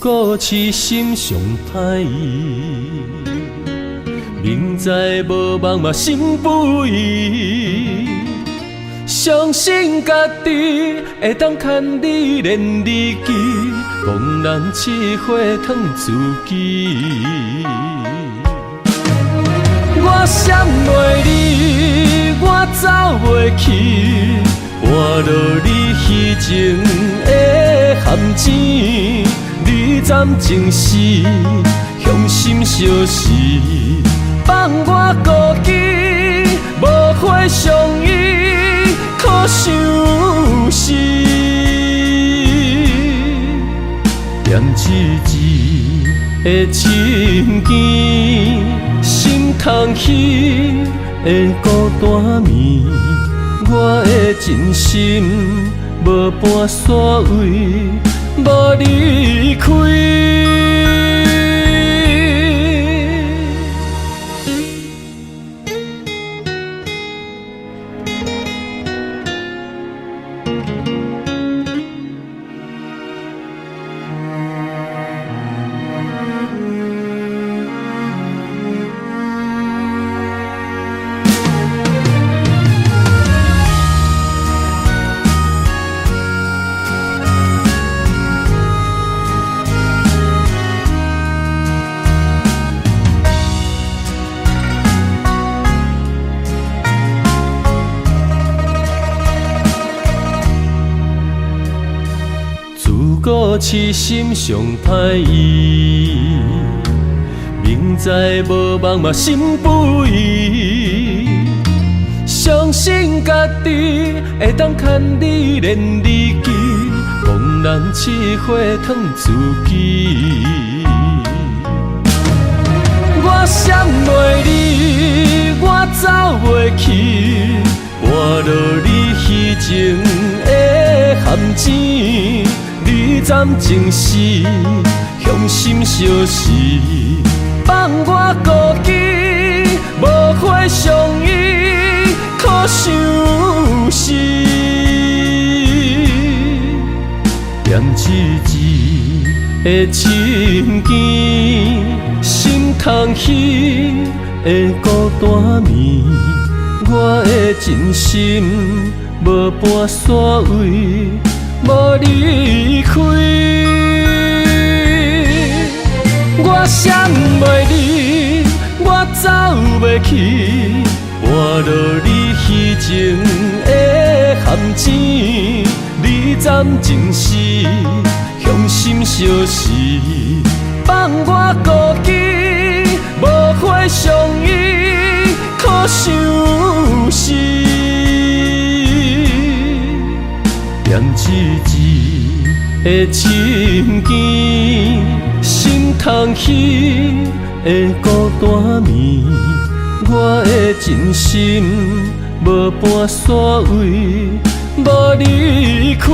故痴心上歹意，明知无望嘛心不移。相信家己会当牵你连理记，茫然试火烫自己。我闪袂离，我走袂去，换落你虚情的陷阱。你暂情是向心相识，放我孤己，无花相依，可相思。念一字的情ken心通起的孤单眠，我的真心无半煞位，无离开。故痴心上歹意，明知无望嘛心不移。相信家己会当牵你连理记，茫然试火烫自己。我闪袂离，我走袂去，换落你虚情的陷阱。你暂情是向心相识，放我孤己，无花相依，可相思。念一字的情ken心通起的孤单眠，我的真心无半煞位，无离开。我闪袂离，我走袂去，换落你虚情的陷阱。你暂情是向心相识，放我孤己，无花相依，可相思。念一字的情ken心通起的孤单眠，我的真心无半煞位，无离开。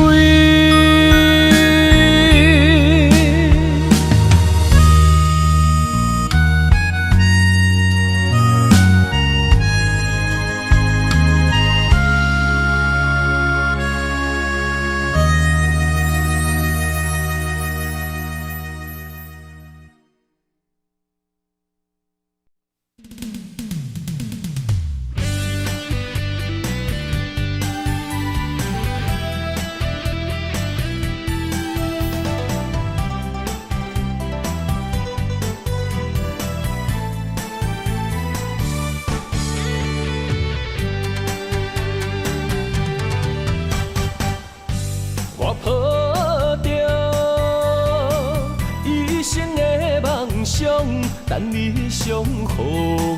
等你相逢，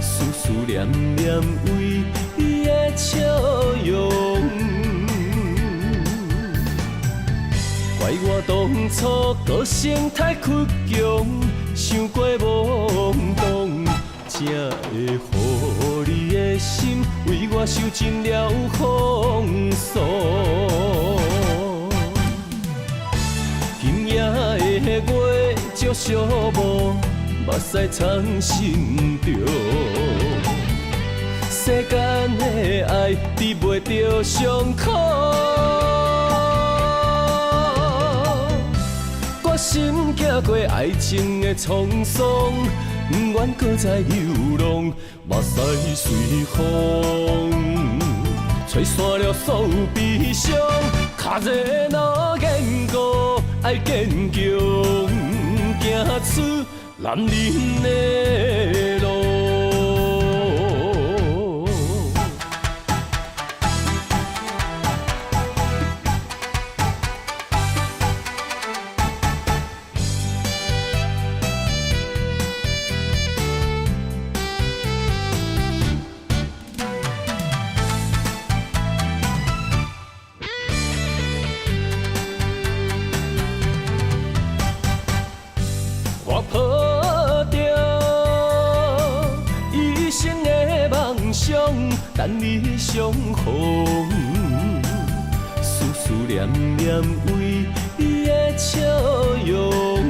思念念为你的笑容。怪我当初个性太倔强，想过懵懂，才会予你的心为我受尽了风霜。今夜的月照寂寞，目屎藏心中。世间的爱治袂着伤苦，心行过爱情的沧桑，不愿搁再流浪，目屎随风，吹散了所有悲伤。脚热若坚固，爱坚强，行出男人的路。我抱着一生的梦想，等你相逢，思念念为你的笑容。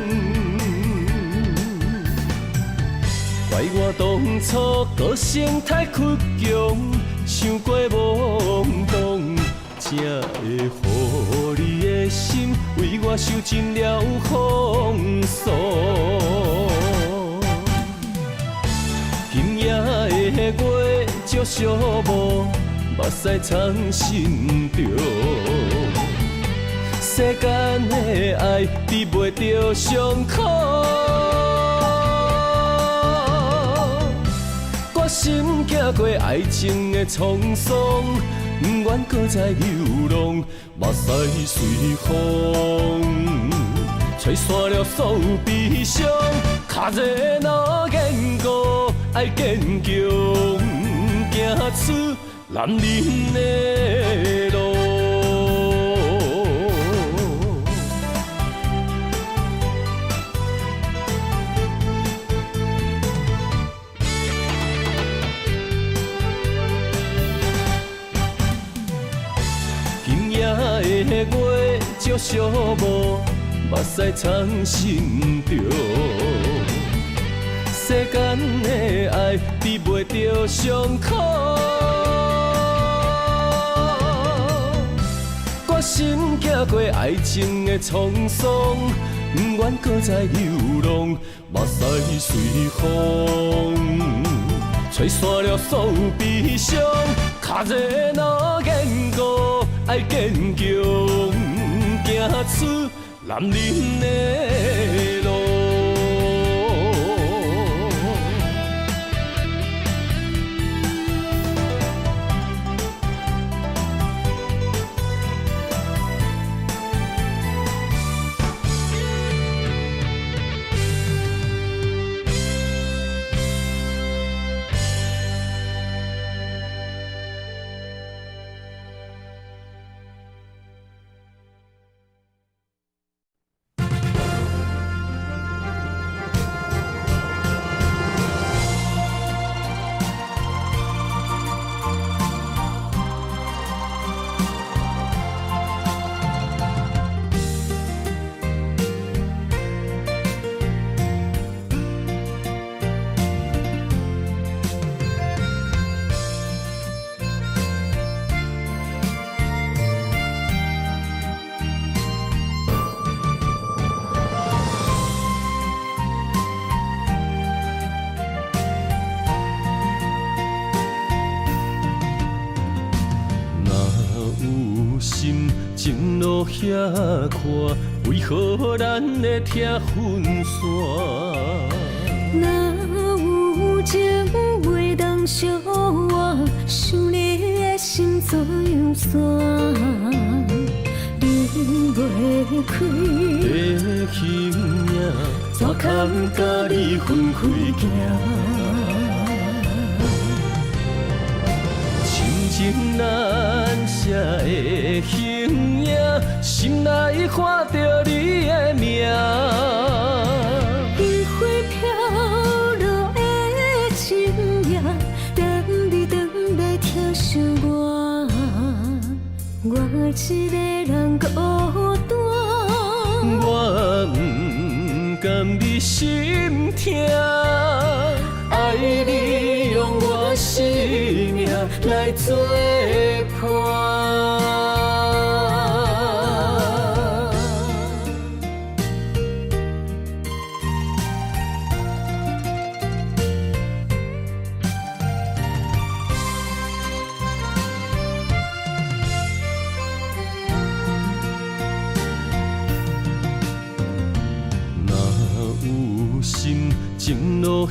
怪我当初个性太倔强，想过懵懂，才会予你的心为我受尽了风霜。今夜的月照寂寞，目屎藏心中。世间的爱治袂着伤口，我心行过爱情的沧桑。不愿搁再流浪，目屎随风，吹散了所有悲伤。脚热若坚固，爱坚强，行出男人的路。的月照寂寞，目屎藏心中。世间的爱治袂着伤口，我心行过爱情的沧桑，不愿搁再流浪，目屎随风，吹散了所有悲伤。脚热若坚固，爱坚强，行出男人的路。情路遐宽，为何咱会听分线？若有情话当相换，想你的心怎样散？离袂开的形影，怎堪甲你分开行？情难舍的形影，心内看着你的名。烟花飘落的深夜，等你回来疼惜我，我一个人孤单。我不甘你心痛。爱你用我生命来作伴。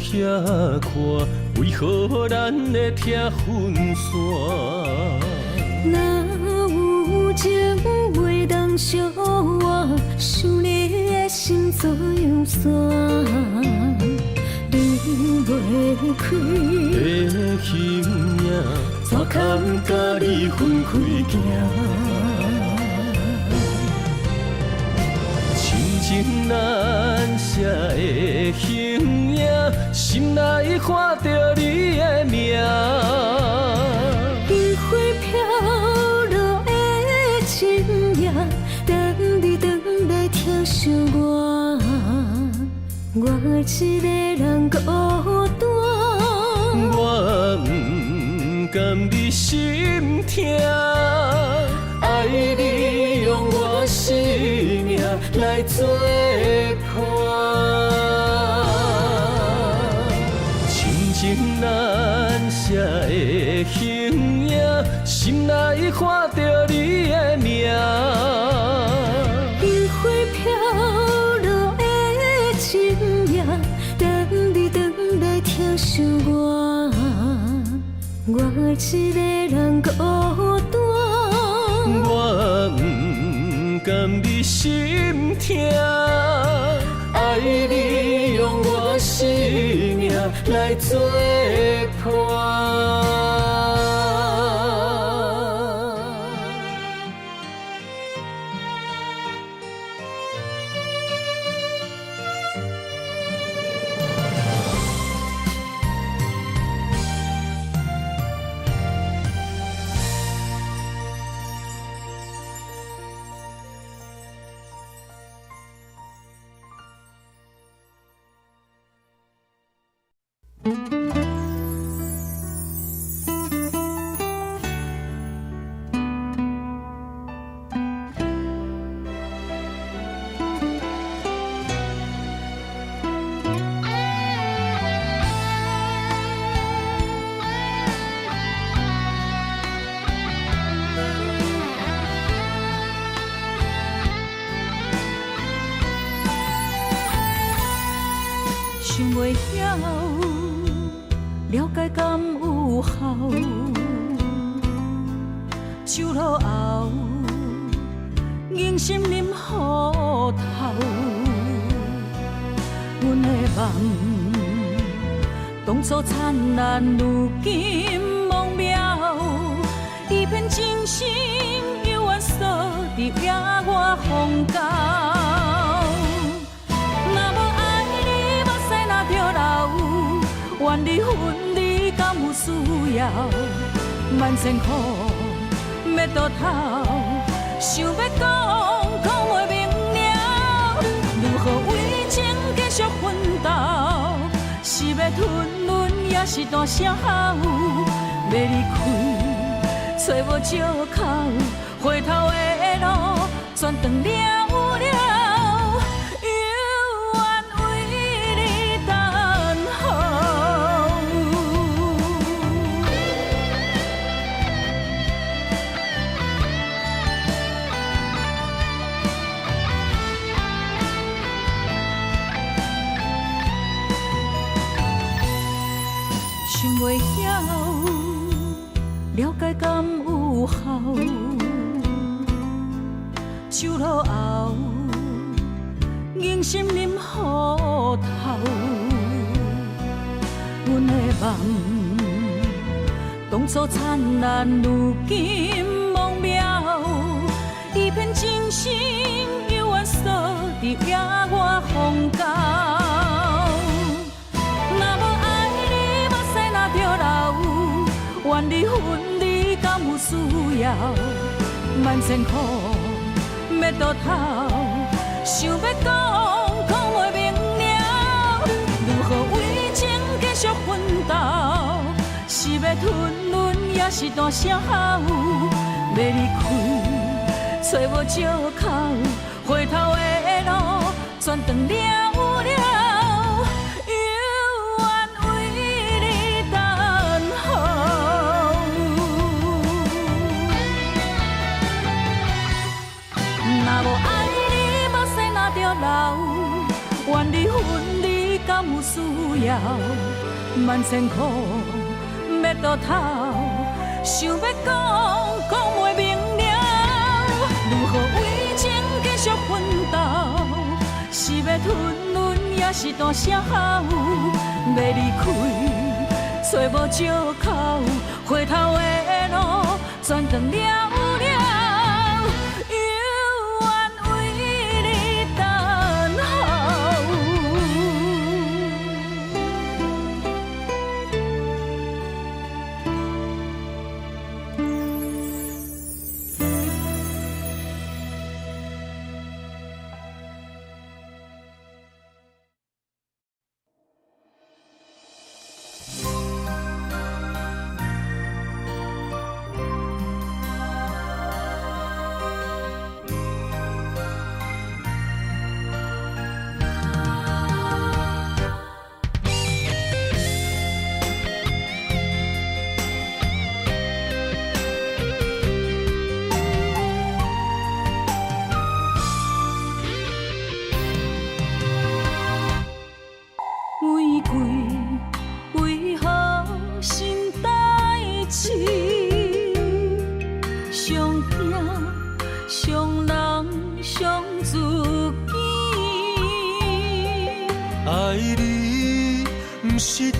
遐看，为何咱会听分散？若有情话当相换，想你的心怎样散？离袂开的形影，怎堪甲你分开行？亲情难舍的形影，心内看着你的名。烟花飘落的深夜，等你回来疼惜我，我一个人孤单。我不甘你心痛，爱你用我生命来作伴。亲情难舍的形影，心内看着你的名。烟花飘落的深夜，等你回来疼惜我，我一个人孤单。我不甘你心痛，爱你用我生命来作伴。想袂晓，了解敢有效？酒落后，硬心啉雨透。阮的梦，当初灿烂，如今梦渺。一片真心，犹原锁伫野外风高。愿你分离，敢有需要？万千苦要倒头，想要讲袂明了。如何为情继续奋斗？是要吞忍，也是大声吼？要离开，找无借口，回头的路全断了。想袂晓，了解敢有效？酒落后，硬心啉雨透。阮的梦，当初灿烂，如今梦渺。一片真心，犹原锁伫野外风高。愿你分离，敢有需要？万千苦要倒头，想要讲袂明了。如何为情继续奋斗？是要吞忍，也是大声吼？要离开，找无借口，回头的路全断了。愿你分离，敢有需要？万千苦要倒头，想要讲袂明了，如何为情继续奋斗？是要吞忍，也是大声吼？要离开，找无借口，回头的路全断了了，犹原为你等候。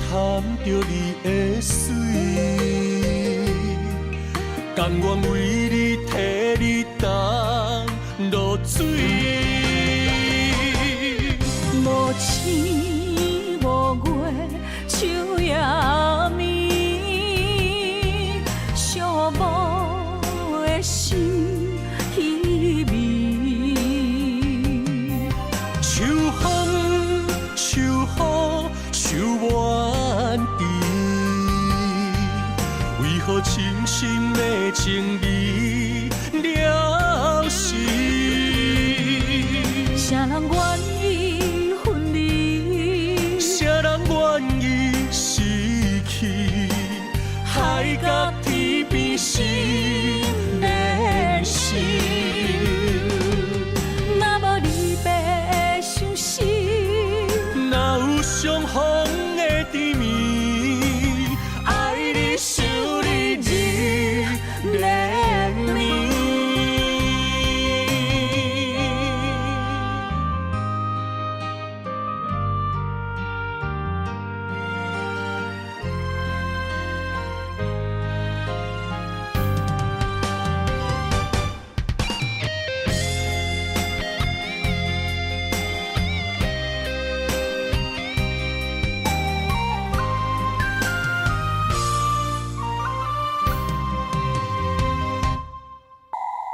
贪着你的水，甘愿为你替你担落水。无星无月，秋夜暝，寂寞的心稀微。秋风，秋雨，秋怨滴，为何深深的情义了时？谁人愿意分离？谁人愿意失去？海角天边心连心。若无离别的伤心，哪有相逢的甜蜜？爱你想你日连绵。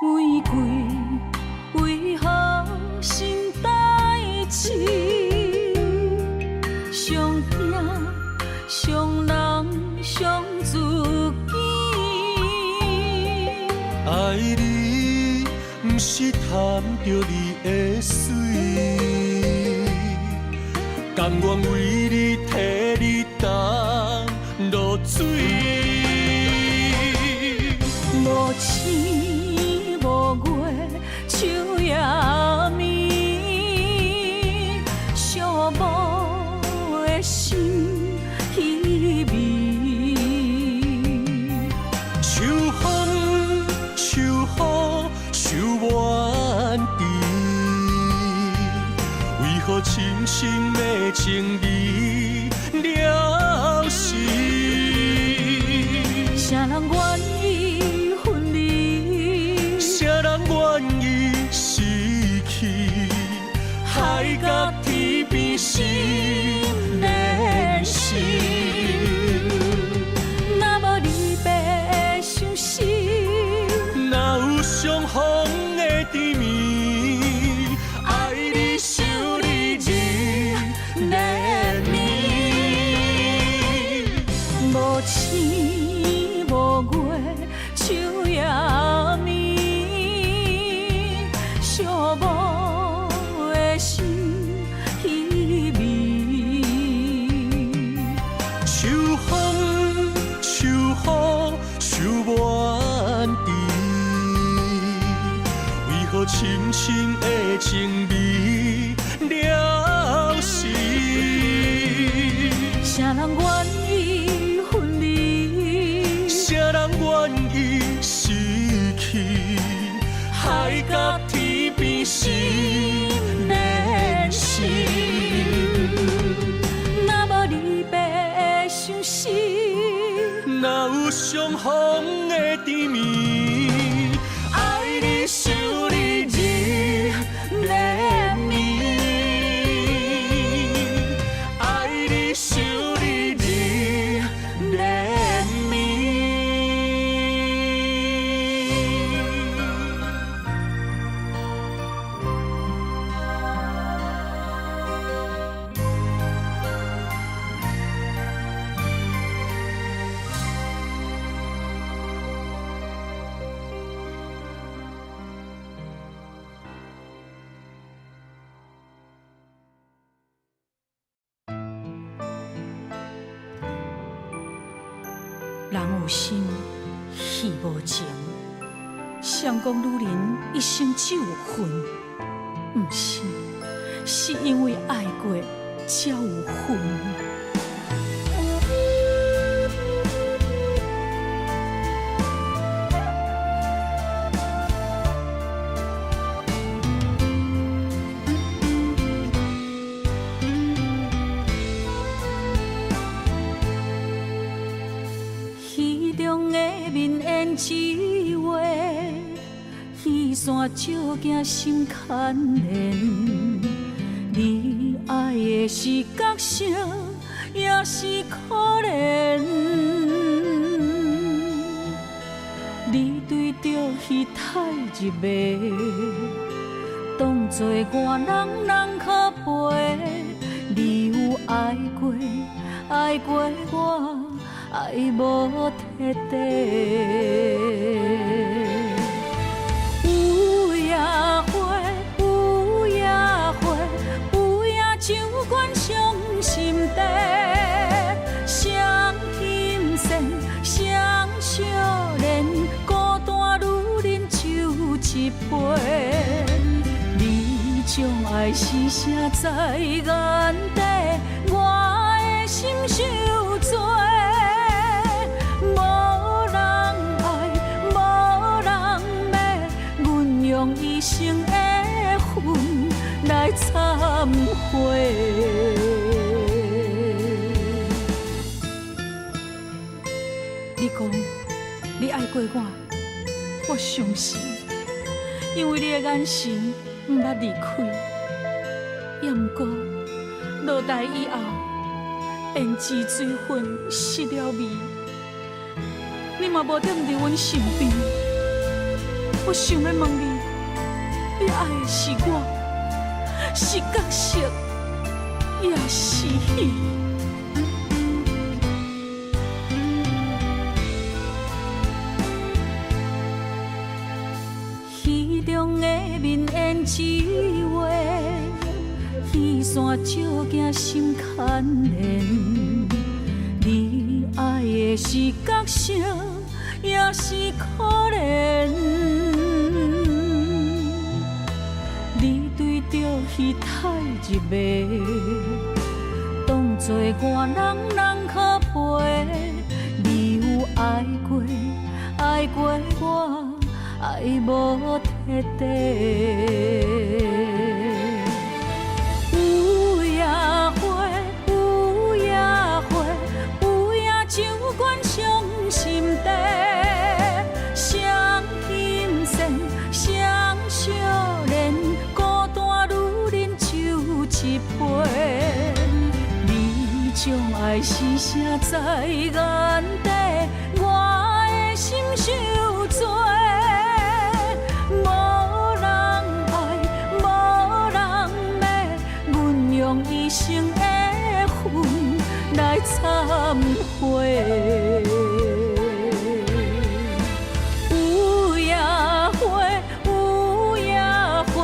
玫瑰为何心代志？上疼上人上自己。爱你不是贪着你的水，甘愿为你替你担落水。无星无月，秋夜暝，寂寞的心稀微。秋风，秋雨，秋怨滴，为何深深的情义了时？谁人愿意分离？谁人愿意失去？海角天边心连心。若无离别的伤心，哪有相逢的甜蜜？爱你想你日连绵。无星无月，秋夜暝，寂寞的心稀微。秋风，秋雨，秋怨滴，为何深深的情义了时？谁人愿你心连心。若无离别的相思，哪有相逢的甜蜜？爱你想你日连绵，爱你想你日连绵。人有心，戏无情。相公女人一生只有恨，不是，是因为爱过才有恨。戏中的面演一画，戏线照镜心牵连。你爱的是角色，也是可怜。你对着戏太入迷，当作外人人可陪。你有爱过，爱过我。爱无彻底，有夜花，有夜花，有夜酒馆伤心地，双心线，双少年，孤单女人就一杯。你将爱是写在眼底，我的心受罪。用一生的恨来忏悔。你讲你爱过我，我相信，因为你的眼神不捌离开。也不过落台以后，胭脂水粉失了味，你嘛无踮伫阮身边。我想要问你，你爱的是我，是角色，也是戏。戏中的面演一画，戏线照镜心牵连。你爱的是角色，也是可怜。你对着戏太入迷，当作外人人可陪。你有爱过，爱过我，爱无彻底。有夜花，有夜花，有夜酒馆伤心地，双心线，双少年。一杯，你将爱是写在眼底，我的心受罪。无人爱，无人骂，阮用一生的恨来忏悔。有夜花，有夜花，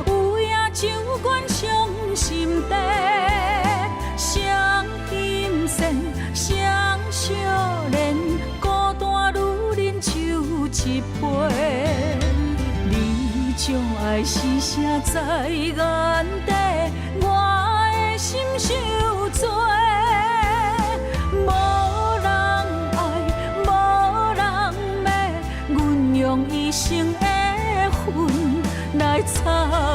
有夜酒馆伤心地，双心线，双少年，孤单女人就一杯。你将爱是写在眼底，我的心受罪。无人爱，无人骂，阮用一生的恨来忏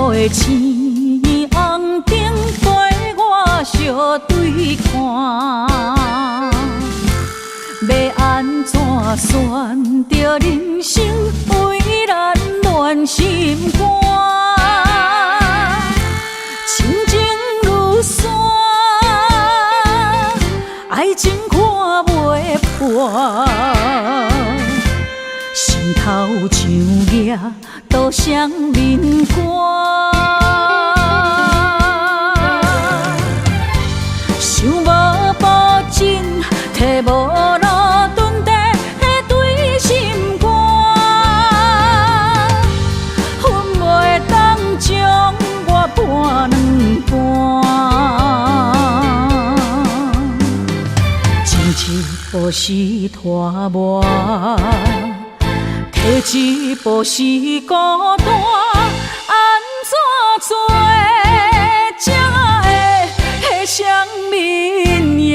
路的青红灯陪我相对看，要安怎选择人生为咱暖心肝？情情如山，爱情看袂破。心头像野都双面寒，想无保证，摕无路蹲地对心肝，恨袂当将我搬两半，情一步是拖磨。一步是孤单，安怎做才会迄双面影？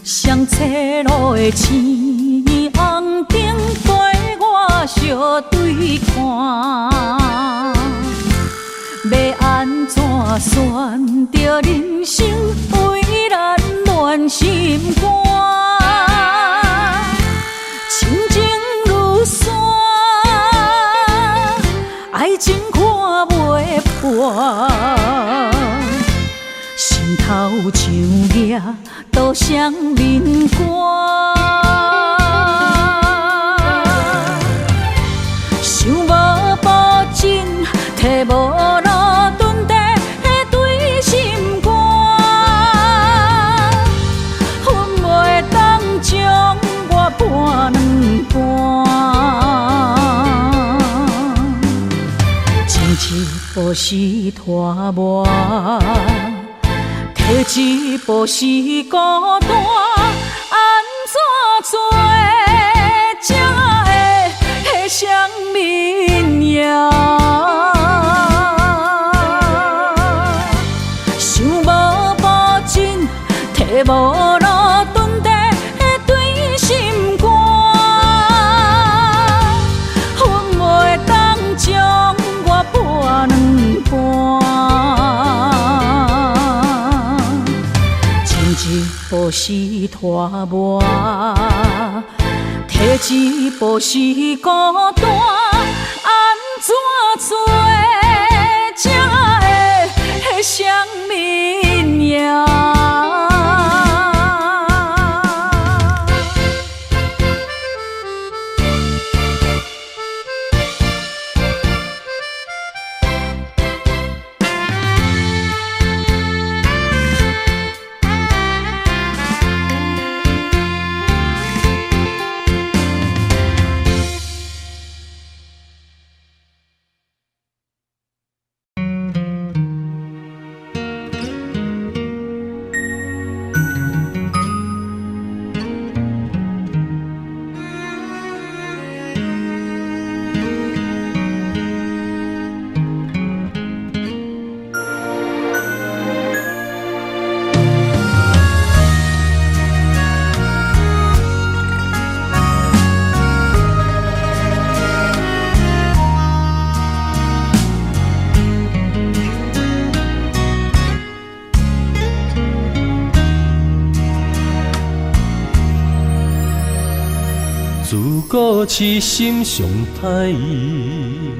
双侧路的青红灯陪我相对看，要安怎选择人生为咱暖心肝？情情如山，爱情看袂破。心头像野都双面寒，想无保证，摕无路蹲地对心肝，恨袂当将我搬两半，情一步是拖磨。一步是孤单，安怎做才会迄双面影？想无保证，摕无路蹲地对心肝，恨袂当将我搬两半。一步是拖磨，一步是孤单，安怎做才会迄双面影？自古痴心上歹意，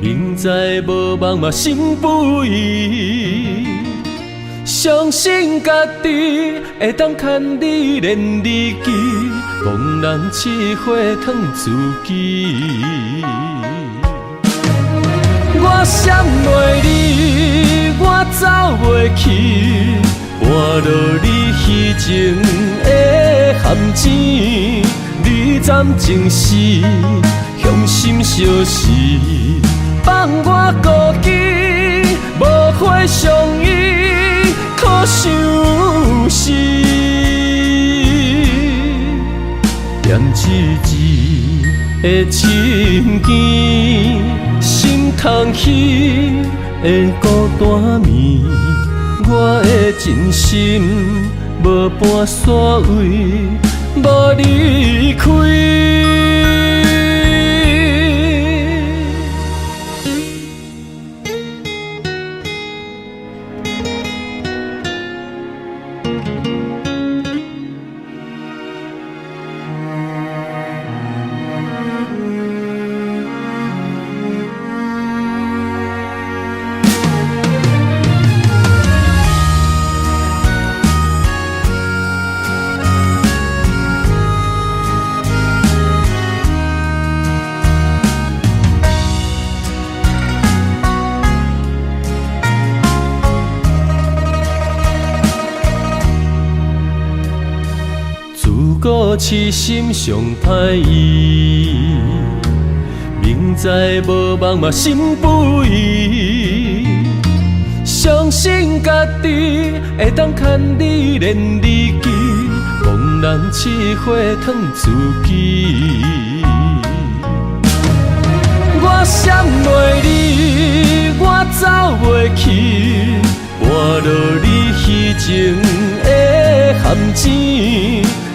明知无望嘛心不移。相信家己会当牵你连理记，憨人试火烫自己。我闪袂离，我走袂去，换落你虚情的含钱，你暂情时向心相视，放我孤寂，无花相依，可相思。念一字的情ken心通起的孤单眠，我的真心无半煞位，无离开。故痴心上歹意，明知无望嘛心不移，相信家己会当牵你连理记，茫然试火烫自己。我闪袂你，我走袂去，换落你虚情的含钱。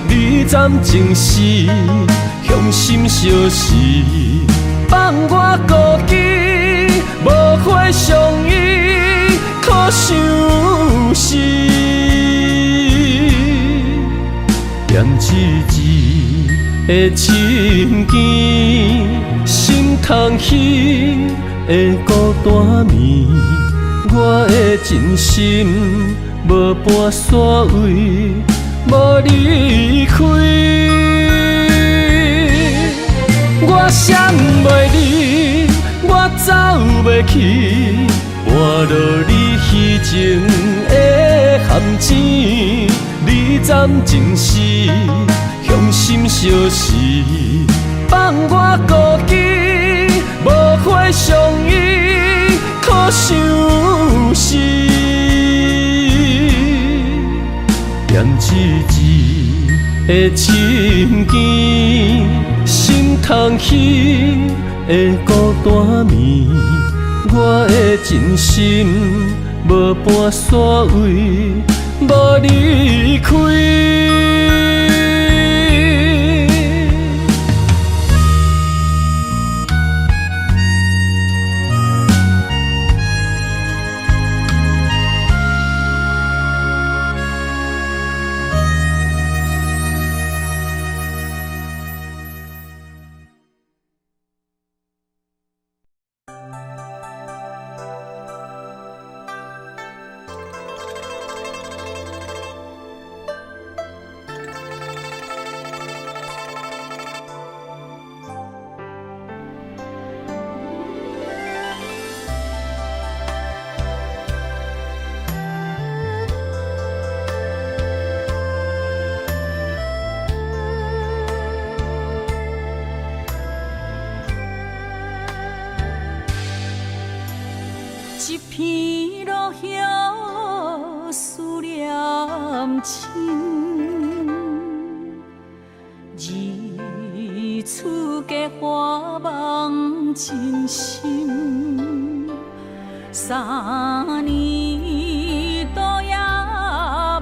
你暂情时向心相视，放我孤寂，无花相依，可相思。念一字的情ken心通起的孤单眠，我的真心无半煞位，无离开。我闪袂你，我走袂去，换落你虚情的含钱。你暂情时向心相视，放我孤寂，无花相依，可相思。念一字的情ken心通起的孤单眠，我的真心无半煞位，无离开。一片落叶思念亲，日出价花望真心。3年多夜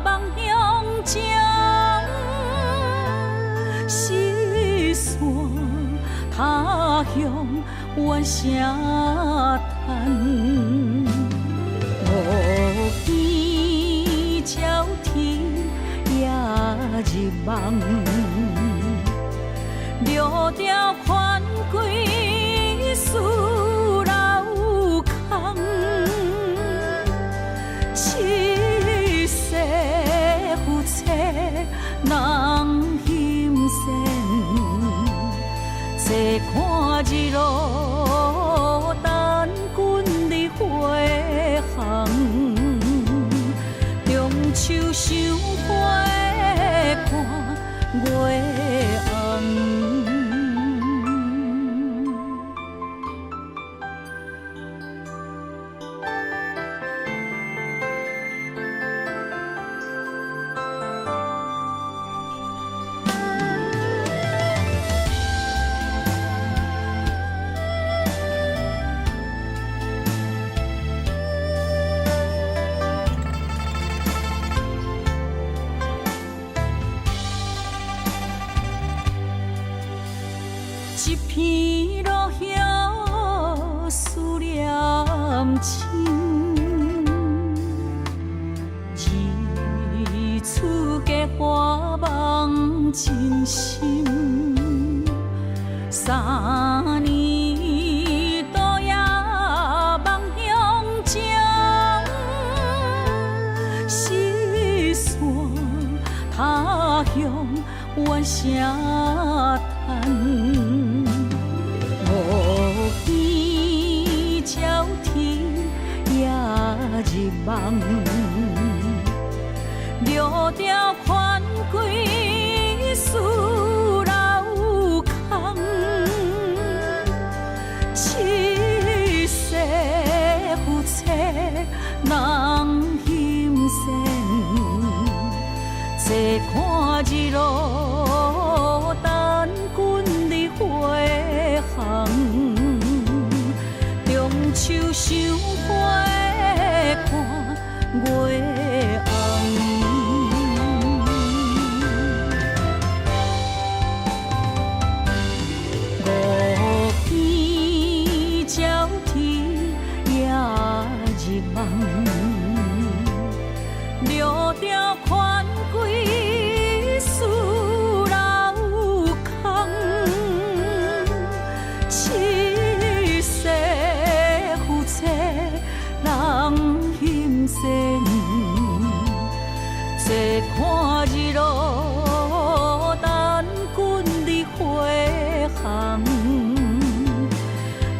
望乡情，四散他乡怨声叹。无边朝天也入梦，六条款归思老空。七世夫妻人心善，坐看日落等君日回航。中手想花看月红。一片落叶思念深，日出价花梦真心。三年多夜梦乡情，四散他乡怨声叹。朝天也入梦，六条款归思老空。七世夫妻人心善，坐看日落，等君日回航。中秋想花看月红。五更朝天也入梦，六条款归思老空。七世夫妻人心善，坐看日落，等君日回航。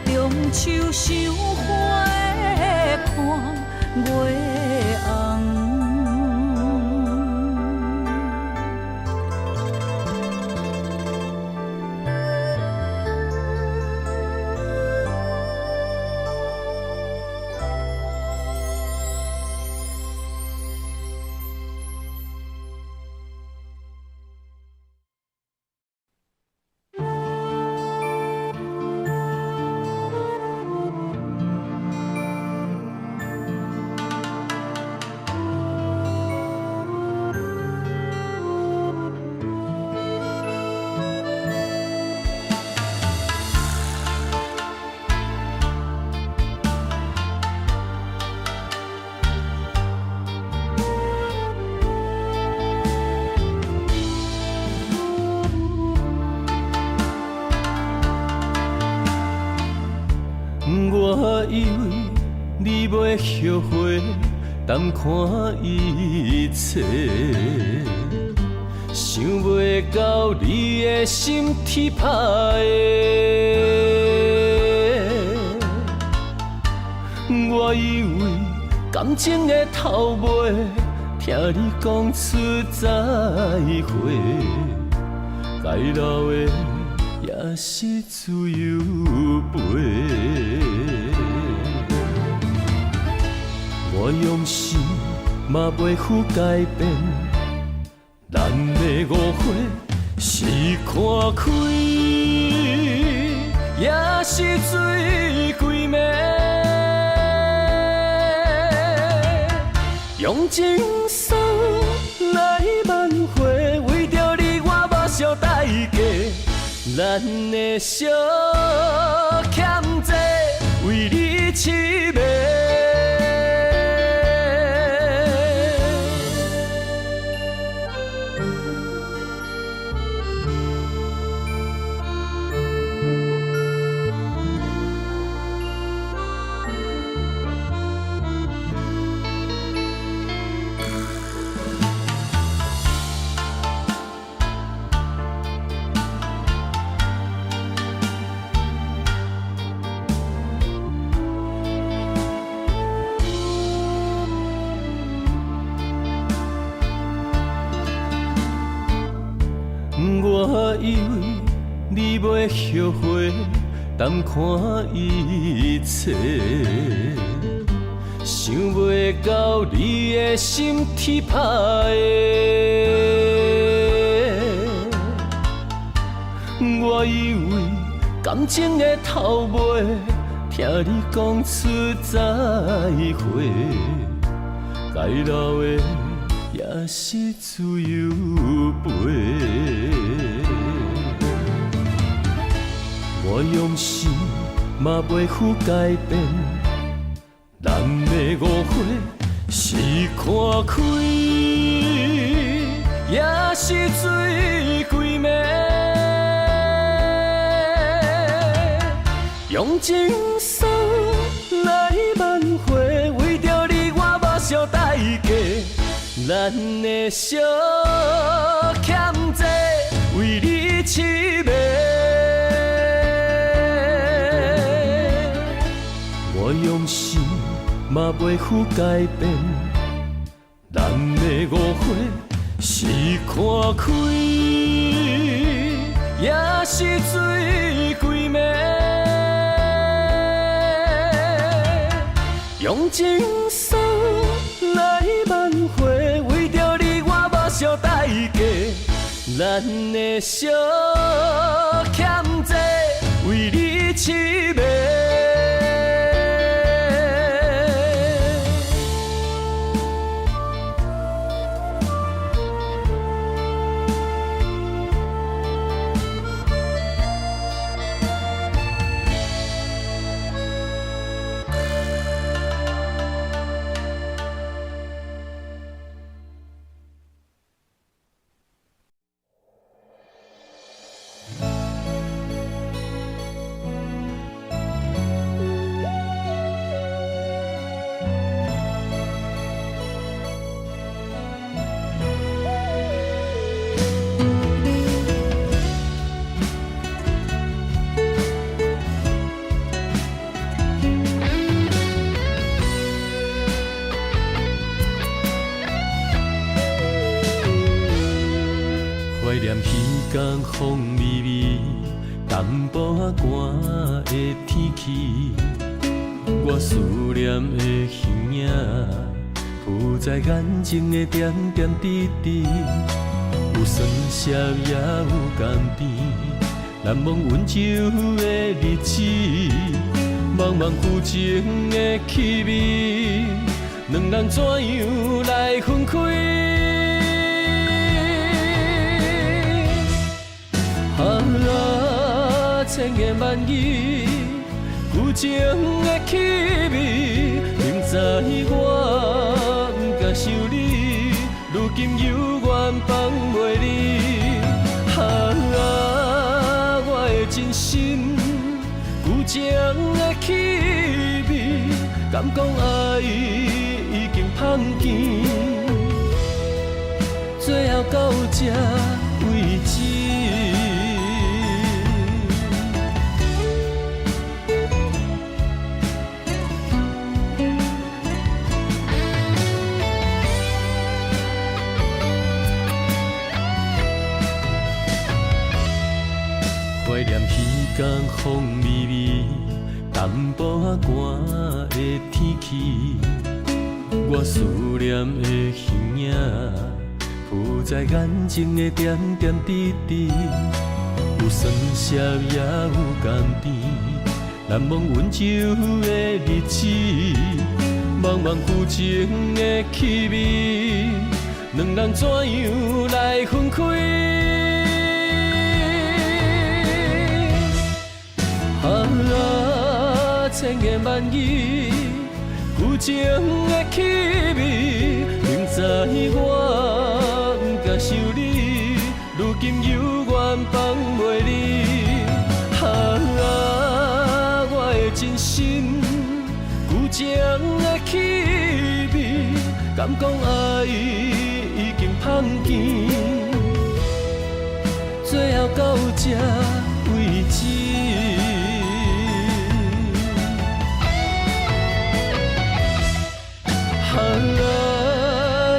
中秋想花看月红。我以为你袂后悔，淡看一切，想袂到你的心铁打的。我以为感情的头尾，听你讲出再会，该留的也是自由飞。我用心嘛袂负改变，咱的误会是看开，也是水鬼暝。用情书来挽回，为着你我目烧代价。咱的小欠债，为你痴迷。以为你袂后悔，淡看一切。想袂到你的心天歹的，我以为感情的头尾，听你讲出再会，该留的也是自由飞。我用心嘛袂负改变。咱的误会是看开，也是水鬼迷。用情书来挽回，为着你我目睭代价。咱的小欠债为你痴迷。我用心。嘛袂负改变，咱的误会是看开，也是水鬼迷。用情书来挽回，为着你我目睭代价。咱的小欠债为你痴迷。天风微微，淡薄仔寒的天气，我思念的形影，浮在眼睛的点点滴滴，有酸涩也有甘甜，难忘温柔的日子，茫茫浮情的气味，两人怎样来分开？千言万语，旧情的气味，明知我不敢想你，如今犹原放袂离。我的真心，旧情的气味，敢讲爱已经芳甜，最后到这为止。怀念彼天风微微，淡薄仔寒的天气，我思念的形影，浮在眼睛的点点滴滴，有酸涩也有甘甜，难忘温柔的日子，茫茫旧情的气味，两人怎样来分开？千言万语，旧情的气味，明知我不敢想你，如今犹原放袂离。我的真心，旧情的气味，敢讲爱已经芳甜，最后到这为止。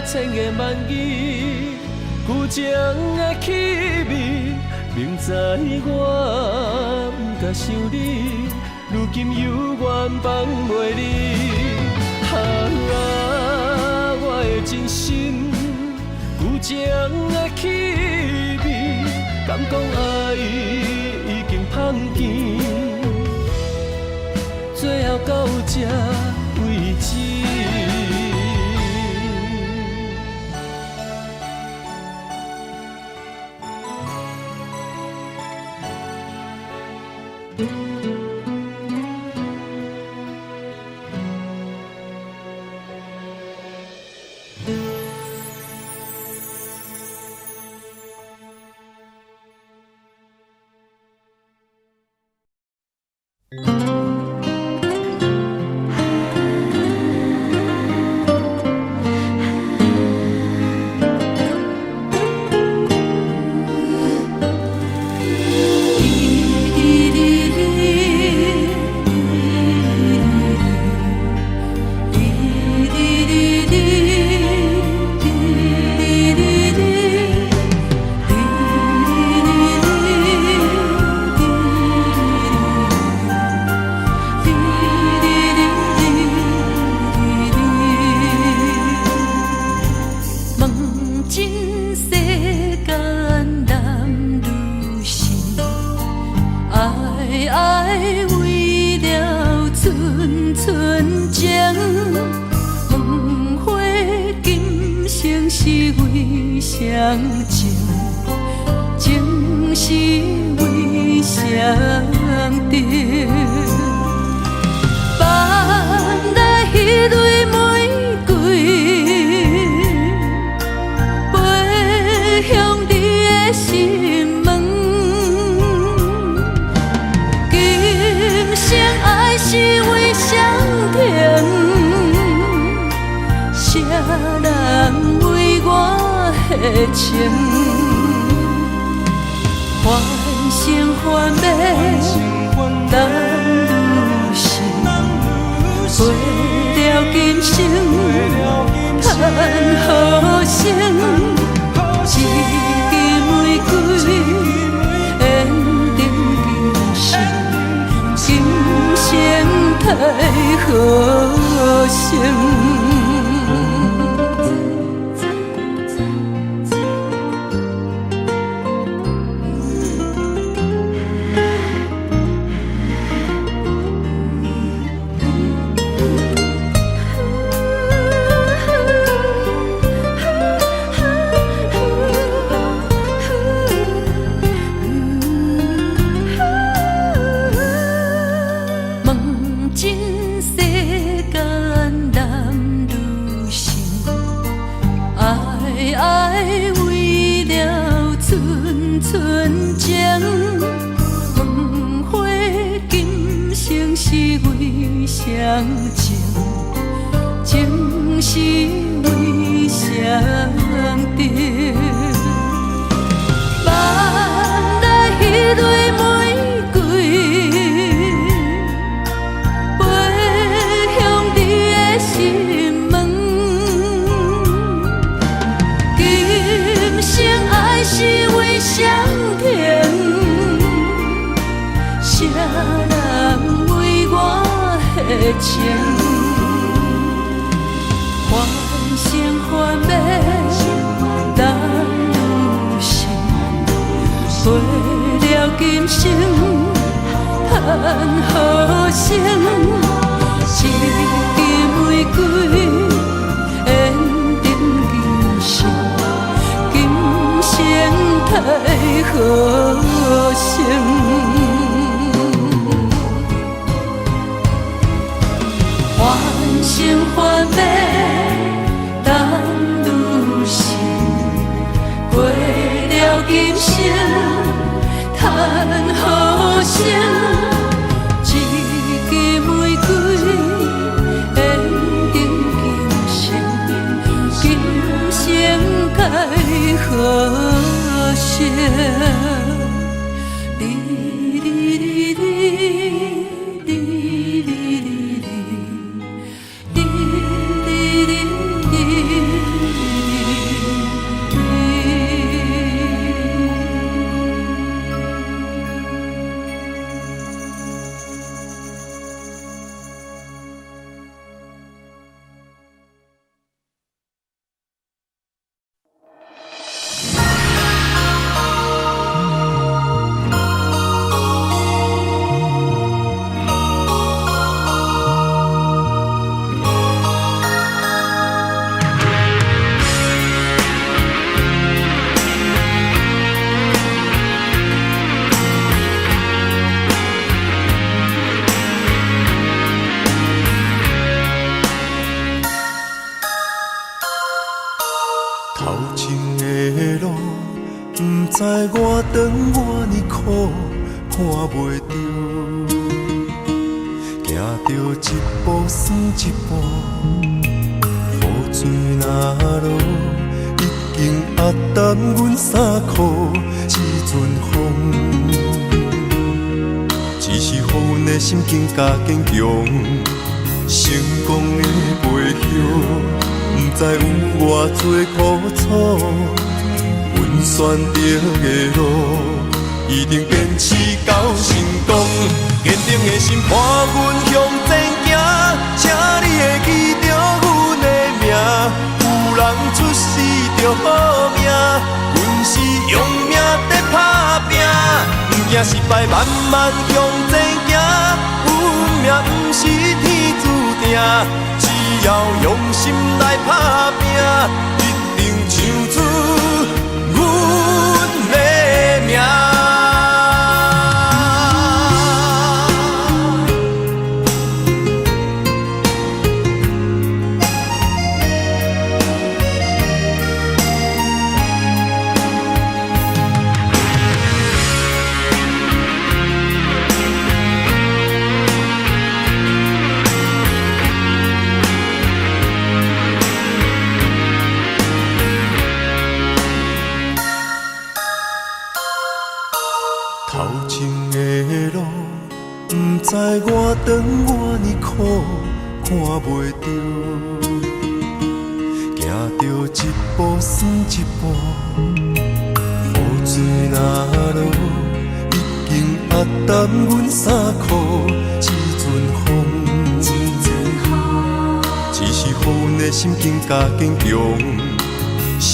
千言万语，旧情的气味，明知我不该想你，如今犹原放袂你。我的真心，有情的气味，敢讲爱已经芳甜，最后到这为止。知我长我呢苦，看袂着，行着一步算一步，雨水若落，已经压淡阮衫裤，这阵风，只是予阮的心更加坚强，成功的背后，不知有偌多苦楚。阮选择的路，一定坚持到成功。坚定的心伴阮向前行，请你会记着阮的名。有人出世就好命，阮是用命在打拼。不惊失败，慢慢向前行。运命不是天注定，只要用心来打拼，一定唱出阮的名。头前的路，不知我长我呢苦，看袂着，行着一步算一步，雨水若落，已经压淡阮衫裤，这阵风，只是予阮的心更加坚强，成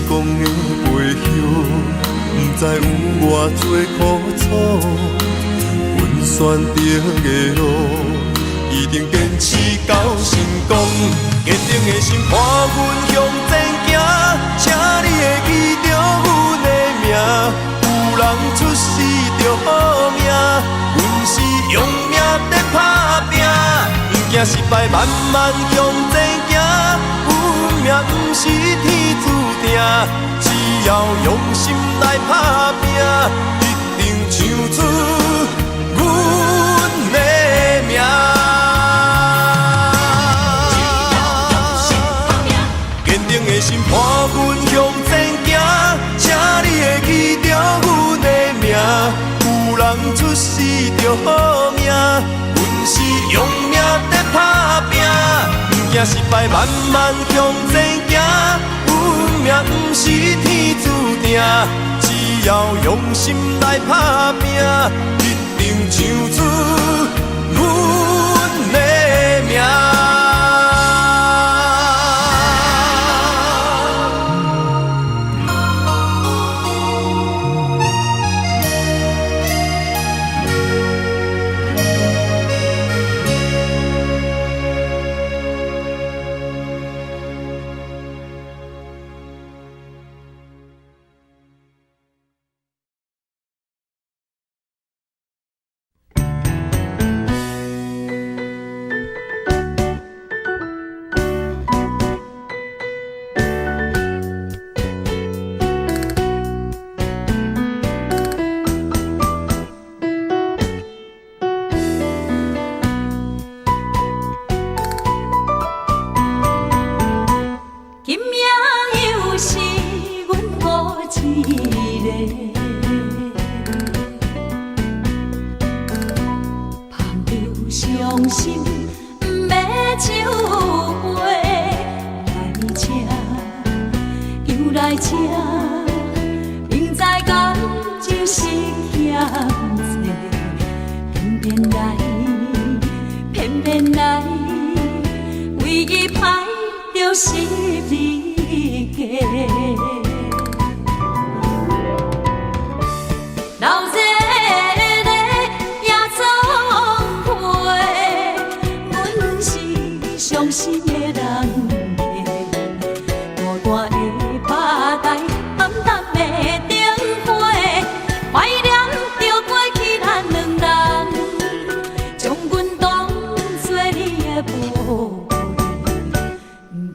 功的背后。不知有偌多苦楚，阮选择的路，一定坚持到成功。坚定的心伴阮向前行，请你会记着阮的名。有人出世就好命，阮是用命在打拼。不惊失败，慢慢向前行。运命不是天注定。只要用心来打拼，一定唱出阮的名。坚定的心伴阮向前行，请你会记着阮的名。有人出世就好命，阮是用命在打拼。不惊失败，慢慢向前行。运命不是天注定，只要用心来打拼，一定唱出阮的名。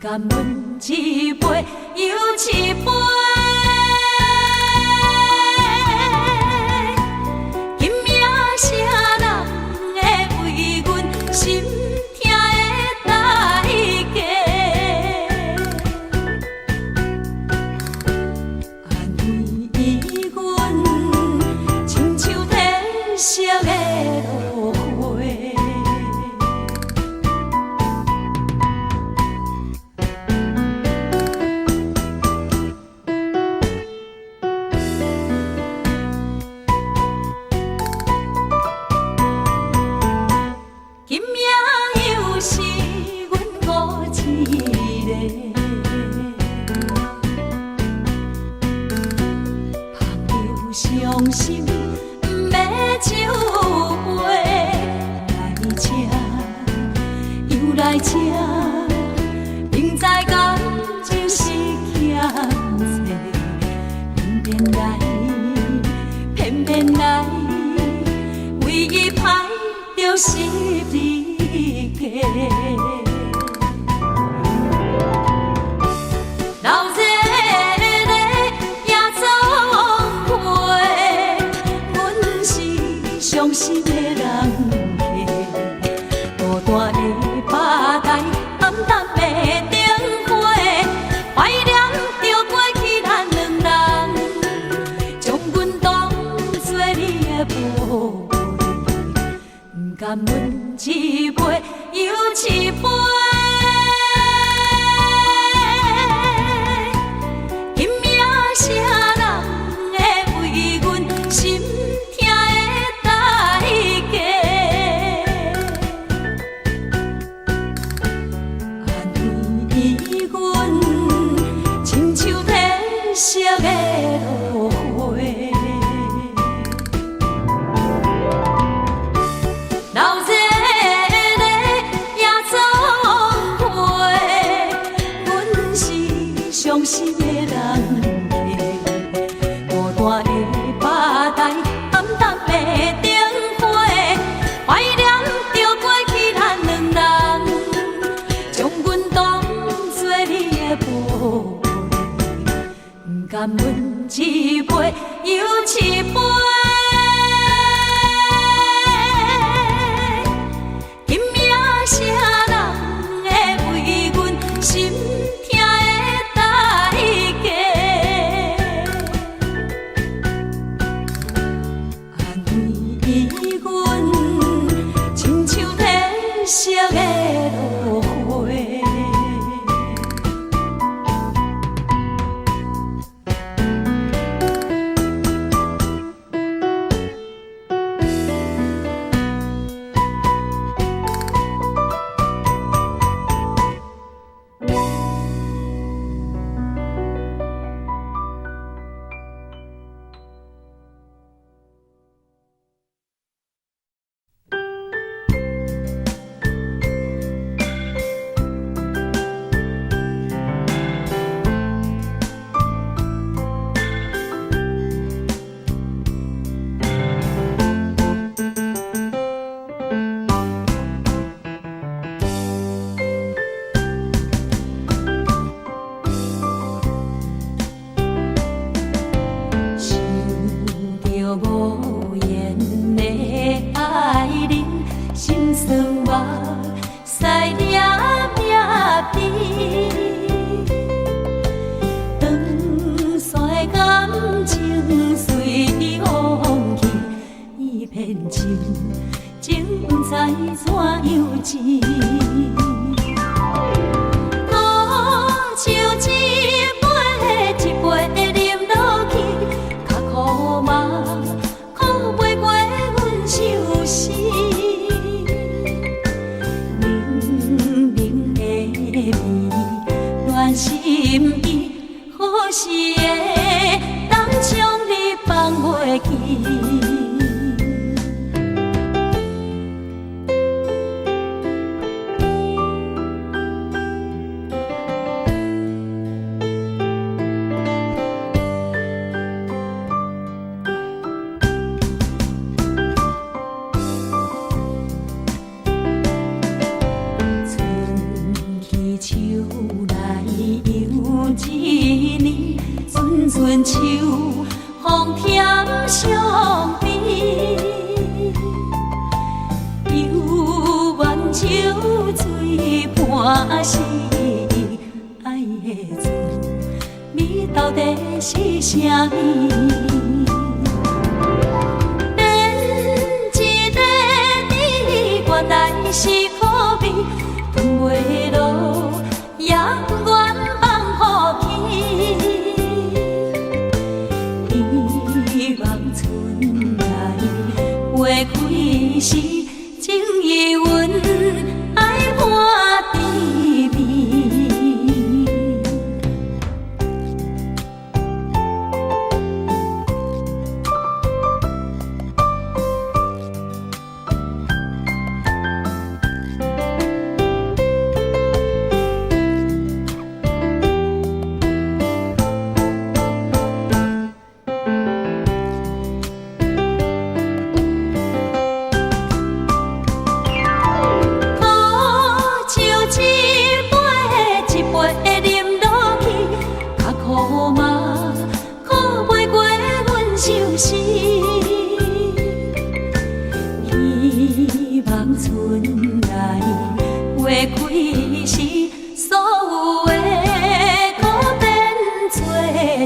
甘愿一杯又一杯。是你家。老热热夜总会，阮是伤心的人客。孤单的吧台，暗淡的灯花，怀念着过去咱两人，将阮当作你的宝贝，不甘阮一杯又一杯。伤心的人客，孤单的吧台，暗淡的灯花，怀念着过去咱两人，将阮当作你的宝贝，不甘阮一杯又一杯。今夜啥人会为阮心？色的落花，无言的爱人，心酸目屎粒粒滴，长逝感情随风去，一片情，情不知怎样治。苦酒一杯饮落去，较苦嘛。陪过阮相思，明明的味，暖心意，何时会当将你放袂记？春秋风添伤悲，犹原酒醉半时，爱的滋味到底是啥物？连一个你原来是苦味，吞袂落，也愿放予去。花开时，情意阮爱伴甜蜜。望春来花开时，所有的苦变做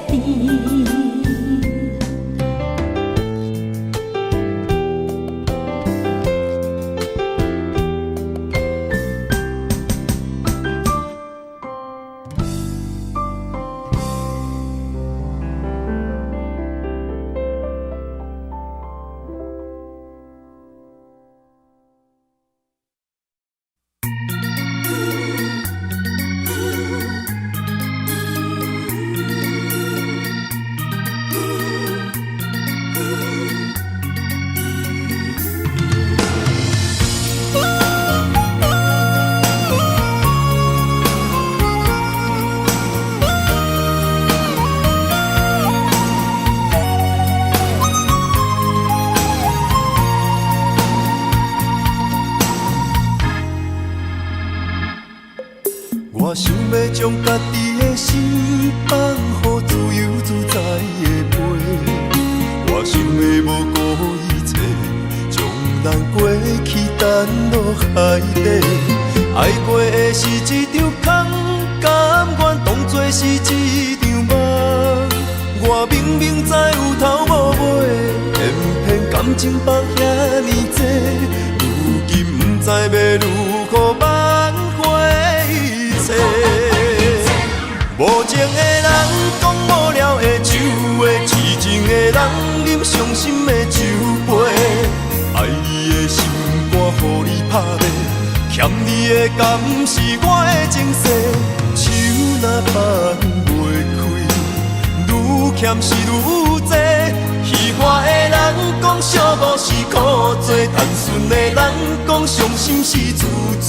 甜。我想要将家己的心放乎自由自在的飞，我想要无顾一切，将咱过去沉落海底。爱过的是一场空，甘愿当作是一场梦。我明明知有头无尾，偏偏感情放遐尼多，如今不知要如何挽回。无情的人讲无聊的酒话，痴情的人饮伤心的酒杯。爱你的心肝，予你拍卖，欠你的甘是我的情世。手若放袂开，愈欠是愈多。戏外的人讲寂寞是苦做，单纯的人讲伤心是自罪。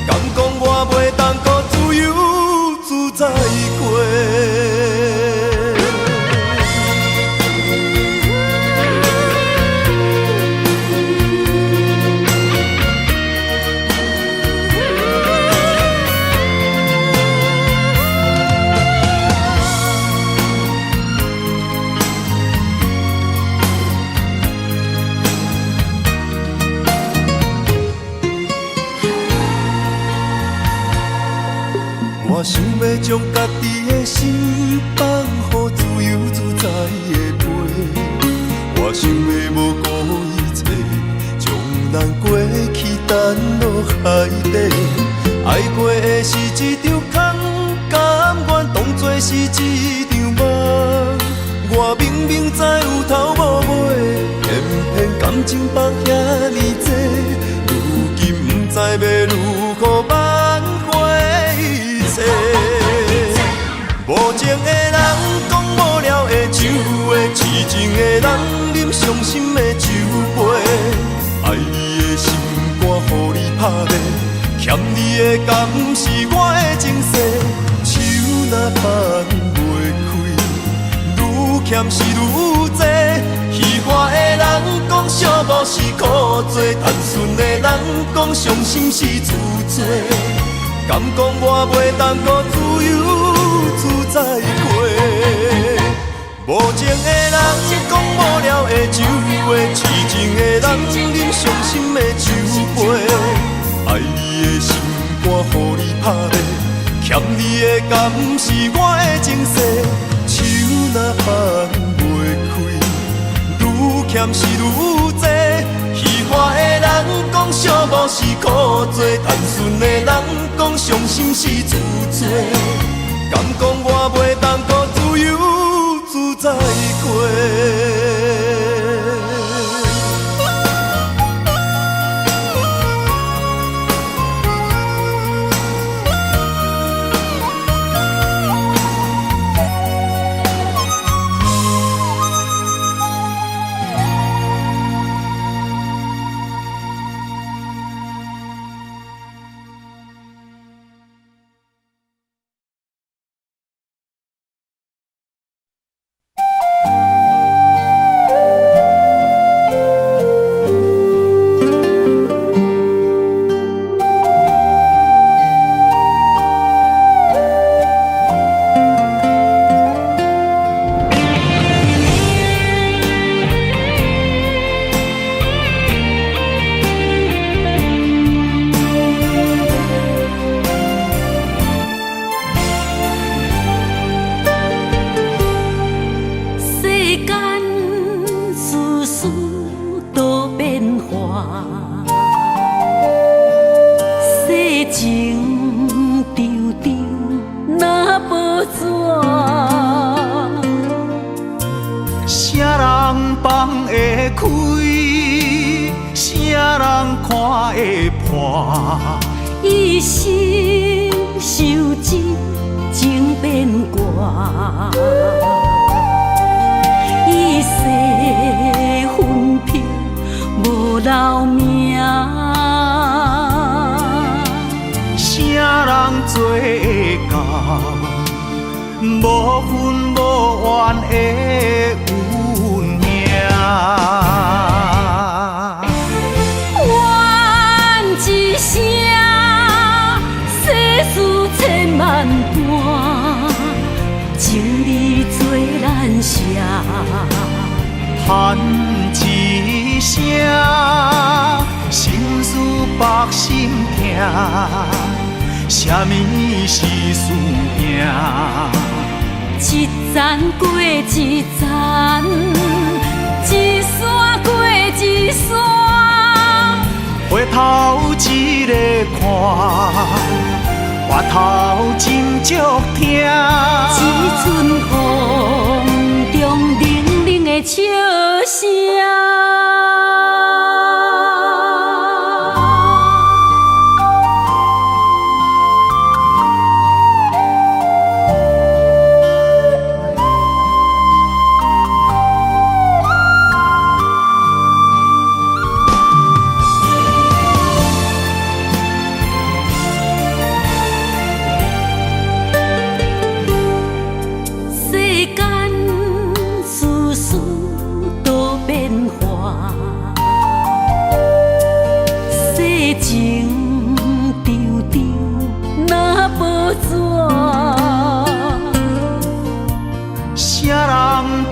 敢讲我袂当搁自由自在过？我想要将家己的心放乎自由自在的飞，我想要无顾一切，将咱过去沉落海底。爱过的是一场空，甘愿当作是一场梦。我明明知有头无尾，偏偏感情放遐尼多，如今不知要如何挽回。无情的人讲无聊的酒话，痴情的人饮伤心的酒杯。爱你的心肝，予你拍卖，欠你的甘是我的情世。手若放袂开，愈欠是愈多。戏外的人讲寂寞是苦做，单纯的人讲伤心是自罪。敢讲我袂当搁自由自在过？无情的人讲无聊的酒话，痴情的人饮伤心的酒杯。爱你的心肝，予你拍卖，欠你的甘是我的情世。手若放袂开，愈欠是愈多。戏外的人讲寂寞是苦做，单纯的人讲伤心是自罪。敢讲我袂当搁自由自在过？世情长长若无纸，啥人放会开，啥人看会破。一生受尽情变卦，一世分飘无留名。啥人做会到无分无怨的运命？怨一声，世事千万般，情义做难舍。叹一声，心事百心痛，啥物是输赢？一站过一站，一山过一山，回头一个看，回头真足疼。一阵风中冷冷的笑声。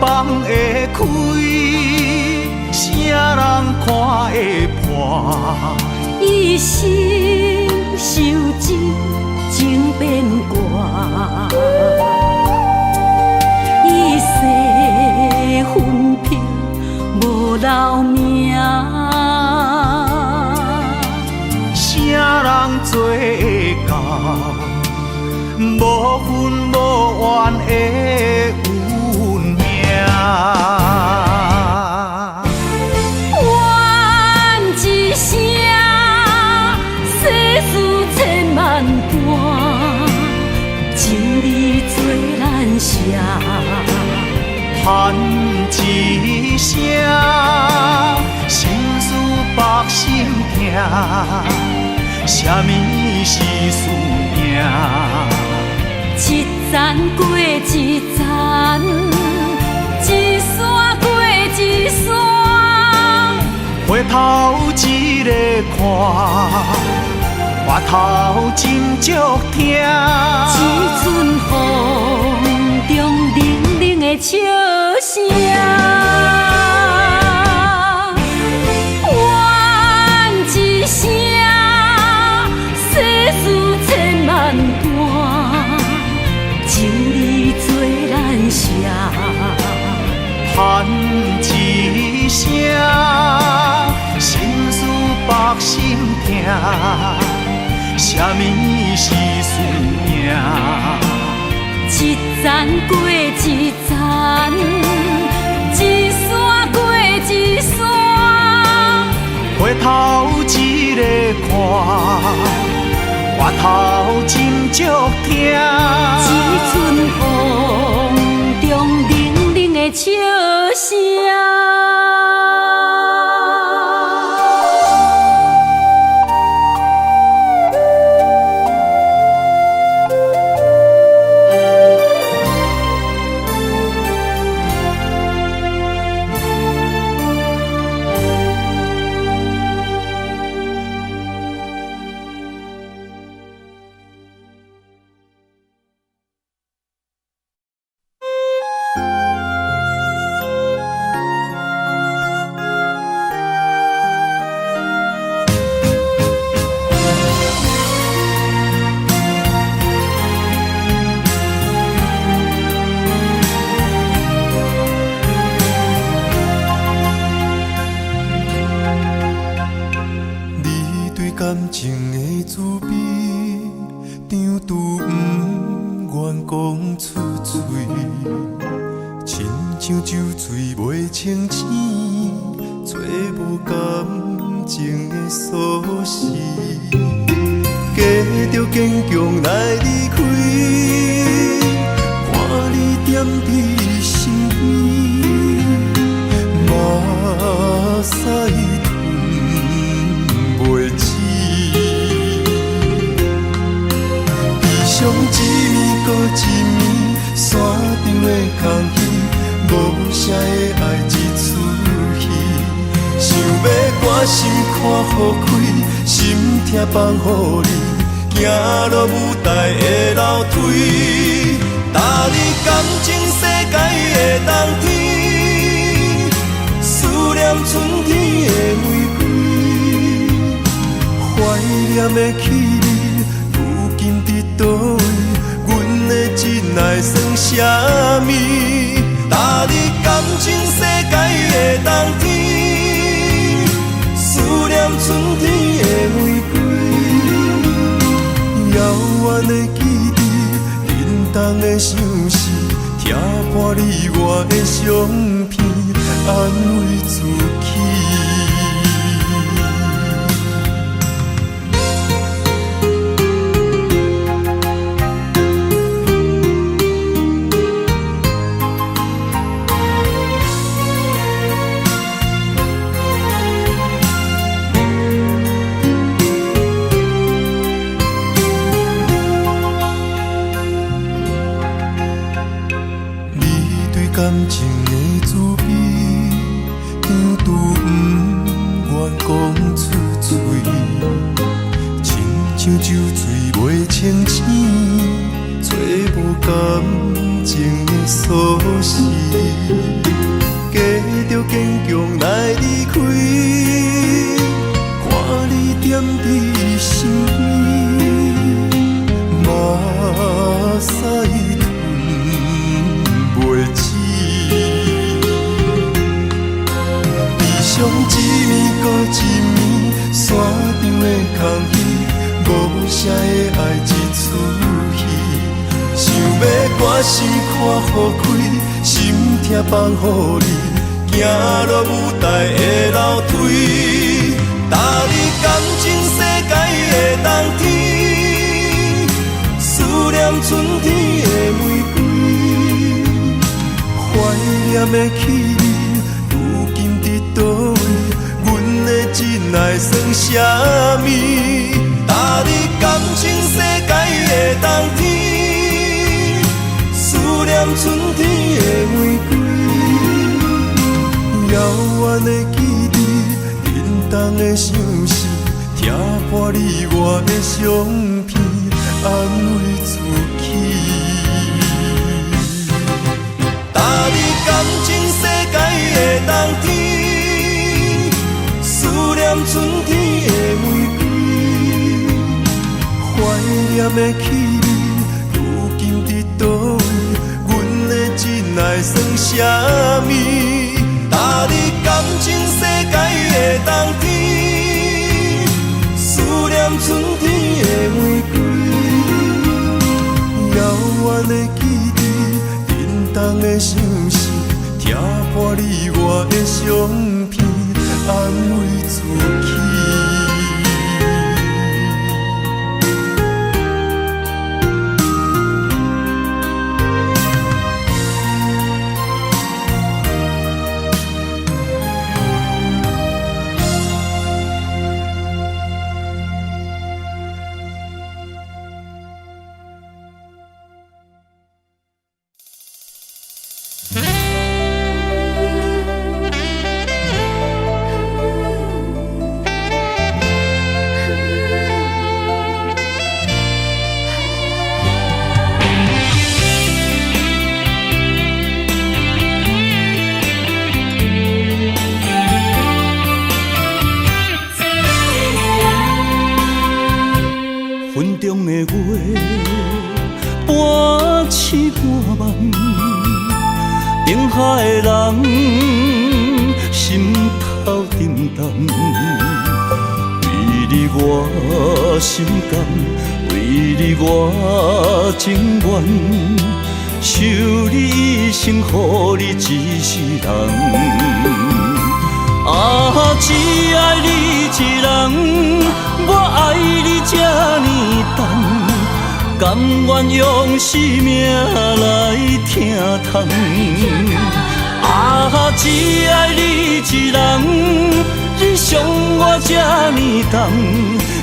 放会开，啥人看会破？一生受尽情变卦，一世分飘无留名。啥人做会到无分无怨的运命？怨一声，世事千万般，情义做难舍。叹一声，心事百心痛，啥物是输赢？一站过一站，一山过一山，回头一个看，回头真足疼。一阵风中冷冷的笑声。怨一声，世事千万般，情义做难舍。叹一声，心事百心痛，啥物是输赢？一站过一站，一山过一山，回头一个看，回头真足疼。一阵风中冷冷的笑声。对感情的滋味，张拄不愿讲出嘴，亲像酒醉袂清醒，找无感情的锁匙，假着坚强来离开，看你踮伫身边，马赛吞袂止，悲伤一暝搁一暝，山顶的空虚，无声的爱一出戏，想要关心看好开，心痛放予你，行落舞台的楼梯，搭你感情世界的冬天，思念春天的玫瑰，怀念的起你，如今伫倒位？阮的真爱算啥物？搭你感情世界的冬天，思念春天的玫瑰，遥远的记忆，沉重的相思，听破你我的相片，安慰自己。感情的滋味，张拄不愿讲出嘴，亲像酒醉袂清醒，找无感情的锁匙，假着坚强来离开，看你踮伫身边，马赛吞袂止。一暝搁一暝，山顶的空虚，无声的爱一出戏，想要关心看好开，心痛放予你，行落舞台的楼梯，搭你感情世界的冬天，思念春天的玫瑰，怀念的起你，如今伫倒位？阮的真爱算啥物？搭你感情世界的冬天，思念春天的玫瑰，遥远的记忆，沉重的相思，听破你我的相片，安慰自己。搭你感情世界的冬天，思念春天的玫瑰，怀念的起你，如今伫倒位？阮的真爱算啥物？搭你感情世界的冬天，思念春天的玫瑰，遥远的记忆，沉重的相思，听破你我的相片，安慰自己。云中的月，半醒半梦，定海的人，心头沉重，为你我我心甘，为你我情愿，守你一生，予你一世人。啊，只爱你一人，我爱你这呢重，甘愿用生命来疼痛。啊，只爱你一人，你伤我这呢重，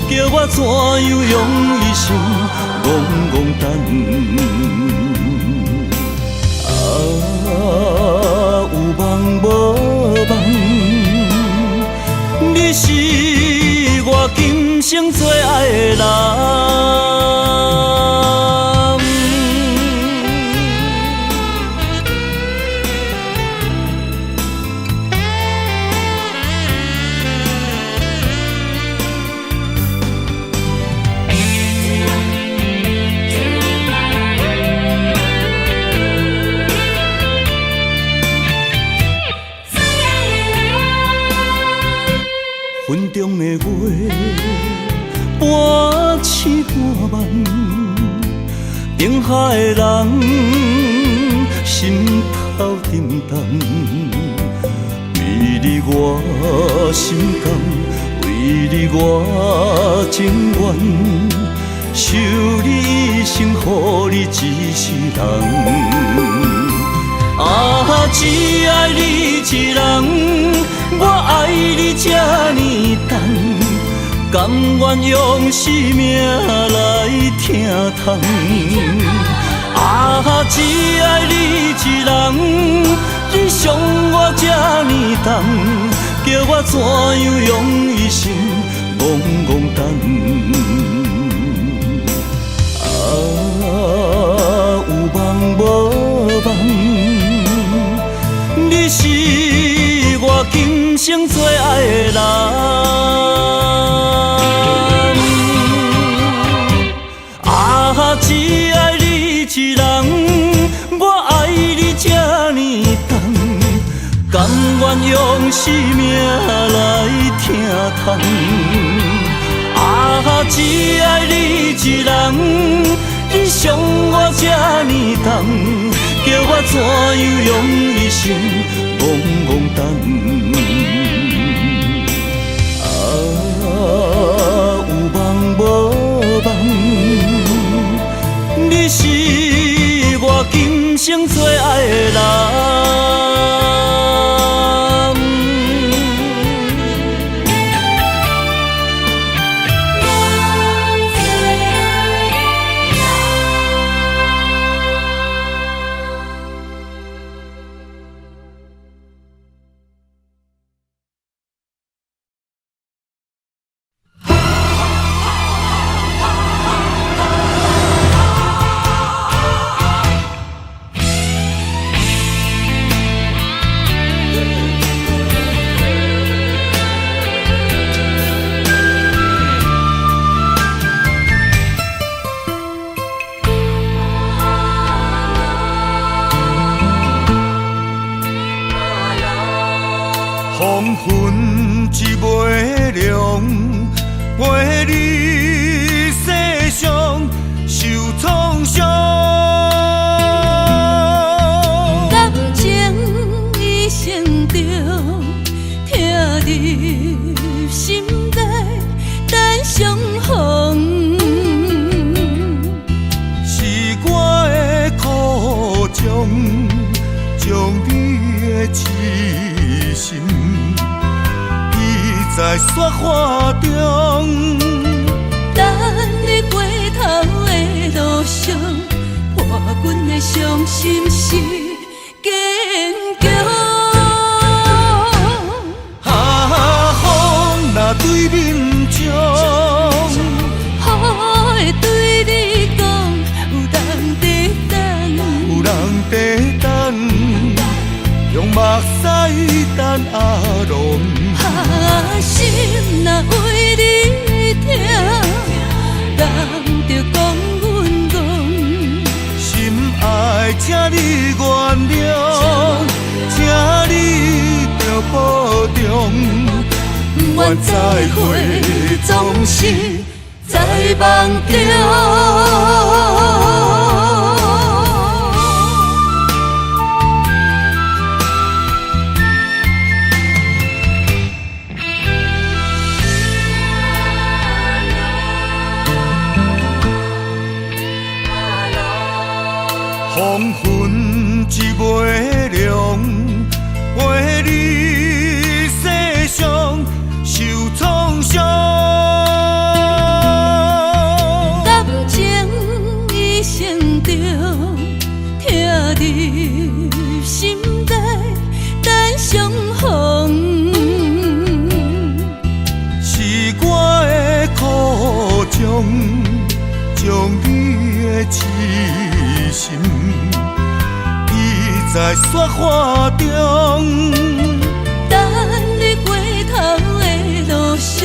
叫我怎样用一生戆戆等？啊，有梦无梦，你是我今生最爱的人。云中的月，半醒半梦，定海的人，心头沉重。为你我心甘，为你我情愿，守你一生，予你一世人。啊，只爱你一人，我爱你这呢重，甘愿用生命来疼痛。啊，只爱你一人，你伤我这呢重，叫我怎样用一生戆戆等？啊，有梦无梦，你是我今生最爱的人。啊，只爱你一人，我爱你这呢重，甘愿用生命来疼痛。啊，只爱你一人，你伤我这呢重，叫我怎样用一生戆戆等？啊，有梦无梦，你是我今生最爱的人。黄昏一抹凉，陪你世上受创伤。感情一生中，听你心内等相逢。是我的苦衷，将你的痴心记在雪花中。等你回头的路上，伴阮的伤心是坚强。啊，风若对面将，雨会对你讲，有人在等，有人在等，用目屎等阿龙。啊，心若为你痛，人就讲阮戆。心爱，请你原谅，请你着保重。不愿再会，总是梦中。黄昏一抹亮，陪你世上受创伤。感情一生中，疼你心内等相逢。是我的苦衷，将你的痴心遗在雪花中。等你回头的路上，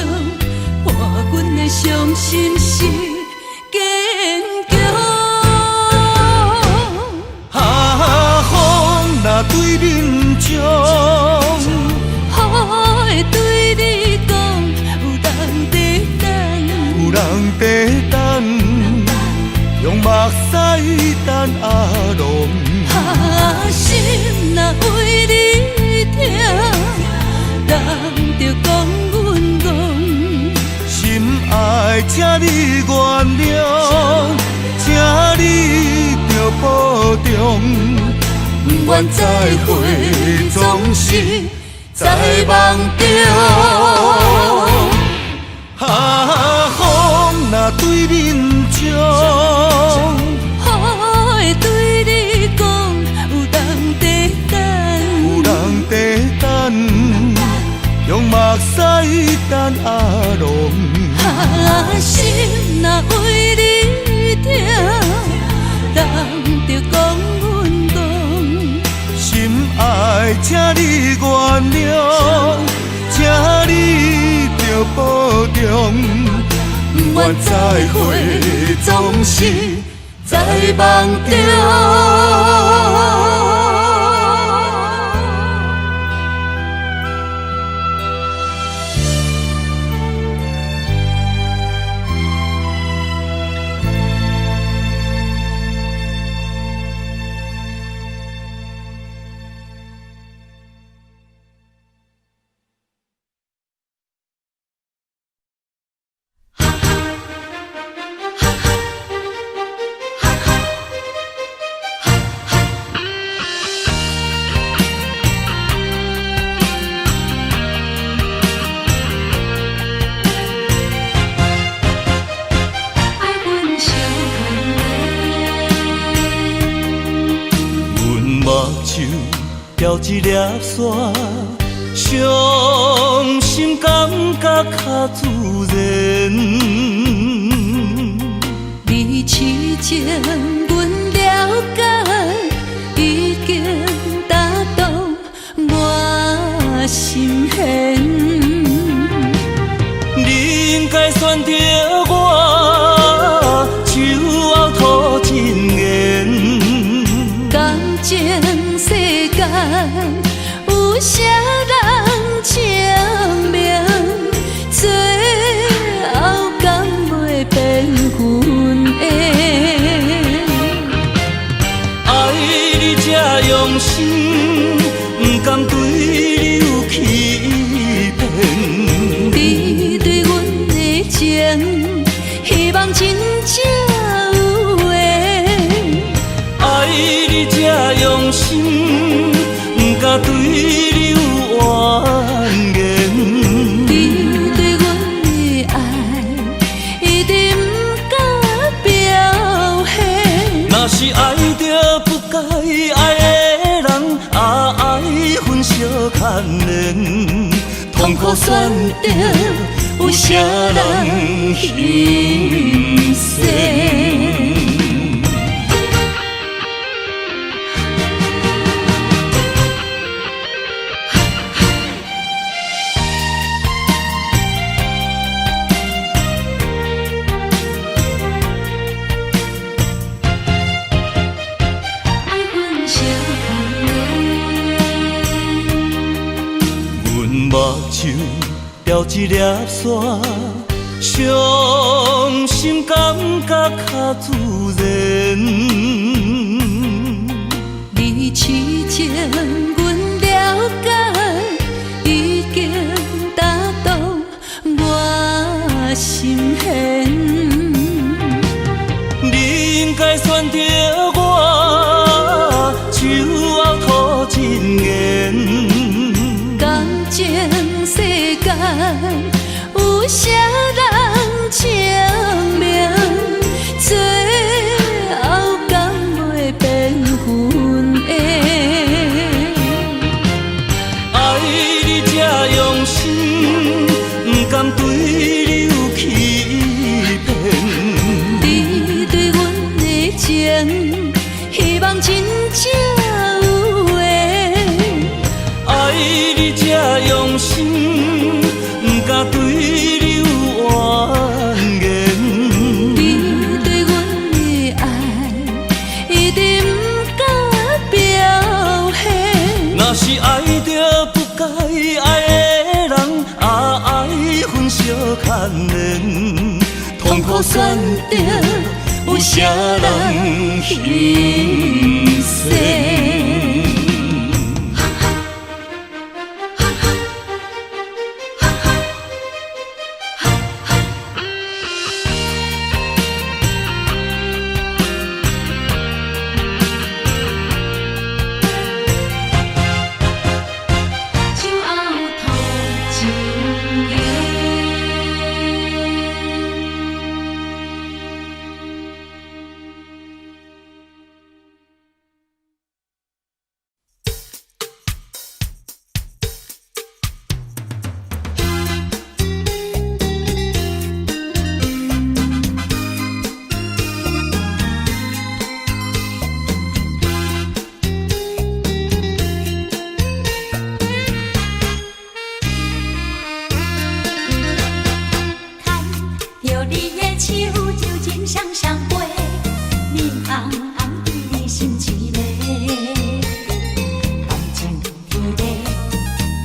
伴阮的伤心是坚强。风若对面将，雨会对你讲，有人在等，有人在等。用目屎等阿龙，心若为你疼，人着讲阮戆。心爱请你原谅，请你着保重。不愿再会，总是在梦中。风若对面将，雨会对你讲，有人在等，有人在等，用目屎等阿龙。心若为你疼，人着讲阮戆。心爱请你原谅，请你着保重。不愿再会，总是在梦中。钓一粒沙，伤心感觉较自然。你痴情，阮了解，已经打动我心弦。你应该选择我，手后吐真言。感情世间有啥人证明？最后敢袂变阮的？爱你这用心，不甘对你有欺骗。你对阮的情，希望真正有缘。爱你这用心，不敢对你有怨言。你对阮的爱，一定不敢表现。若是爱着不该爱的人，爱分相牵连，痛苦选择有啥人欣赏？目睭钓一粒沙，伤心感觉较自然。你痴情，阮了解，已经打动我心弦。你应该选择我，手后吐真言。感情世间有啥人证明？最后敢袂变分的？爱你这用心，不甘对你有欺骗。你对阮的情，希望真正有缘。爱你这用心，不敢对你有怨言。你对阮的爱，一定不敢表现。若是爱着不该爱的人，爱分相牵连，痛苦选择有啥人牺牲？手后吐真言。着你的手，就真双双飞，面红红对你心一个，感情天地，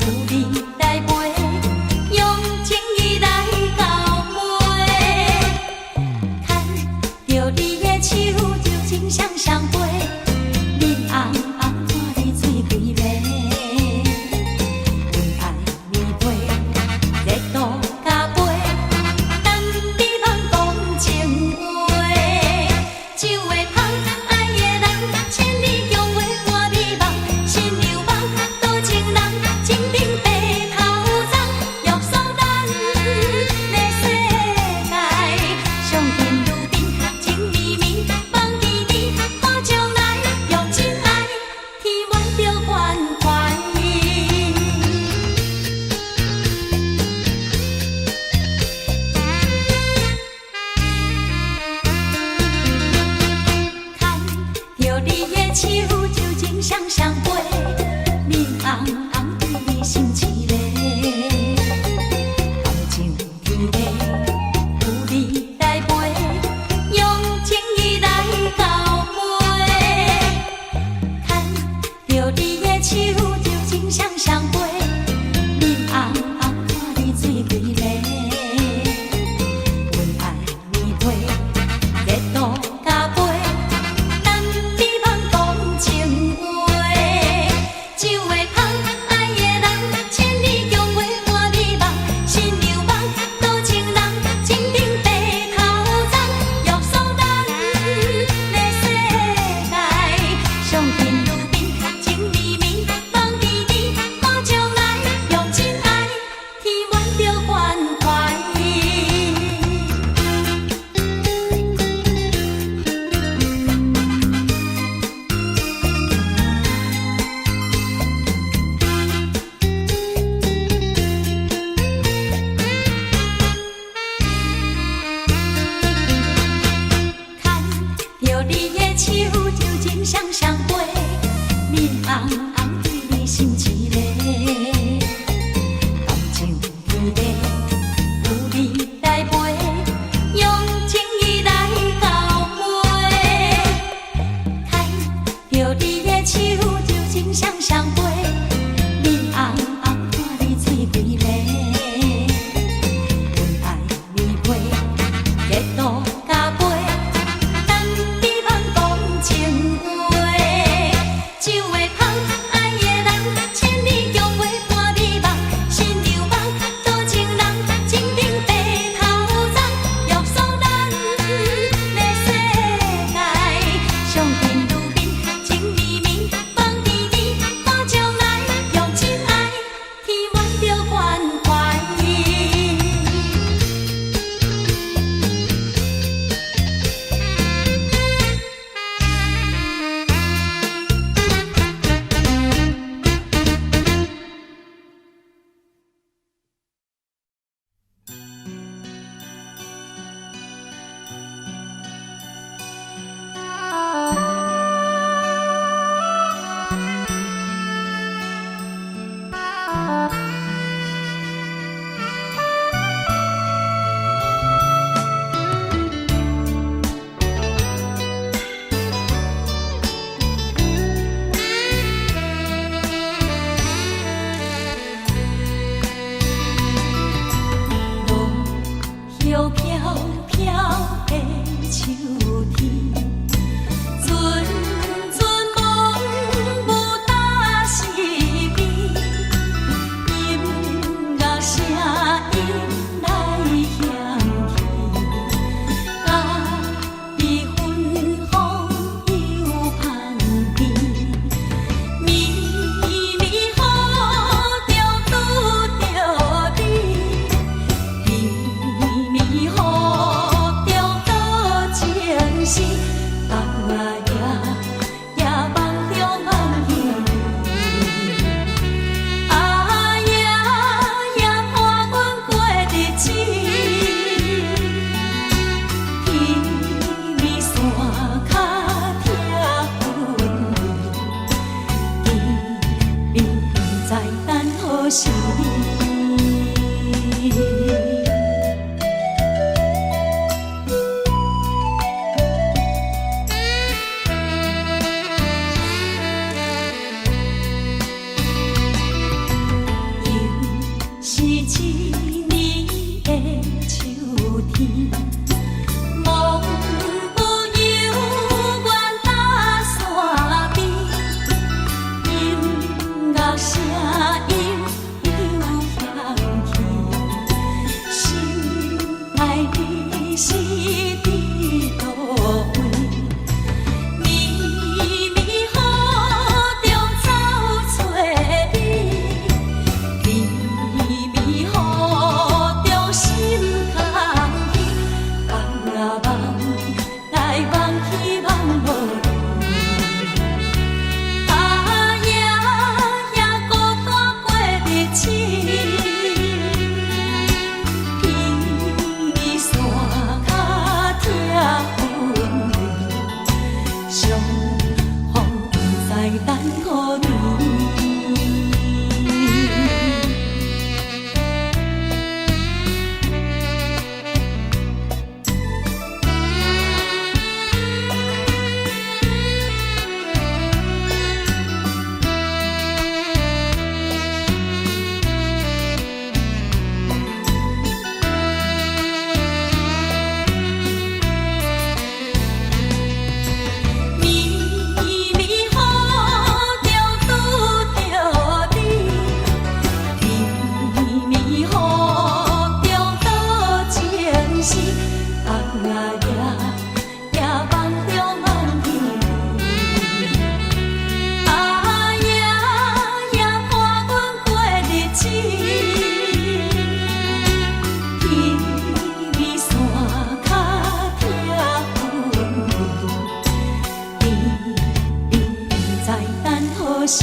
有你来陪，用情意来交陪。牵着你的手，就真双双飞，面红红看你水几个，温爱绵陪，热度加倍。情话，秋天，阵阵梦雾打湿面，音乐声音来响起，甲比芬芳又香甜，绵绵雨中拄着你，绵绵雨中多情事，梦啊夜夜梦中梦见你，啊夜夜伴阮过日子，天边山脚听云雨，天边在等何时？又是一年的秋天，梦雾悠远搭山边，音乐声音又响起，心爱你是伫倒位？绵绵雨中走找你，绵绵雨中心空虚，梦啊梦，来梦去梦无你，啊夜夜孤单过日子，天边山脚听云雨，相逢在等何年？绵绵雨中拄着你，绵绵雨中多情事，梦啊夜夜梦中梦见你，啊夜夜伴阮过日子，天边山脚听云雨，天边在等何时？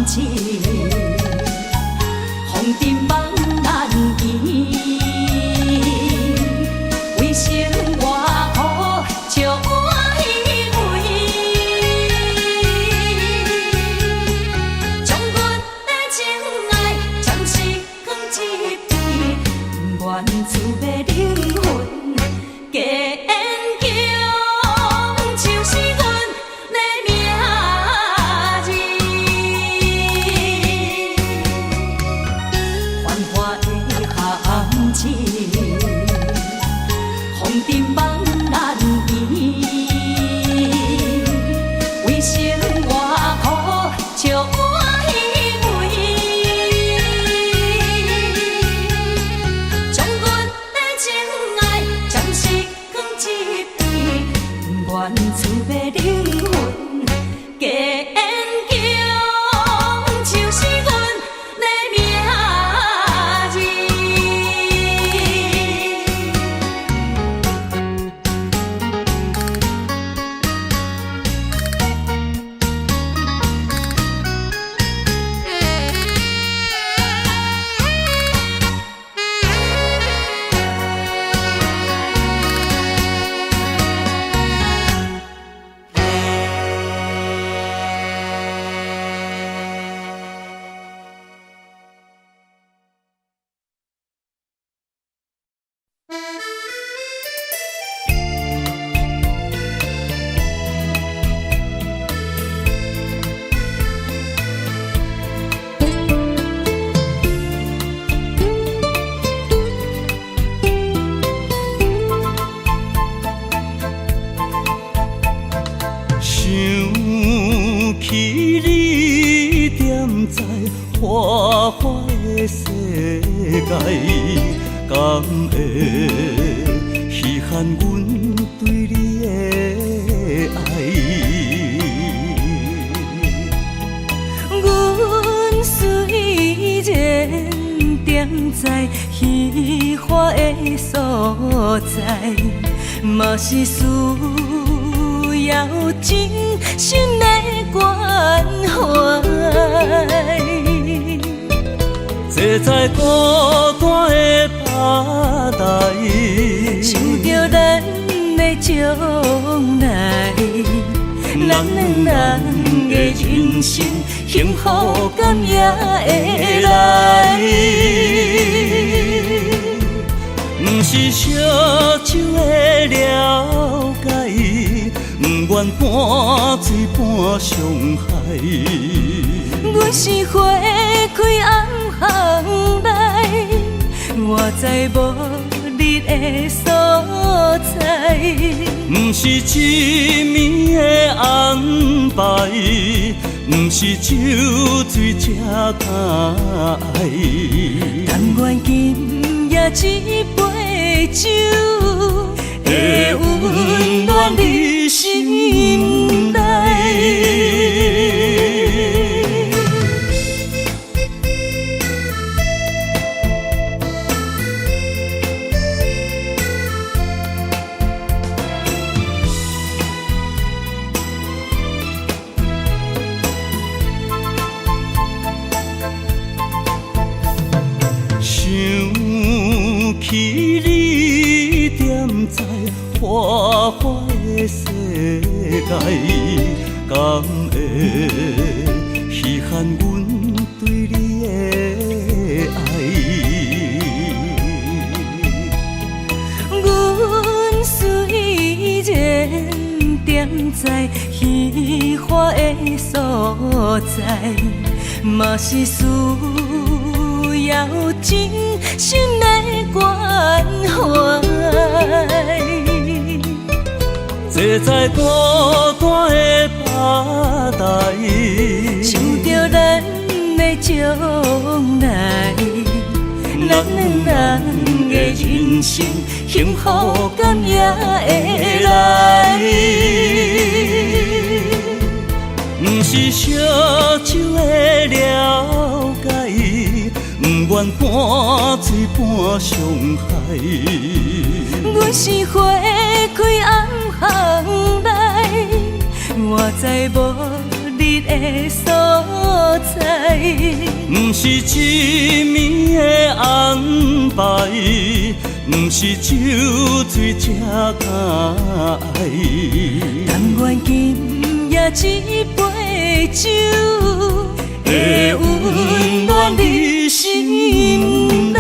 情，风尘梦难移。为生活苦，笑我虚伪。将阮的情爱暂时放一边，不愿自白灵魂加研究，就是阮的名字。繁华的行情，风尘梦难移。为生活苦，笑我虚伪。将阮的情爱暂时放一边，不愿自白灵魂加研究，就是阮的名字。想起你踮在花花的世界，敢会稀罕阮对你的爱？阮虽然踮在虚华的所在，嘛是需要真心的关怀。坐在孤单的吧台，想着咱的将来，咱两人的人生幸福感也会来。不是烧酒的了解，不愿半醉半伤害。阮是花开暗巷内，我知无你的所在。不是一暝的安排，不是酒醉才敢爱。但愿今夜一杯酒，会温暖你心内。想起你踮在花花的世界，敢会稀罕阮对你的爱？阮虽然踮在虚华的所在，嘛是需要真心的关怀。坐在孤单的吧台，想着咱的将来，咱两人的人生幸福感也会来。不是烧酒的了解，不愿半醉半伤害。阮是花开暗巷内，我知无你的所在。不是一暝的安排，不是酒醉才爱。但愿今夜一杯酒，会温暖你心内。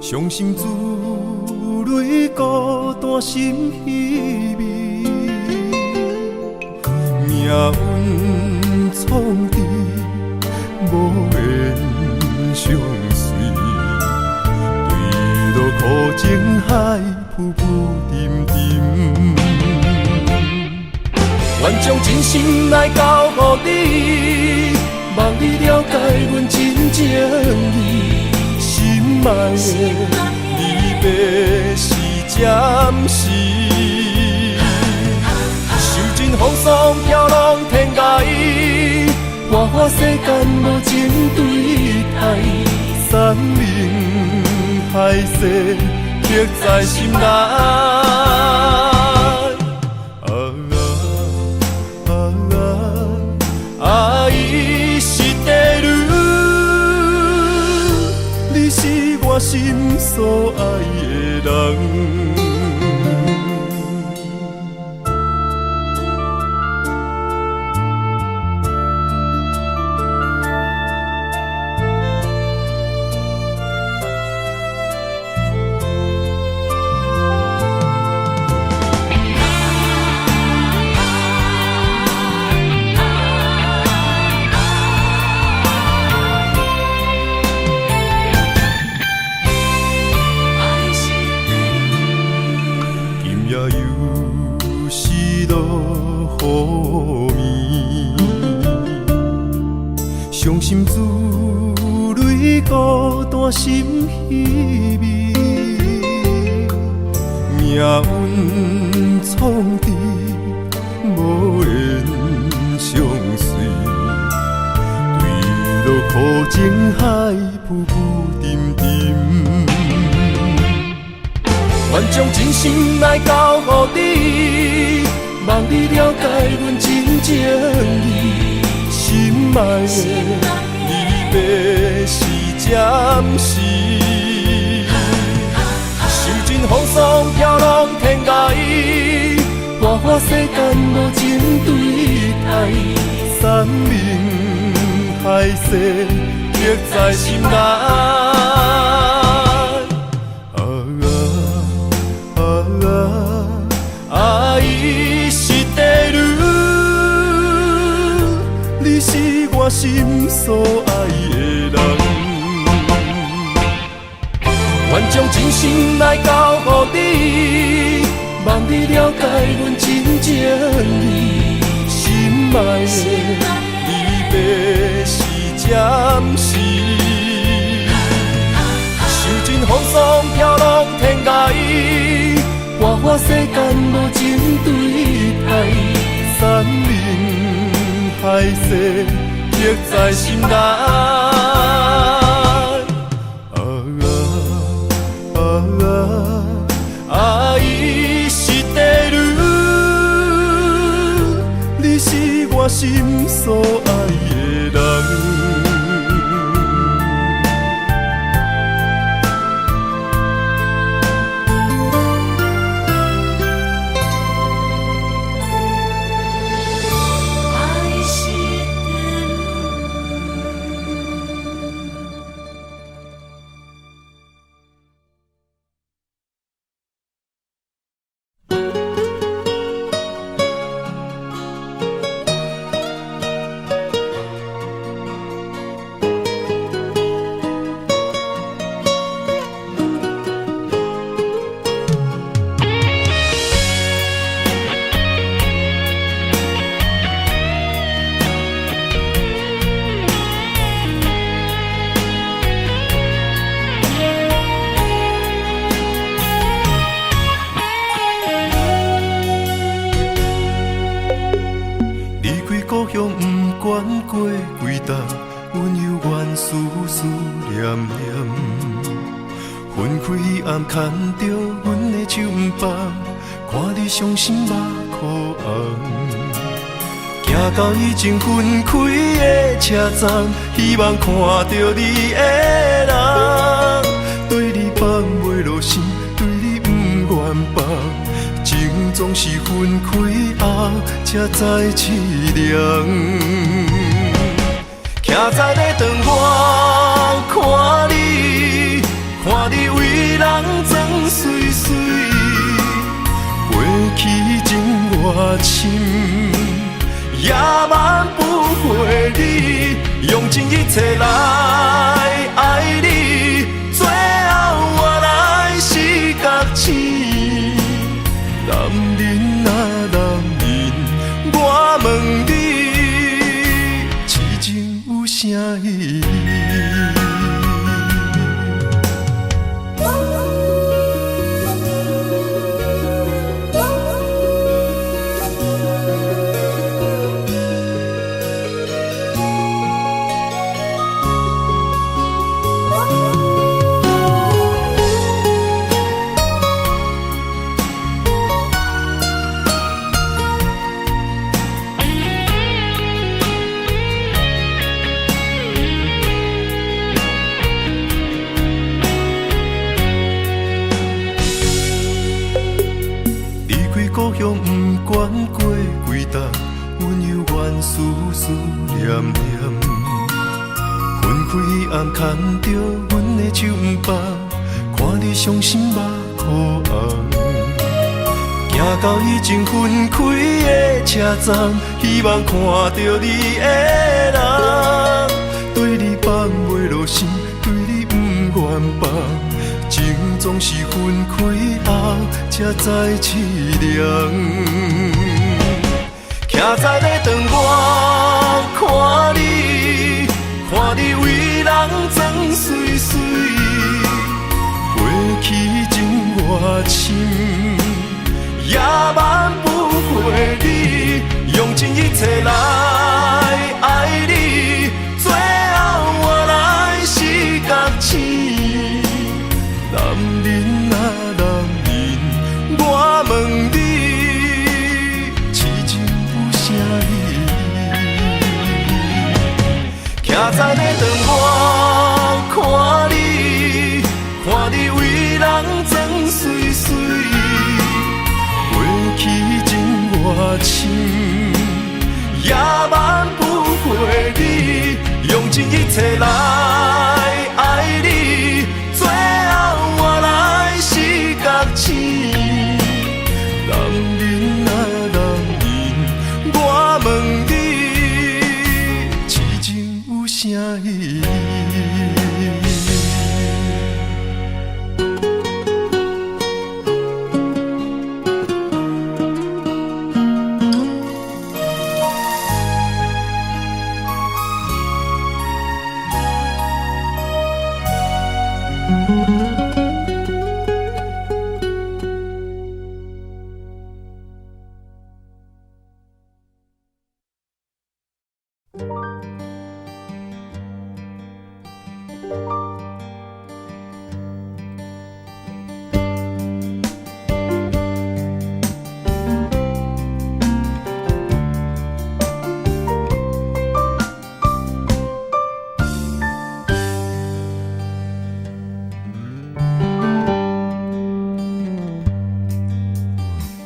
伤心珠泪孤单心稀微，命运创治，无缘相随。对路苦情海，浮浮沉沉。愿将真心来交予你，望你了解阮真情意。心爱的离别是暂时，受尽风霜飘浪天涯，花花世间无情对待，山盟海誓刻在心内。爱是地路。是我心所爱的人。伤心珠泪孤单心稀微，命运创治，无缘相随。对路苦情海，浮浮沉沉。愿将真心来交予你，望你了解阮真情意。心爱的离别是暂时，受尽风霜飘浪天涯，花花世间无情对待，山盟海誓刻在心内。爱是地路。你是我心所爱的人，愿将真心来交予你，望你了解阮真情意。心爱的离别是暂时，受尽风霜飘浪天涯，花花世间无情对待，山盟海誓刻在心内。爱是地路，你是我心所爱的人。爱是管过几搭，阮犹原思思念念。分开暗牵着阮的手不放，看你伤心目眶红。行到已经分开的车站，希望看到你的人，对你放袂落心，对你不愿放。情总是分开后才知凄凉。徛在咧窗外看你，看你为人装水水，过去情偌深，也挽不回你，用尽一切来爱你，最后我来是觉醒。男人啊男人，我问你，痴情有啥意义？故乡不管过几搭，阮犹原思思念念。分开暗牵着阮的手不放，看你伤心目眶红。行到已经分开的车站，希望看到你的人，对你放袂落心，对你不愿放。情总是分开后才知凄凉。徛在咧窗外看你，看你为人装水水，过去情偌深，也挽不回你，用尽一切来爱你，最后我来是觉醒。男人啊男人，我问你，痴情有啥意义？徛在咧窗外看你，看你为人装水水，过去情偌深，也挽不回你，用尽一切来爱你，最后我来是觉醒。男人啊男人，我问你，痴情有啥意义？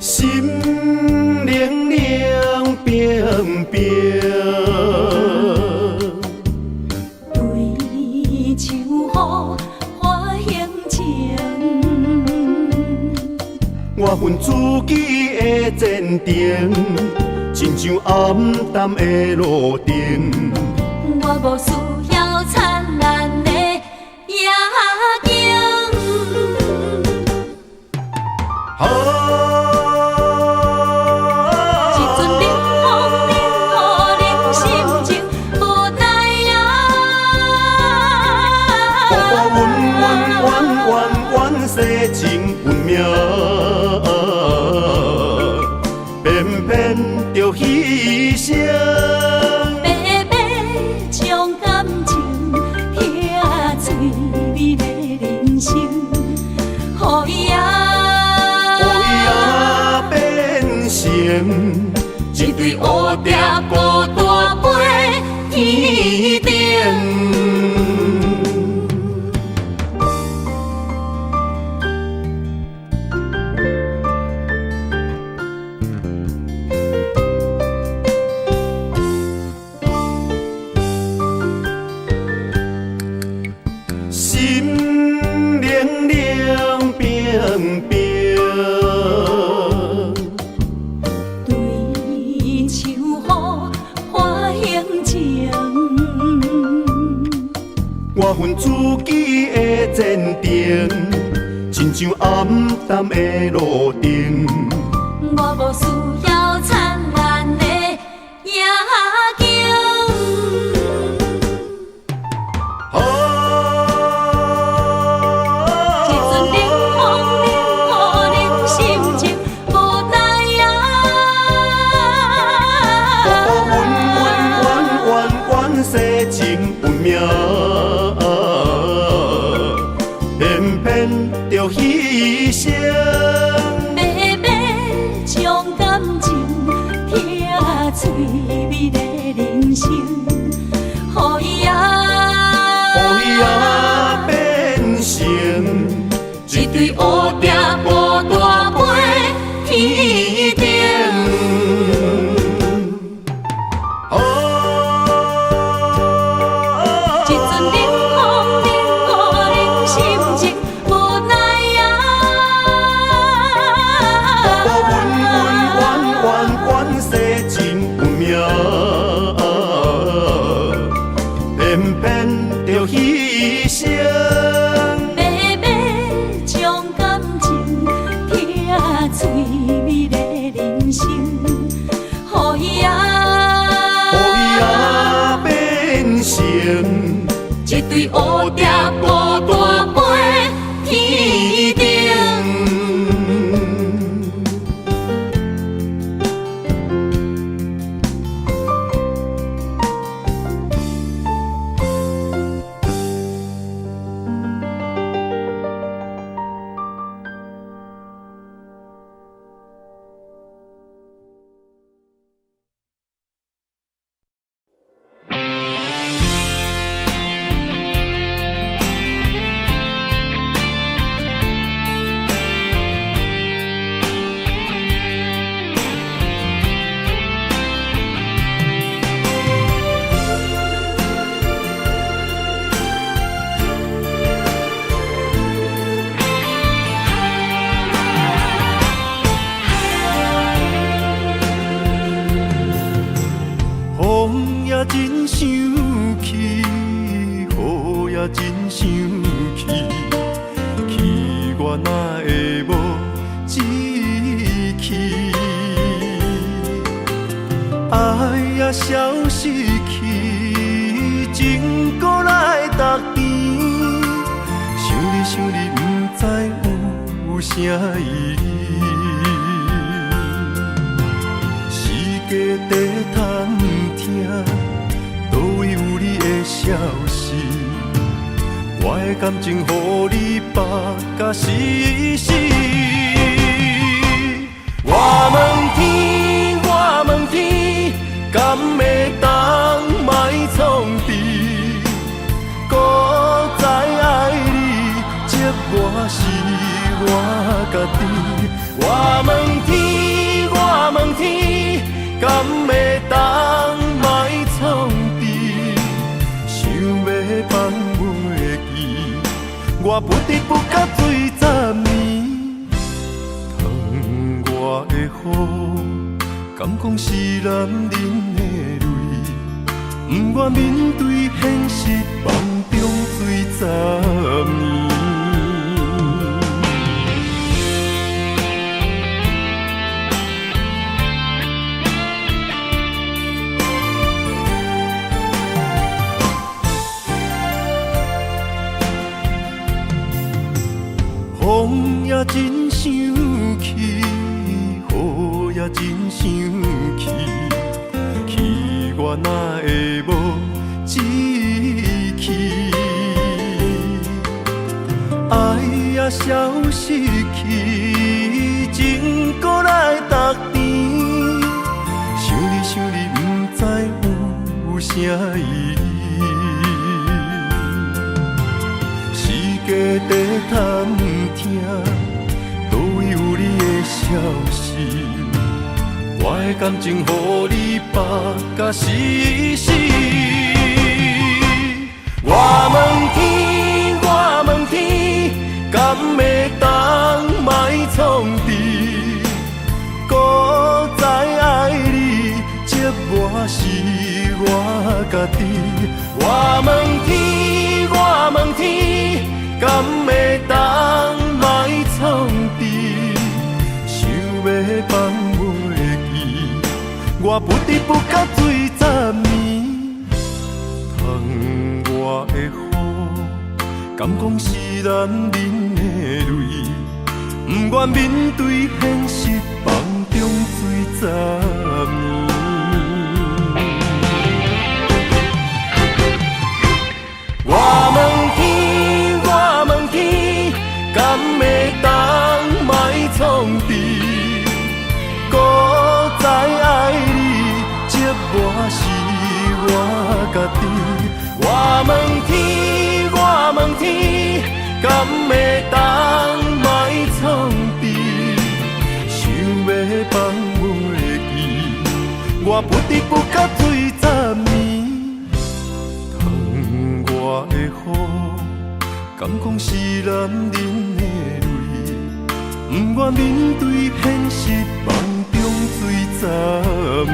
心凉凉冰冰，对手雨花形情，我份自己的坚定，亲像暗淡的路灯。我无需要灿烂的夜景。世情运命，偏偏着牺牲，偏一对乌蝶孤单飞天顶。心凉凉冰冰，对秋雨花影情，我份自己的坚定，亲像暗淡的路灯。我无需要灿烂的夜景。世情运命，偏偏着牺牲。慢慢将感情听嘴味的人生，予伊变成一对乌蝶孤单飞天顶。偏偏着牺牲，慢慢将感情听嘴味的人生，予伊变成一对乌蝶孤单飞天顶。风也真生气，雨也真生气，气我哪会无志气？爱也消失去，情搁来逐天。想你，不知有啥意义。世界地通听，倒位有你的消息？我的感情，予你绑甲死死。我问天，敢会当莫创治？搁再爱你，这我是我家己。我问天，敢会当莫创治？想要放袂记，我不得不甲水10年。窗外的雨，敢讲是男人的泪？不愿面对现实，梦中水10年。风也真生气，雨也真生气，气我哪会无志气？爱也消失去，情搁来逐天。声意。世界地探听，倒位有你的消息？我的感情，予你绑甲死死。我问天，我问天，敢会当莫创治？搁再爱你，折磨是我家己。我问天，我问天，敢会当莫创治？想要放袂记，我不得不甲水10年。窗外的雨，敢讲是男人的泪？不愿面对现实，放中水10年。我问天，我问天，敢会当莫创治？搁再爱你，折磨是我家己。我问天，我问天，敢会当莫创治？想要放袂记，我不得不甲水10年。窗外的雨，敢讲是男人的泪？不愿面对现实，放中水10年。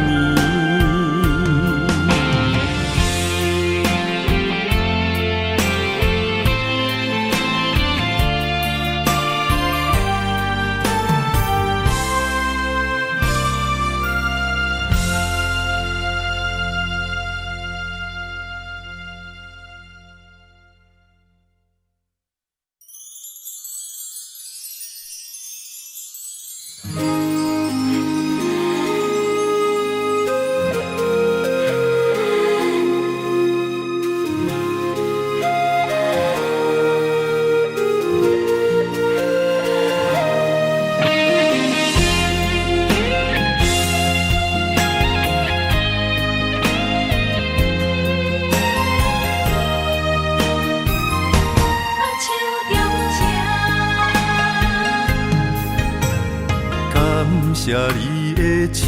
谢你的手，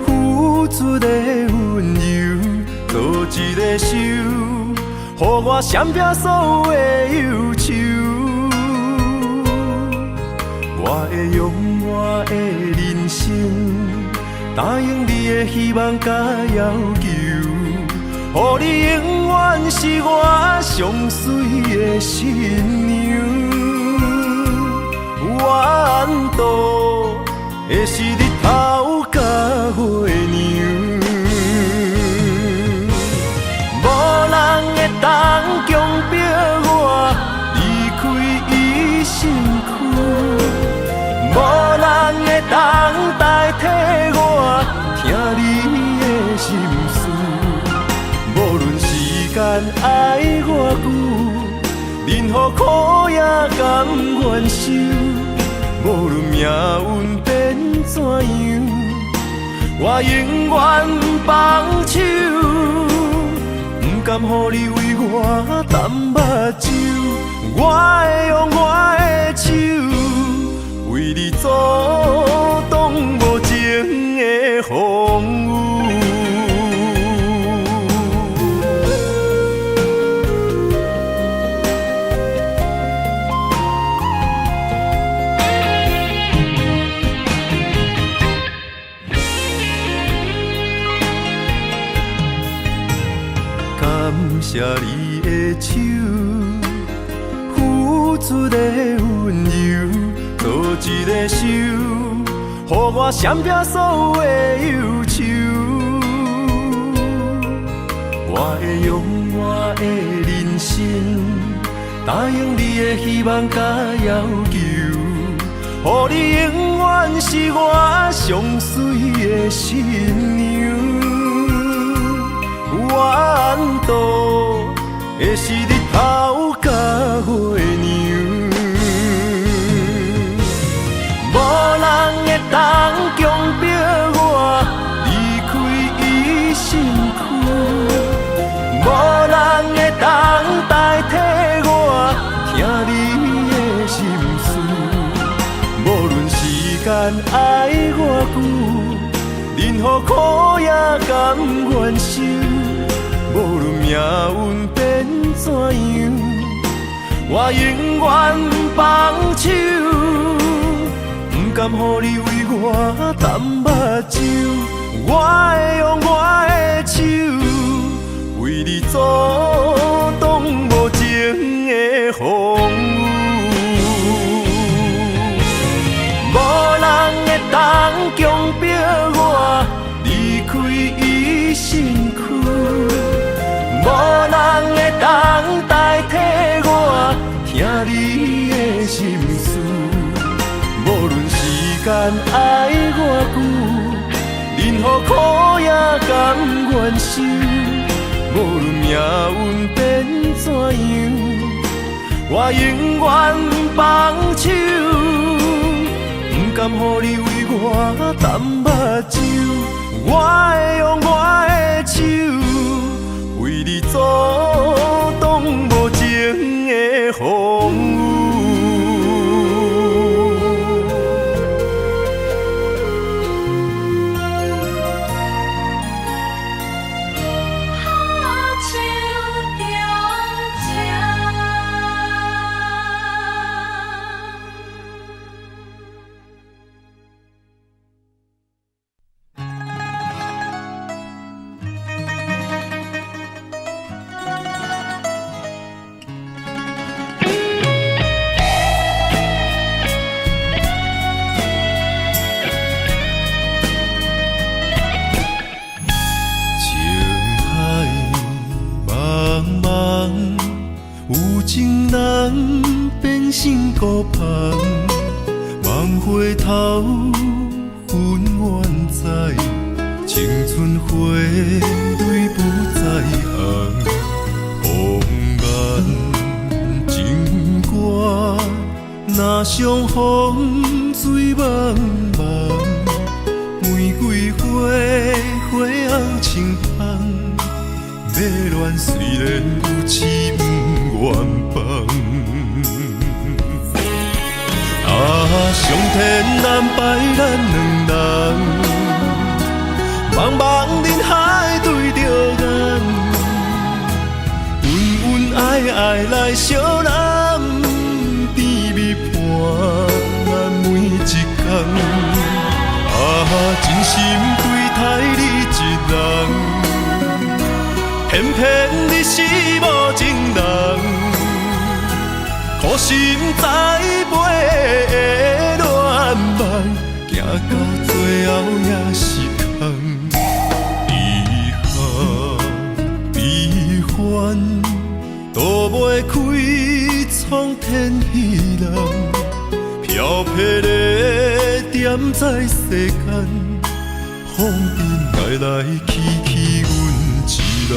付出的温柔，做一个手，予我闪避所有的忧愁。我会用我的人生，答应你的希望甲要求，予你永远是我上水的新娘。缘途会是日头甲月亮，无人会当强迫我离开伊身躯，无人会当代替我听你的心事。无论时间爱偌久，任何苦也甘愿受。无论命运变怎样，我永远不放手，不甘予你为我淡目睭。我会用我的手，为你阻挡无情的风雨。谢你的手，付出的温柔，做一个手，予我闪避所有的忧愁。我会用我的人生，答应你的希望甲要求，予你永远是我上水的新娘。缘途会是日头甲月亮，无人会当强迫我离开伊身任何苦也甘愿受，无论命运变怎样，我永远放手，不甘予你为我担目睭，我会用我的手，为你阻挡无情的风雨。无人会当强迫我离开伊身躯，无人会当代替我听你的心事。无论时间爱我久，任何苦也甘愿受。无论命运变怎样，我永远放手。不甘予你为我担目睭，我会用我的手，为你阻挡无情的风雨。情人变成孤芳，望回头，分远在，青春花蕊不再红。红颜情歌，若相逢水茫茫，玫瑰花花红青芳。要恋虽然有痴不愿放，上天安排咱两人，茫茫人海对着眼，恩恩爱爱来相揽，甜蜜伴咱每一天。真心对待你一人。偏偏你是无情人，苦心栽培的恋梦，行到最后也是空。遗憾悲欢，都袂开创天希望，飘泊的点在世间，风尘来来去去，阮一人。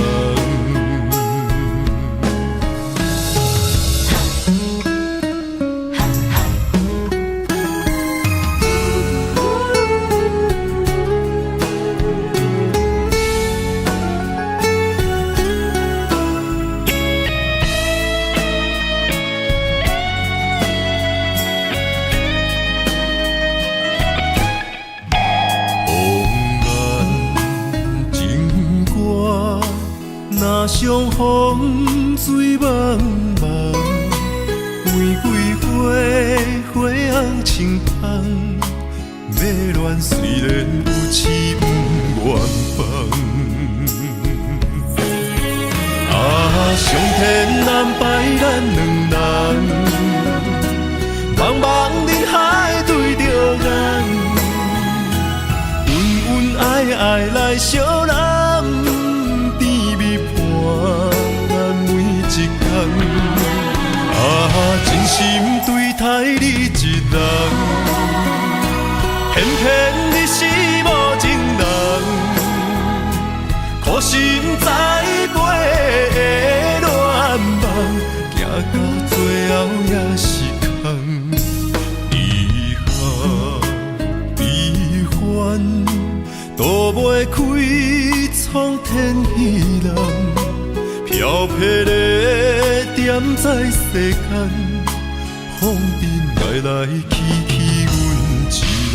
若相逢水茫茫，玫瑰花花红青芳。要恋虽然有痴不愿放，上天安排咱两人，茫茫人海对着眼，恩恩爱爱来相揽。真心对待你一人，偏偏你是无情人，苦心栽培的恋梦，行到最后也是空。遗憾悲欢，都袂开创天希望，飘泊的点在世间，风尘来来去去，阮一人。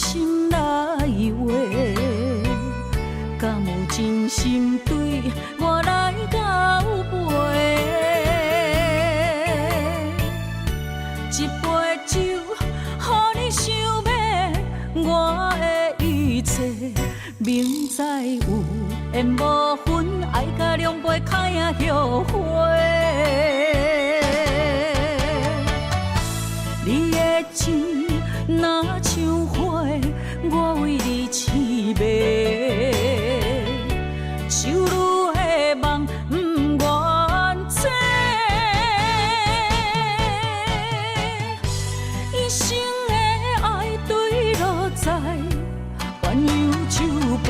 心来话，敢有真心对我来交陪？一杯酒，予你想要我的一切，明知有缘无分，爱甲两杯开啊后悔。你的情若像花，我为你痴迷，手愈的梦不愿做，一生的爱对落在鸳鸯酒杯，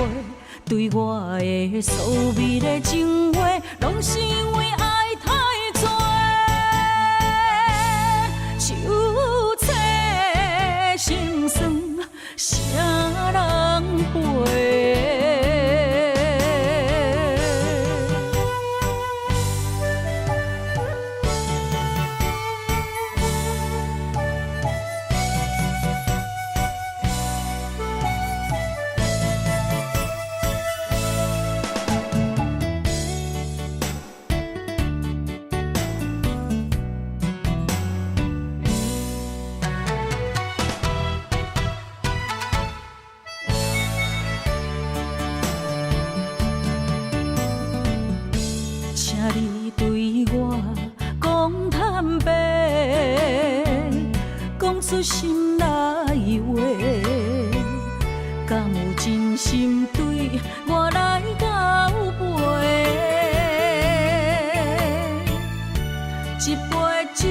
对我的所美的情话，拢是因为爱太多。心酸，啥人陪？你对我讲坦白，讲出心内话，敢有真心对我来交陪？一杯酒，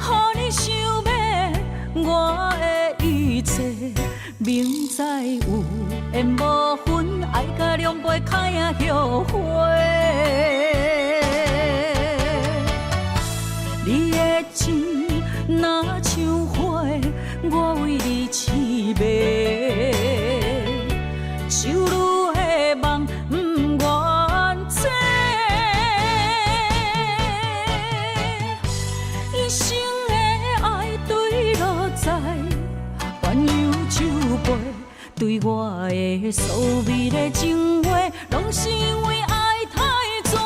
予你想要我的一切，明知有缘无分，爱甲两杯开啊后悔。你的情若像花，我为你痴迷，手愈的梦不愿做，一生的爱对落在鸳鸯酒杯，对我的所美的情话，拢是因为爱太多。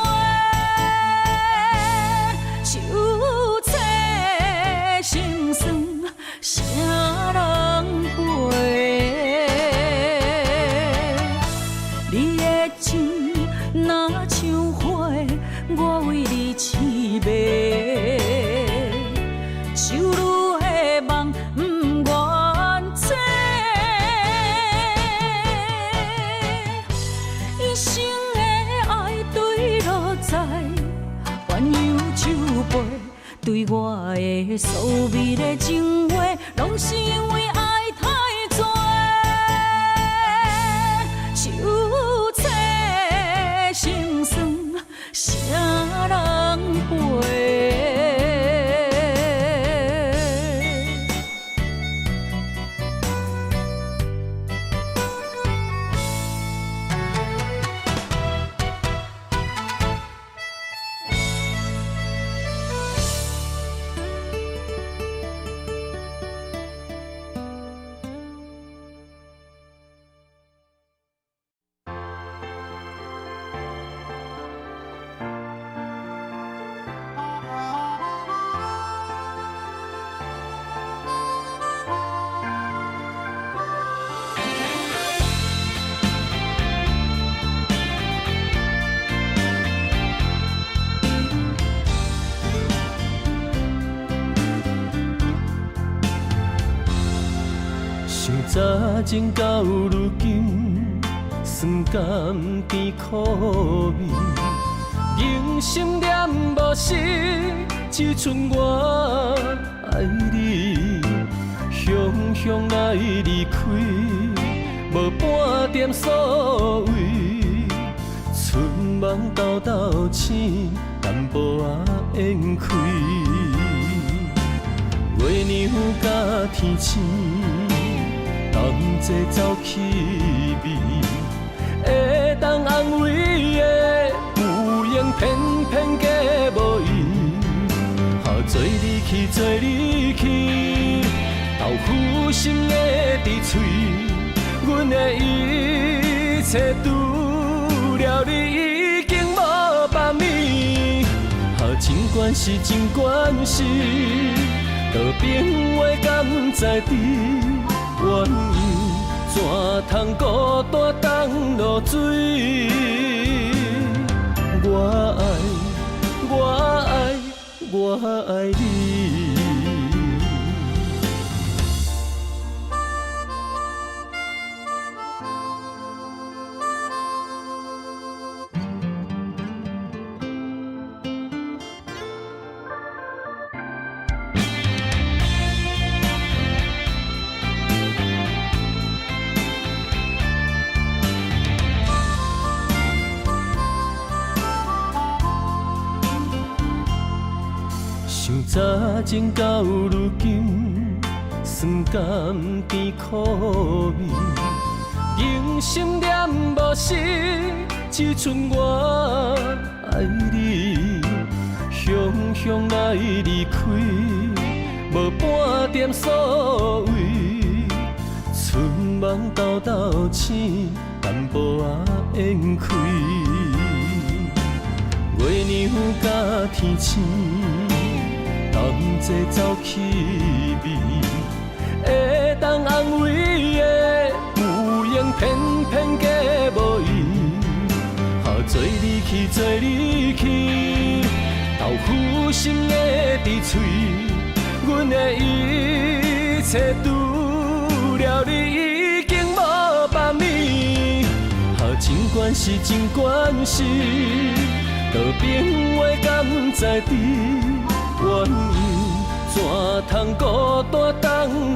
心酸，啥人陪？你的情若像花，我为你痴迷，手愈的梦不愿做，一生的爱对落在鸳鸯酒杯。对我的所美的情话，拢是因为爱太多，手册心酸，啥人陪？早前到如今，酸甘甜苦味，人生念无实，只剩我爱你。雄雄来离开，无半点所谓，春梦豆豆醒，淡薄仔烟开。月娘甲天星。同齐走气味，会当安慰的有缘，偏偏假无意。做你去，做你去，斗豆腐心的伫嘴，阮的一切除了你已经无别物。尽管是真关心，道朋话敢知知，鸳鸯怎通孤单当落水？我爱，我爱，我爱你。早前到如今，酸甘甜苦味，人心念无实，只剩我爱你。雄雄来离开，无半点所谓，春梦豆豆醒，淡薄仔烟开。月亮甲天星。同齐走气味，会当安慰的有缘偏偏假无意，做你去，做你去，豆腐心的伫嘴，阮的一切除了你已经无别物，尽管是真关心，道朋话敢知知？鸳鸯怎通孤单当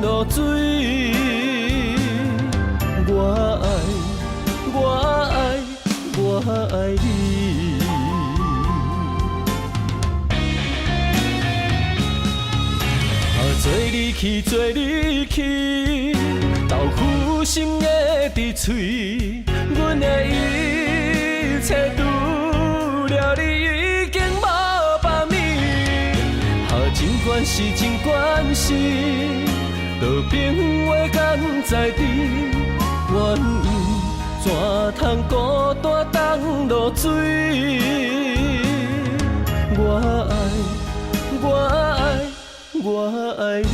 落水？我爱，我爱，我爱你。做你去，做你去，豆腐心的伫嘴，阮的一切除了你已经无别物。尽管是真关心，道朋话敢知知？鸳鸯怎通孤单当落水？我爱，我爱，我爱你。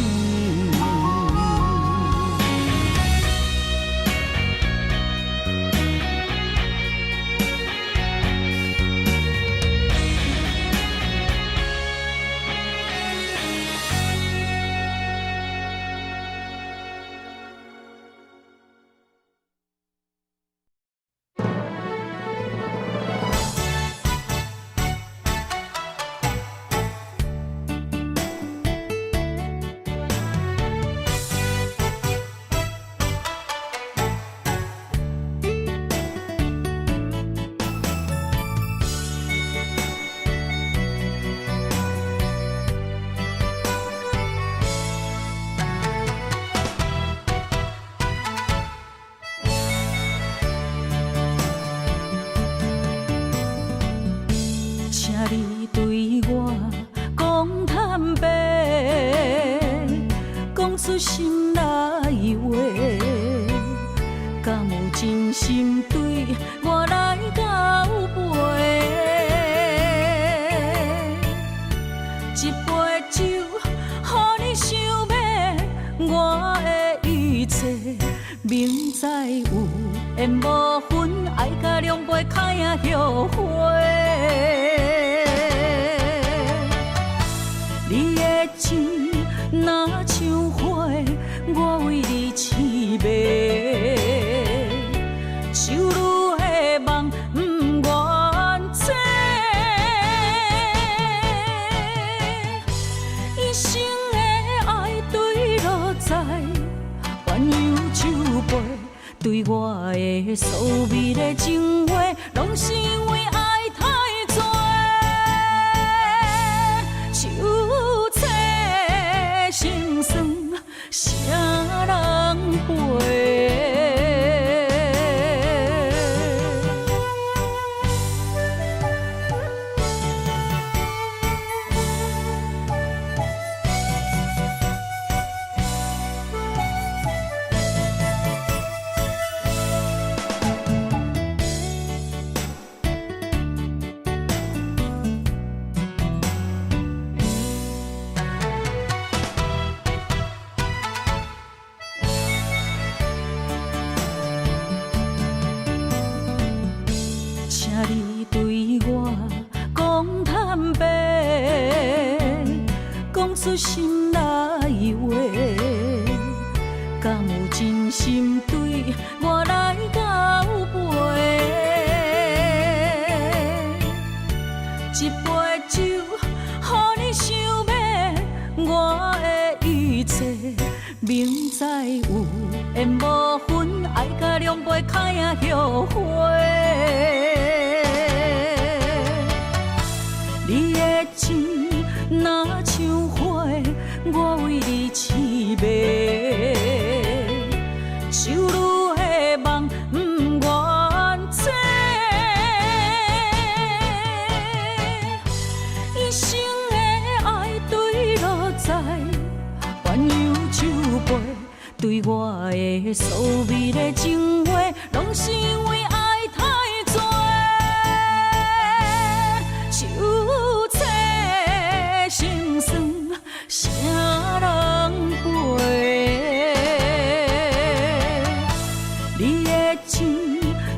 你对我讲坦白，讲出心内话，敢有真心对我来交陪？一杯酒，予你想要我的一切，明知有缘无分，爱甲两杯开啊后悔。你的情若像花，我为你痴迷，手愈的梦不愿做，一生的爱对落在鸳鸯酒杯，对我的所谓的情话，拢是因为爱太多。心酸，啥人陪？你对我讲坦白，讲出心内话，敢有真心对我来交陪？一杯酒，予你想要我的一切，明知有缘无分，爱甲两杯开啊后悔。你的情若像花，我为你痴迷，手愈的梦不愿切。一生的爱对落在鸳鸯酒杯，对我的所谓的情话，拢是因为爱太多。手册心酸，啥人陪？你的情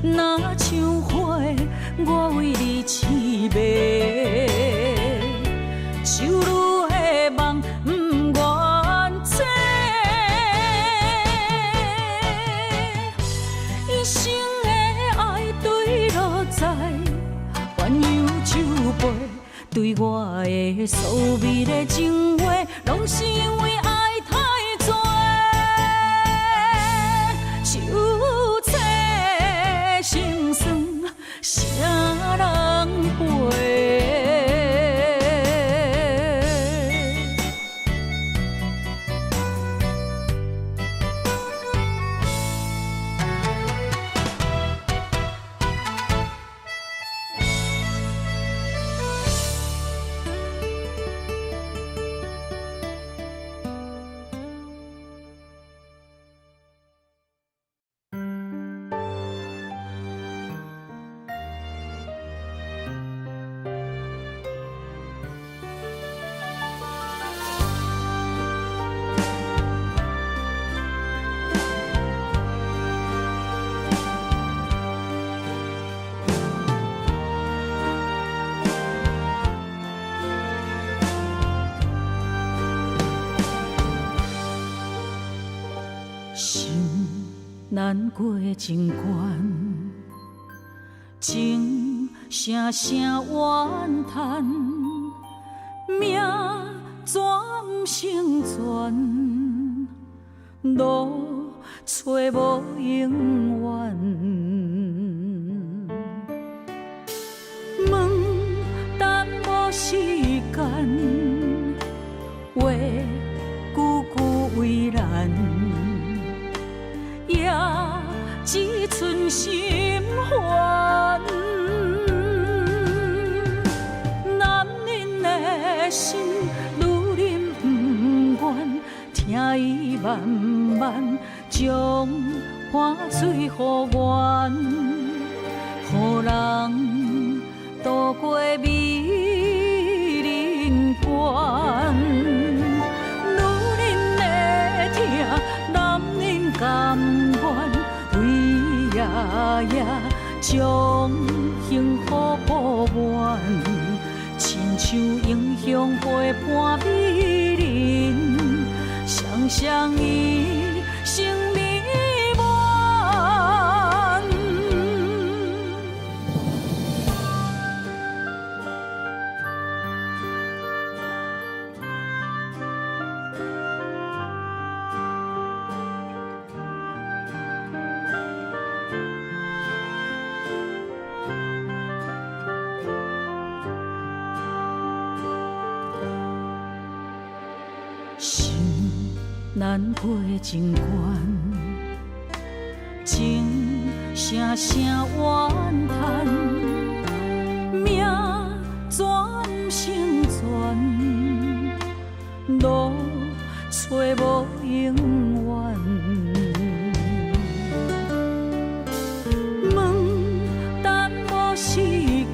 若像花，我为你痴迷，手愈的梦不愿切。一生的爱对落在鸳鸯酒杯，对我的所谓的情话，拢是因为爱太多。手册心酸，啥人陪？难过情关，情声声怨叹，命绝不成全，路找无永远。问等无时间，话句句为难。也只剩心烦，男人的心，女人不愿，听伊慢慢将汗水予阮，予人渡过美人关。女人的疼，男人甘愿为夜夜将幸福补完，亲像英雄陪伴美人，双双以生命完。难过情关，情声声怨叹，命绝不成全，路找无永远。问等无时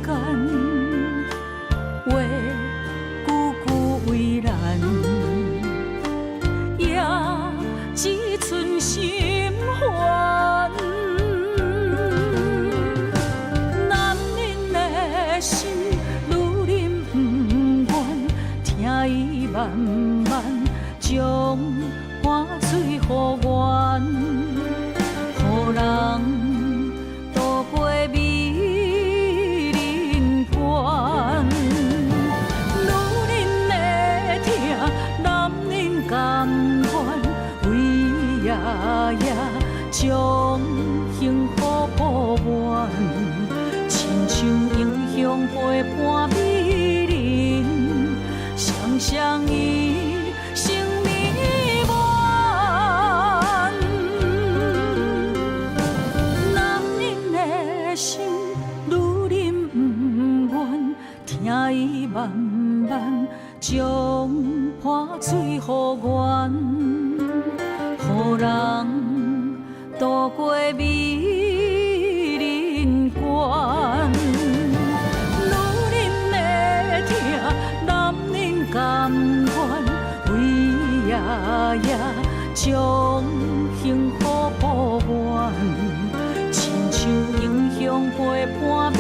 间，话句句为难。只剩心烦，男人将幸福补完，亲像英雄陪伴美人，双双伊生美满。男人的心，女人不愿，听伊慢慢将破水予阮，予人渡过美人关。女人的疼，男人甘愿，为夜夜将幸福补完，亲像英雄陪伴美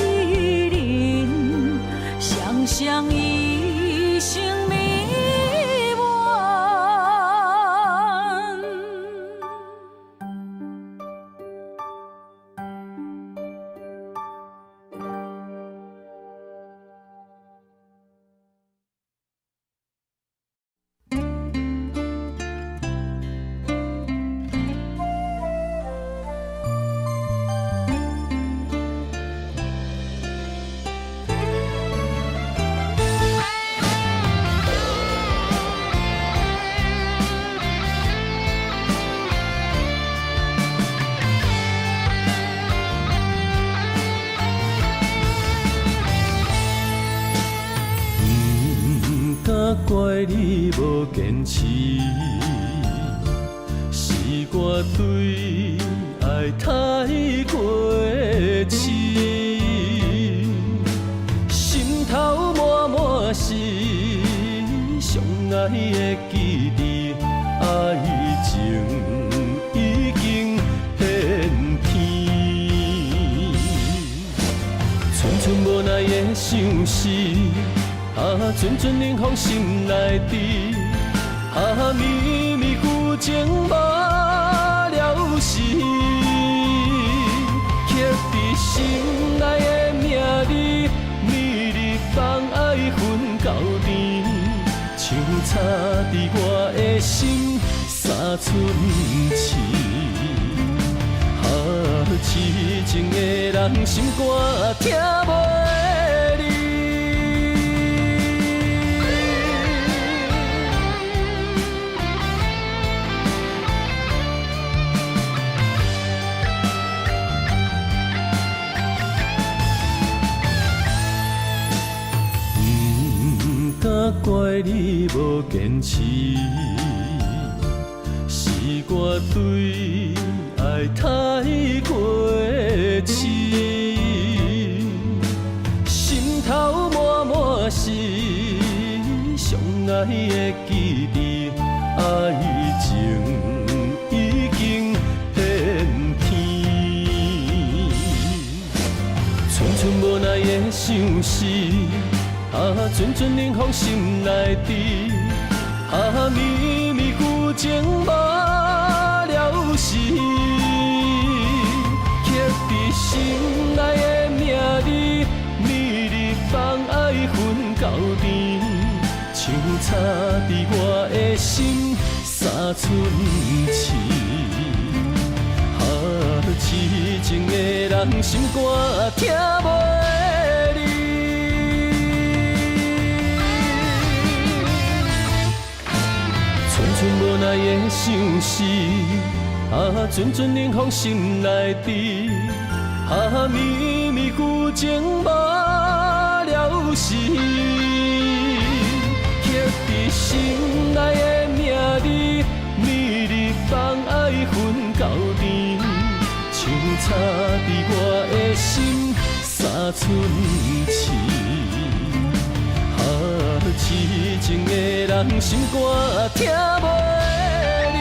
人，双双一生美满。怪你无坚持，是我对爱太过痴，心头满满是相爱的记忆，爱情已经变天，寸寸无奈的相思。阵阵冷风心内滴，绵绵旧情无了时，刻在心内的名字，每日放爱分到甜，像插在我的心三寸刺。痴情的人心肝听袂离。怪你无坚持，是我对爱太过痴，心头满满是相爱的记忆，爱情已经变天，寸寸无奈的相思。阵阵冷风心内滴，绵绵旧情无了时，刻在心内的名字，每日放爱分到甜，像插在我的心三寸刺。痴情的人心肝听袂离。寸无奈的相思，阵阵冷风心内滴，绵绵旧情无了时，刻在心内的名字，每日放爱分到甜，像插在我的心三寸刺。痴情的人心肝听袂离。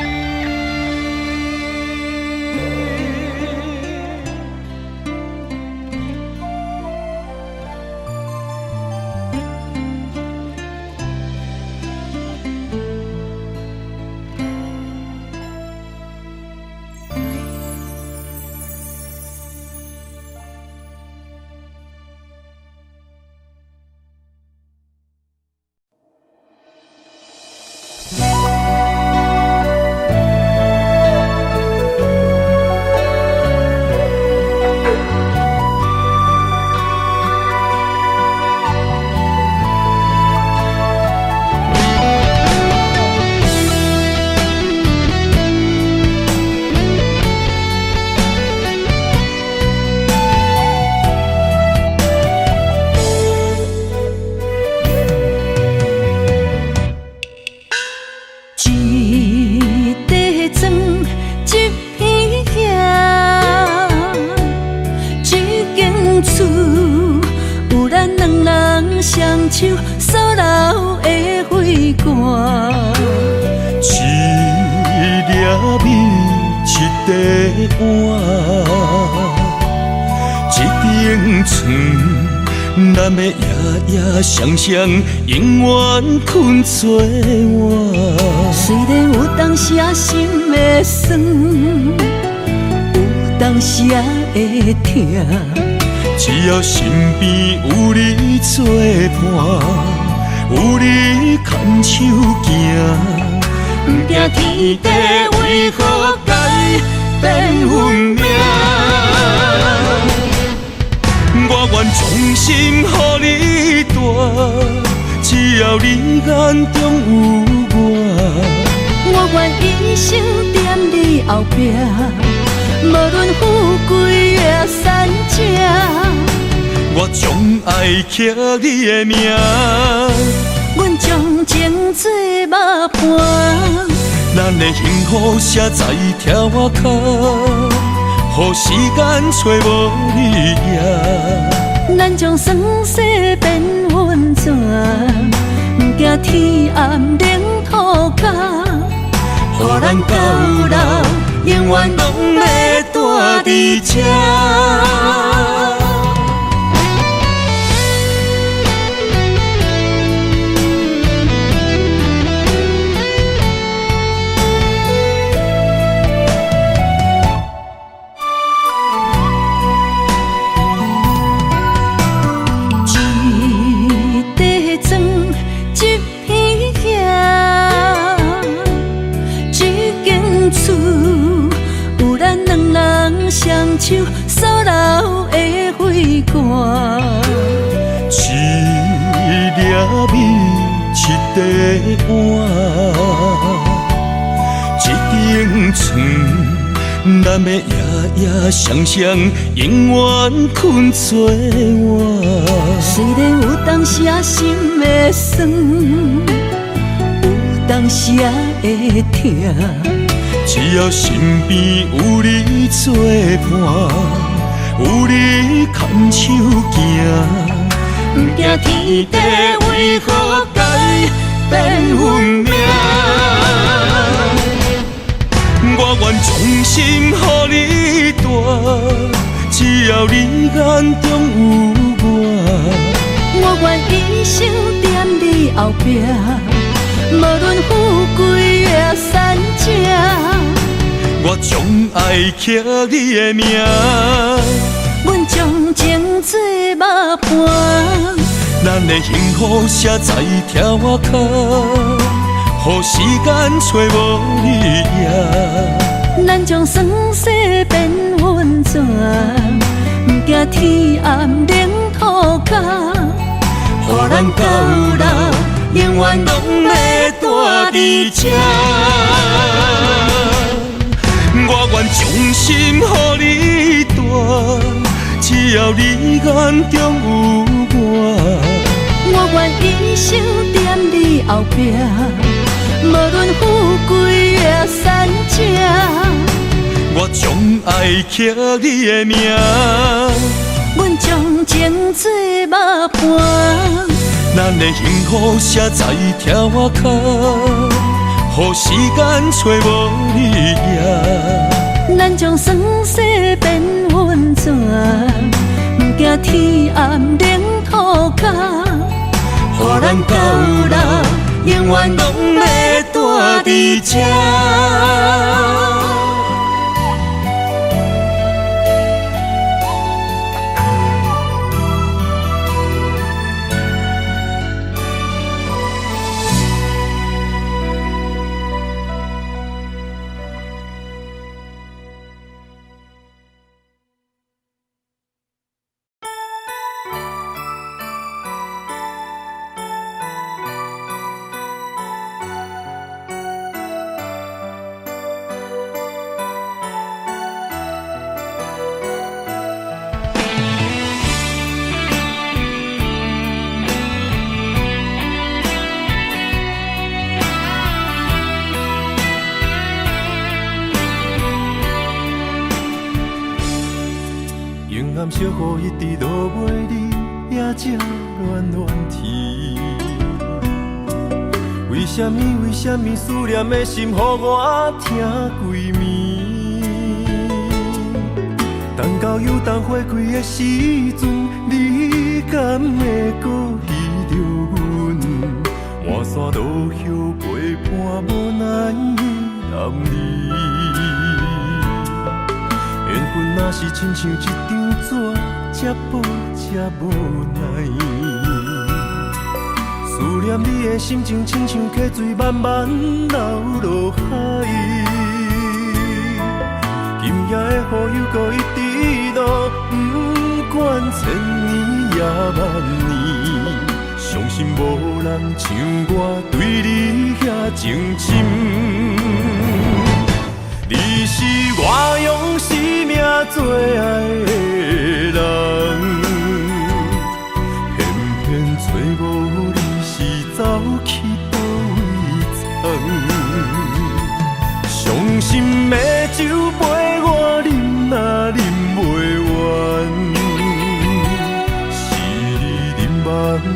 厝，有咱两人双手所留的花冠。一粒米，一块碗，一顶床，咱的夜夜双双，永远困做伙。虽然有当时啊心会酸，有当时啊会痛，只要身边有你作伴，有你牵手行。不惊天地为何改变运命？我愿衷心予你大，只要你眼中有我。我愿一生踮你后壁，无论富贵也善者。我将爱刻你的名，阮将情做肉伴。咱的幸福写在条仔脚，予时间找无你影。咱将酸涩变温泉，不惊天暗冷土脚。予咱到老，永远拢要住伫这。双手所留的花冠，一粒米，一块碗，一顶床，咱的夜夜双双，永远困做伙。虽然有当时啊心会酸，有当时啊会痛。只要身边有你作伴，有你牵手行，不惊天地为何改变运命。我愿衷心予你大，只要你眼中有我。我愿一生踮你后壁，无论富贵也善者。我将爱刻你的名，阮将情做肉伴。咱的幸福写在条仔脚，予时间找无你影。咱将酸涩变温泉，不惊天暗冷土脚。予咱到老，永远拢要住伫这。我愿衷心予你大，只要你眼中有我。我愿一生踮你后壁，无论富贵也善者。我将爱刻你的名，阮将情做肉伴。咱的幸福写在条仔脚，予时间找无你影。咱将酸涩变温泉，不惊天暗冷土脚。予咱到老，永远拢要住伫这。直落尾你也这恋恋天。为什么思念的心，予我疼规暝？等到有灯花开的时阵，你敢会搁记着阮？换山路遥陪伴无奈的男儿。缘分若是亲像一张纸，这薄这无奈。思念你的心情，亲像溪水慢慢流落海。今夜的雨又搁一直落，不管千年也万年，相信无人像我对你遐情深。你是我用生命最爱的人，偏偏找无你是走去倒位藏。伤心的酒杯我饮若饮袂完，是你饮梦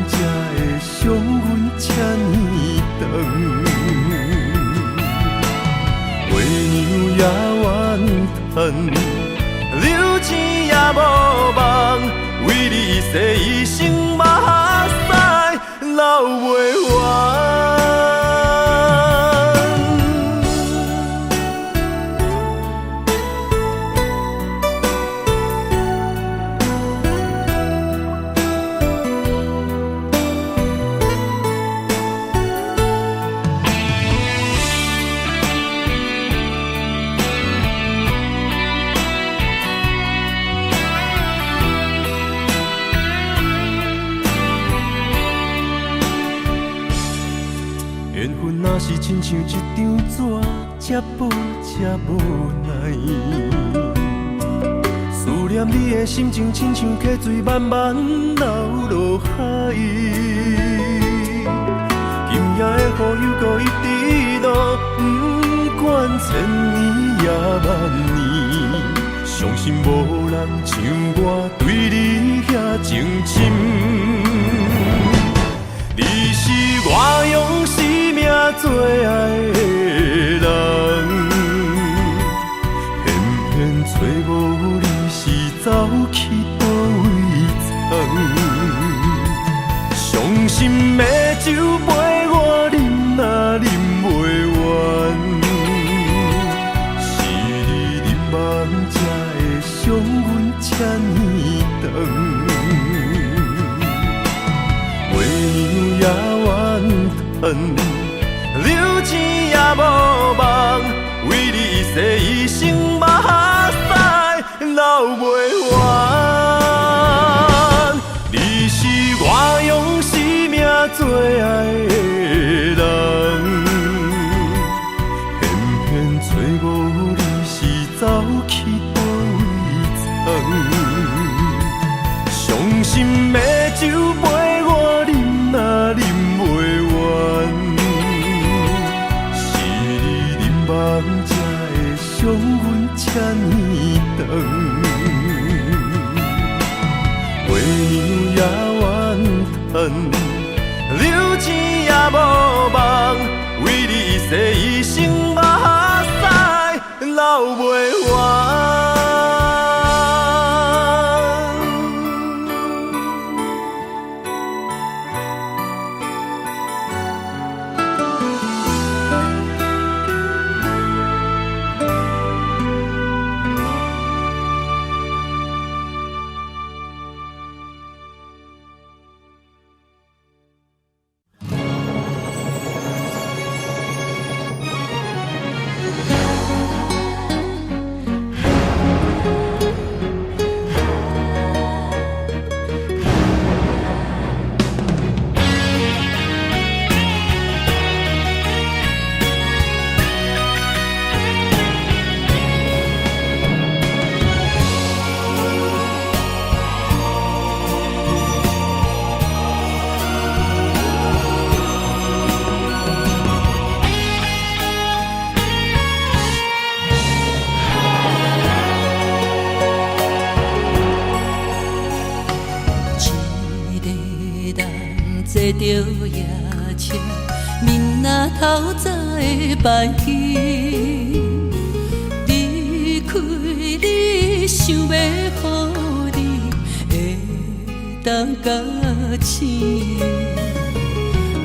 才会伤阮这呢长。月娘也怨叹，流钱也无望，为你一世一生目屎流袂完。缘分若是亲像一张纸，这薄这无奈。思念你的心情，亲像溪水慢慢流落海。今夜的雨又搁一直落，不管千年也万年，相信无人像我对你遐情深。你是我用生命最爱的人，偏偏找无你是走去倒位藏。伤心的酒杯我饮若饮袂完，是你饮梦才会伤阮这呢长。月娘也怨叹，流钱也无望，为你一世一生目屎流袂完。你是我用生命最爱的人，偏偏找无你是走去倒位藏。伤心的酒杯我饮若饮袂完，是你饮梦才会伤阮这呢长。月娘也怨叹，流钱也无望，为你一世一生目屎流袂完。坐着夜车，面若透早的白天，离开你，想要予你会当甲醒。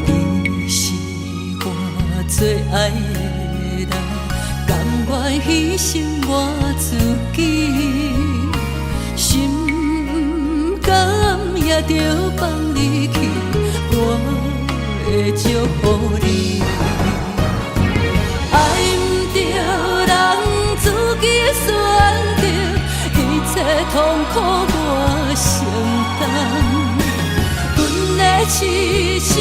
你是我最爱的人，甘愿牺牲我自己，心甘也着放你去，我会祝福你。爱不着人自己选择，一切痛苦我承担。阮的痴心，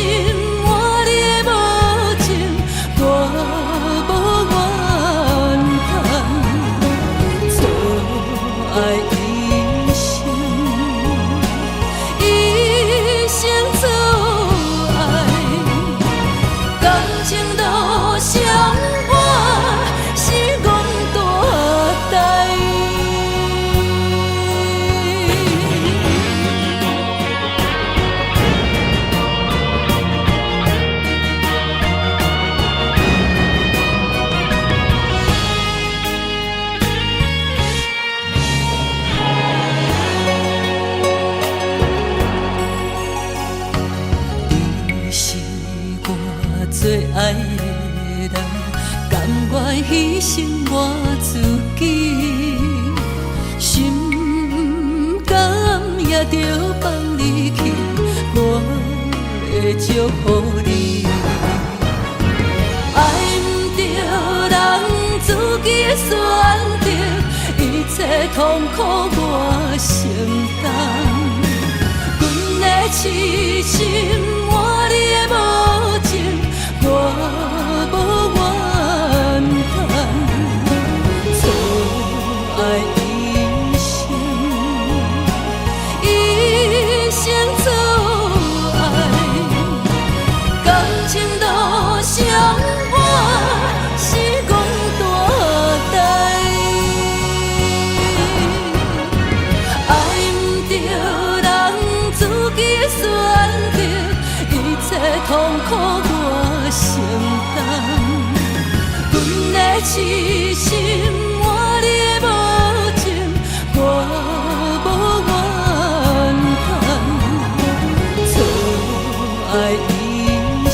我你的无情，我无怨叹。错爱一生，一生错爱，感情都相伴，是阮大代。你是我最爱的人，甘愿牺牲我自己，心甘也着放你去，我会祝福你。爱不着人自己的选择，一切痛苦我承担。阮的痴心，我你的无情，我无怨叹。错爱一生，一生错爱，感情都相伴，是阮大代。爱不着人自己的选择，一切痛苦我承担。阮的痴心，我你的无情，我无怨叹。错爱一生，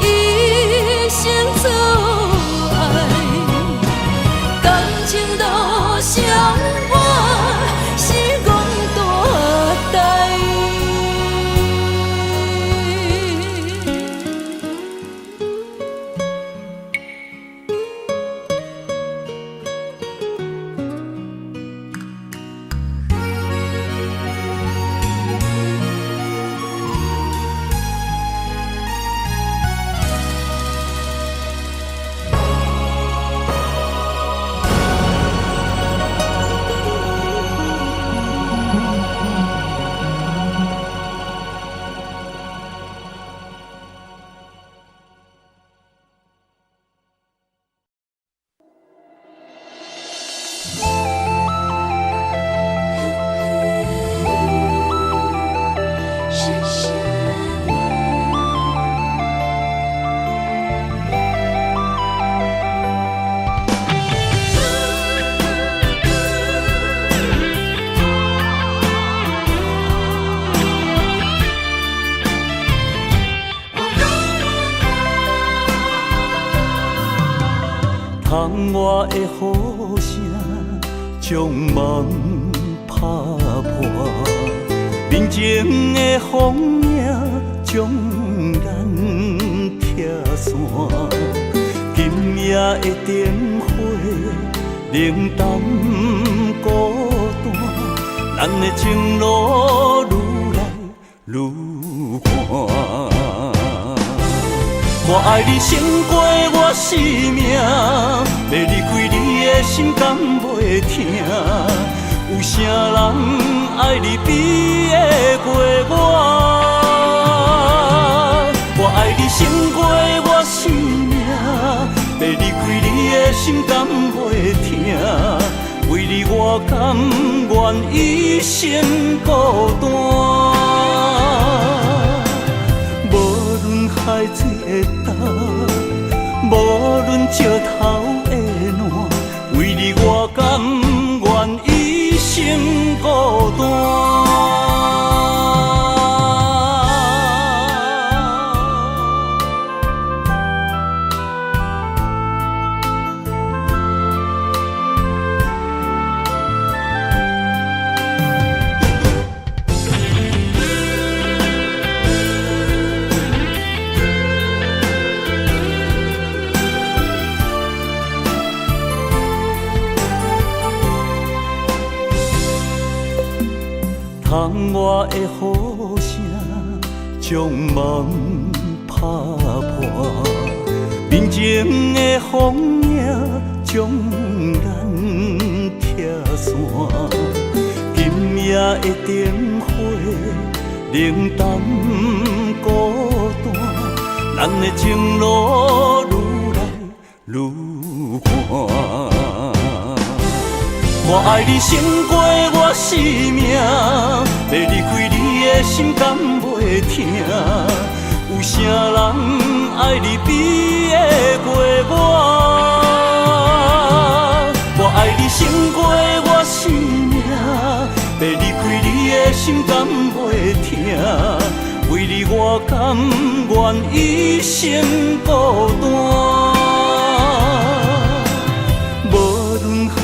一生错爱，感情都相伴，是阮大代。窗外的雨声将梦打破，面前的风影将咱拆散。今夜的灯火冷淡孤单，咱的情路愈来愈寒。我爱你胜过我生命，要离开你的心敢袂疼？有啥人爱你比会过我？我爱你胜过我生命，要离开你的心敢袂疼？为你我甘愿一生孤单。石头的烂，为你我甘愿一生孤单。窗外的雨声将梦拍破，面前的风影将咱拆散。今夜的灯火冷淡孤单，咱的情路愈来愈寒。我爱你胜过我生命，要离开你的心敢袂疼？有啥人爱你比会过我？我爱你胜过我生命，要离开你的心敢袂疼？为你我甘愿一生孤单。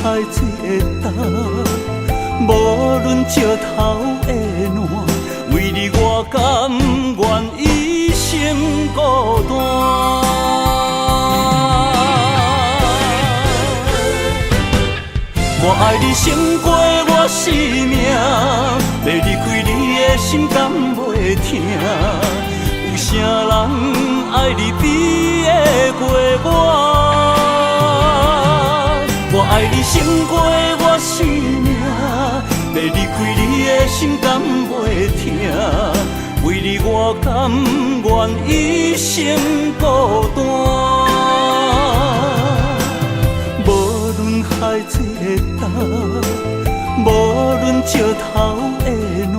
海水的干，无论石头的烂，为你我甘愿一生孤单。我爱你胜过我生命，要离开你的心敢袂疼？有啥人爱你比会过我？我爱你胜过我生命，要离开你的心敢袂疼？为你我甘愿一生孤单。无论海水的干，无论石头的烂，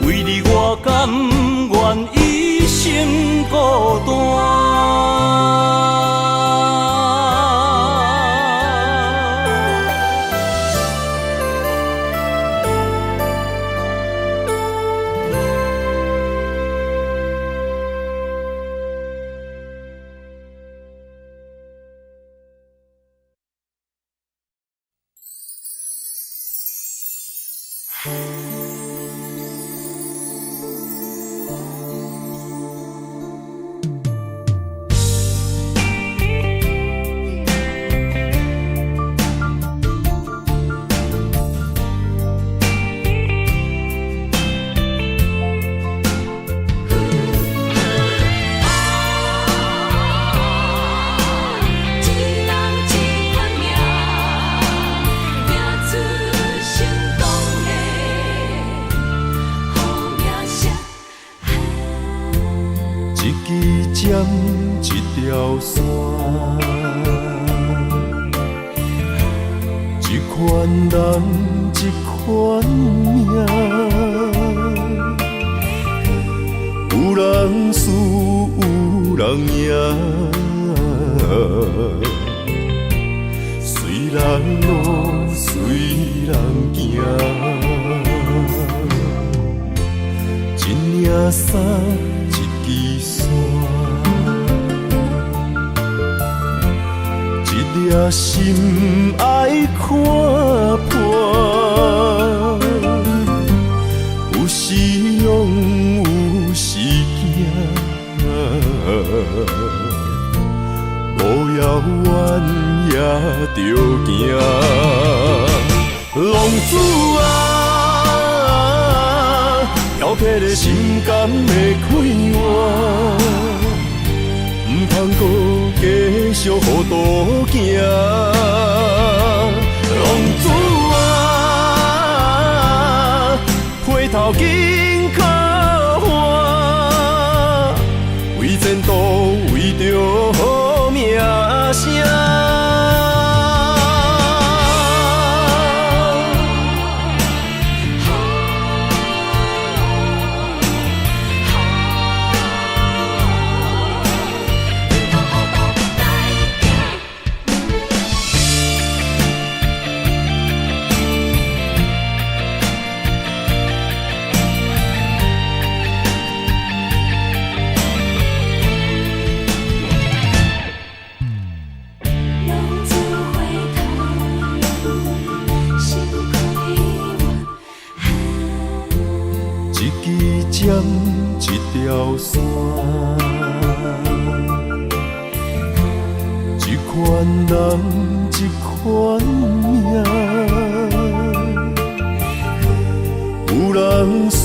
为你我甘愿一生孤单。一条线，一款人，一款命，有人输，有人赢，随人路，随人行，一领衫，一支线。一颗心爱看破，有时勇，有时惊，路遥远也着行。浪子啊，挑剔的心敢会开换？唔通搁继续糊涂行，浪子啊，回头紧靠岸，为前途，为着好名声。一支针，一条线，一款人，一款命，有人输，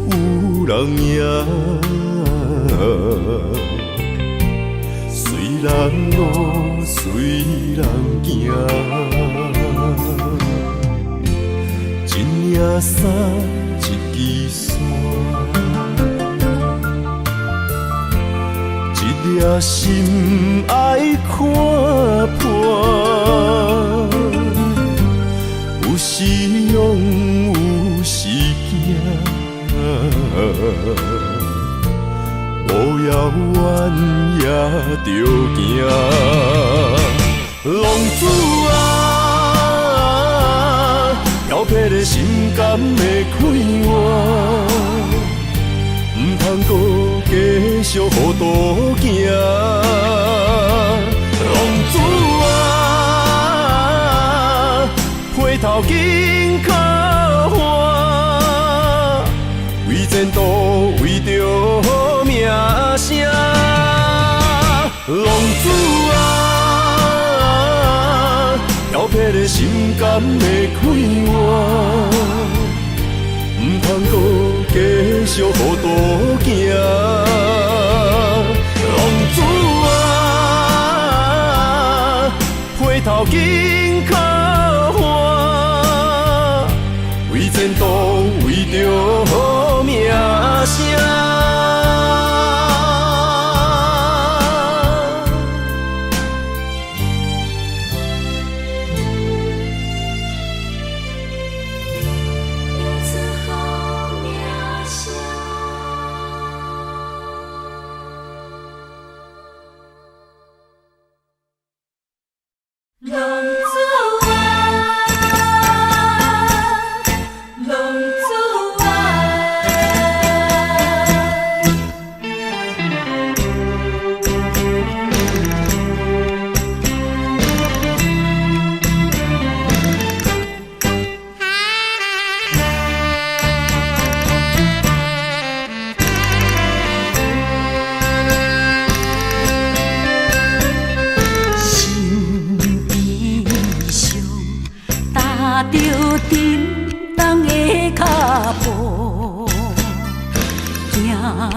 有人赢，随人路，随人行。一领衫，一支线，一粒心爱看破，有时勇，有时惊，无遥远也着行。浪子啊，漂泊的心敢会快活？唔通搁继续糊涂行。浪子啊，回头紧靠岸，为前途，为着名声。浪子啊，漂泊的心敢会快活？唔通搁继续糊涂行。浪子啊，回头紧靠岸，为前途，为着名声。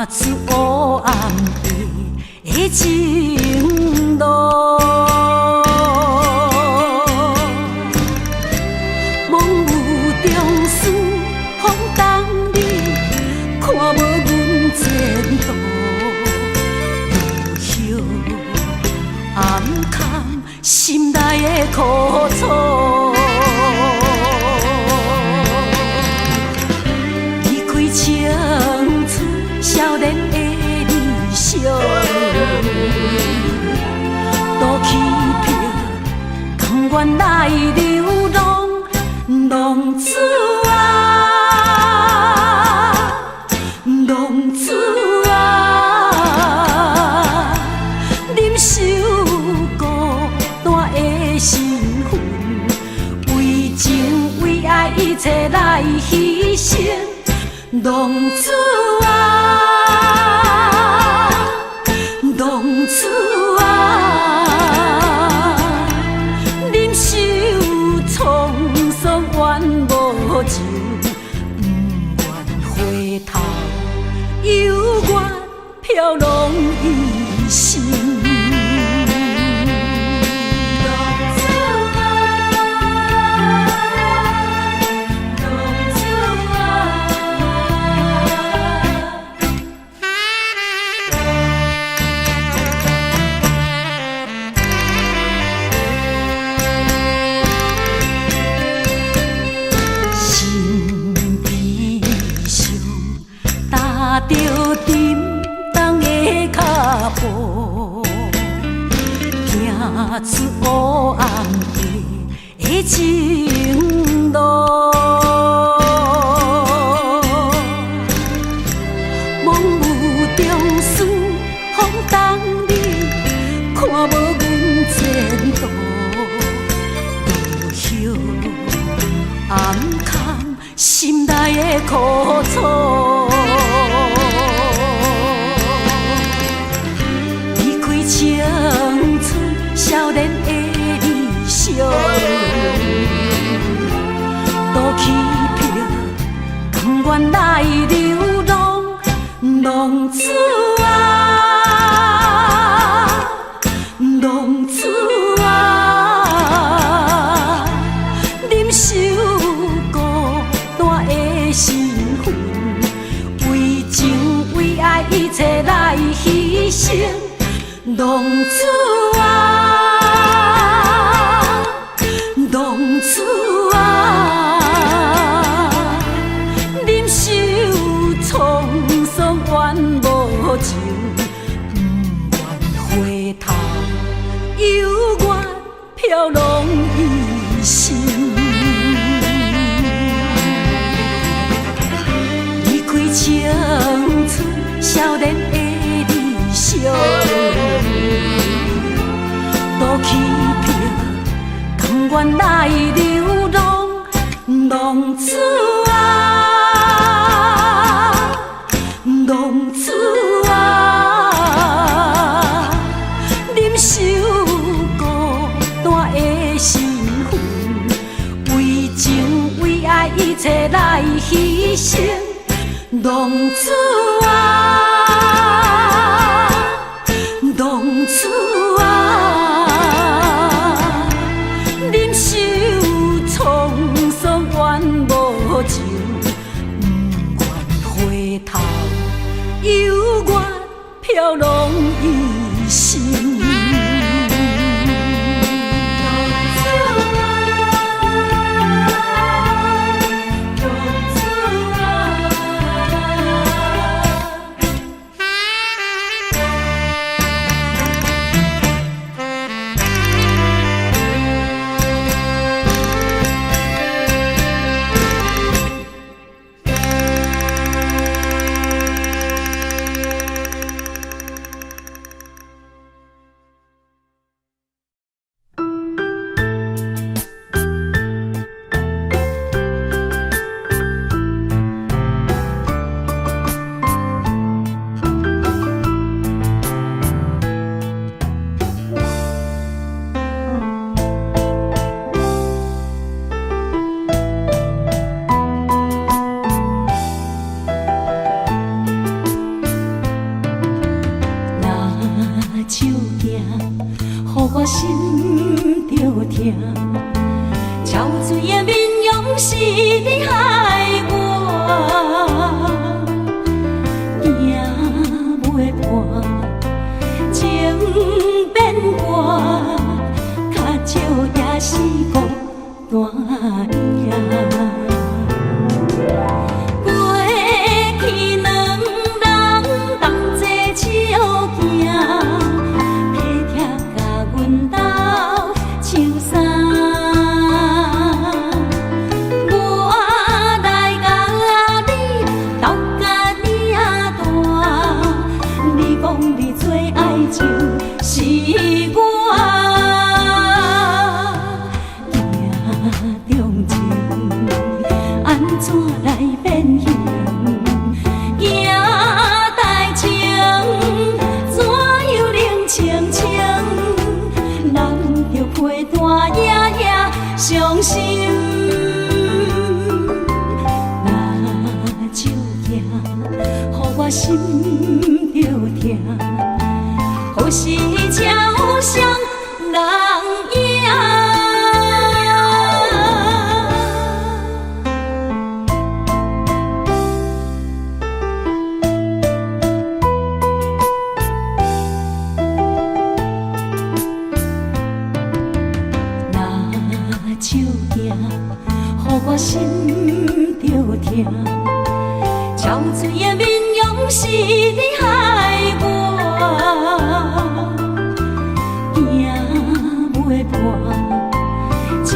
出黑暗的情路，梦有中思，风冬里看无阮前途，落叶暗藏心内的苦楚。离开青春少年的理想，都欺骗，甘愿来流浪。浪子啊，浪子啊，忍受孤单的身份，为情为爱一切来牺牲。浪子啊，浪子啊，忍受沧桑怨无情，不愿回头，犹原飘浪一生。着沉重的脚步，行出黑暗的情路。梦有中思，风冬里看无阮前途，落叶暗藏心内的苦楚。离开青春少年的理想，都弃票，甘愿来流浪，浪子啊，浪子啊，忍受孤单的身份，为情为爱一切来牺牲，浪子啊，浪子啊，忍受沧桑怨无情，不愿回头，犹原飘浪一生。离开青春少年的理想，都弃票，甘愿来流浪，浪子啊，浪子啊，忍受孤单的身份，为情为爱一切来牺牲，浪子啊，浪子啊，忍受沧桑怨无情，不愿回头，犹原飘浪一生。我心着痛，憔悴的面容是你害我，行袂破，情变卦，较少也是孤单影。是我行中情，安怎来变形？行代情，怎又冷清清？人着陪伴夜夜伤心。拿手行，予我心着痛。好是超双人影，拿手行，予我心着痛。憔悴的面容是你害我。袂破，情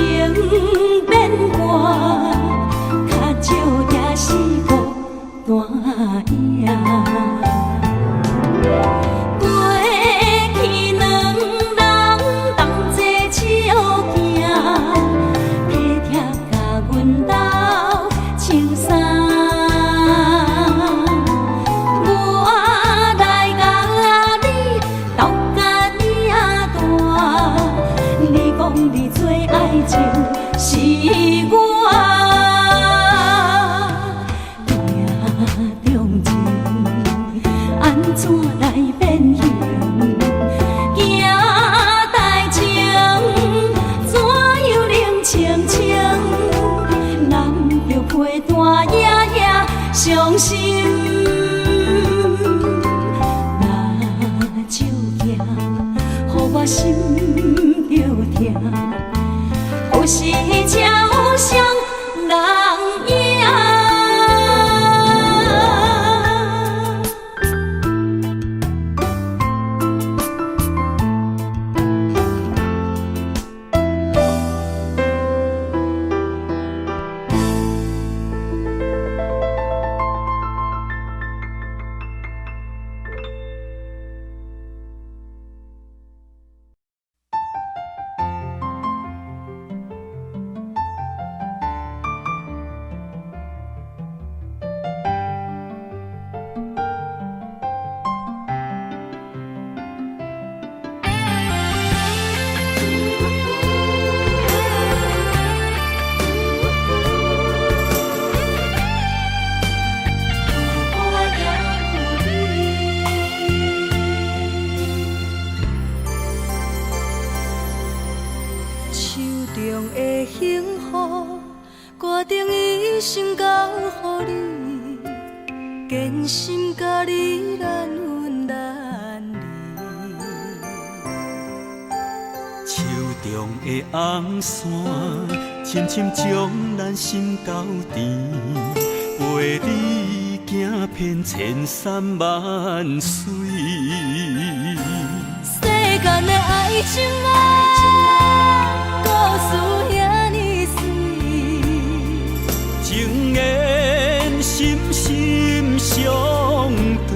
变卦，较少也是孤单影。过去两人同齐笑行，体贴甲阮斗唱衫。伤心，若照镜，予我心着痛，有时才有双人影。坚心甲你难分难离，手中的红线，深深将咱心交缠，陪你行遍千山万水。世间的爱情啊，故事遐尼水，情缘深深相对，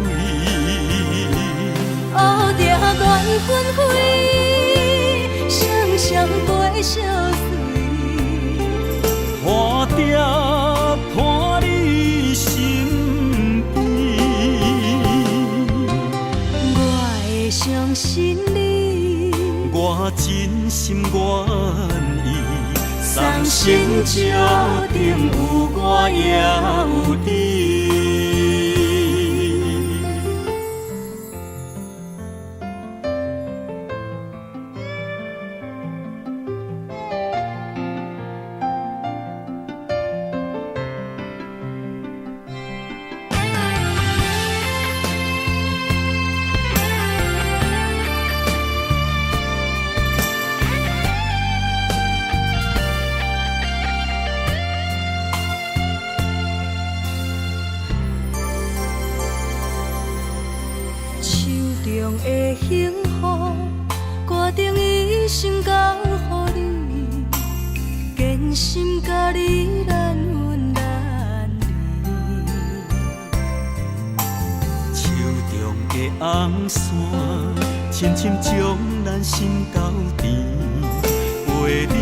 乌蝶缘分开，双双陪相随，花蝶伴你身边，我会相信你，我真心愿意，送心石顶有我也有你。的幸福，决定一生交予你，坚心甲你难分难离。手中的红线，深深将咱心交缠，陪你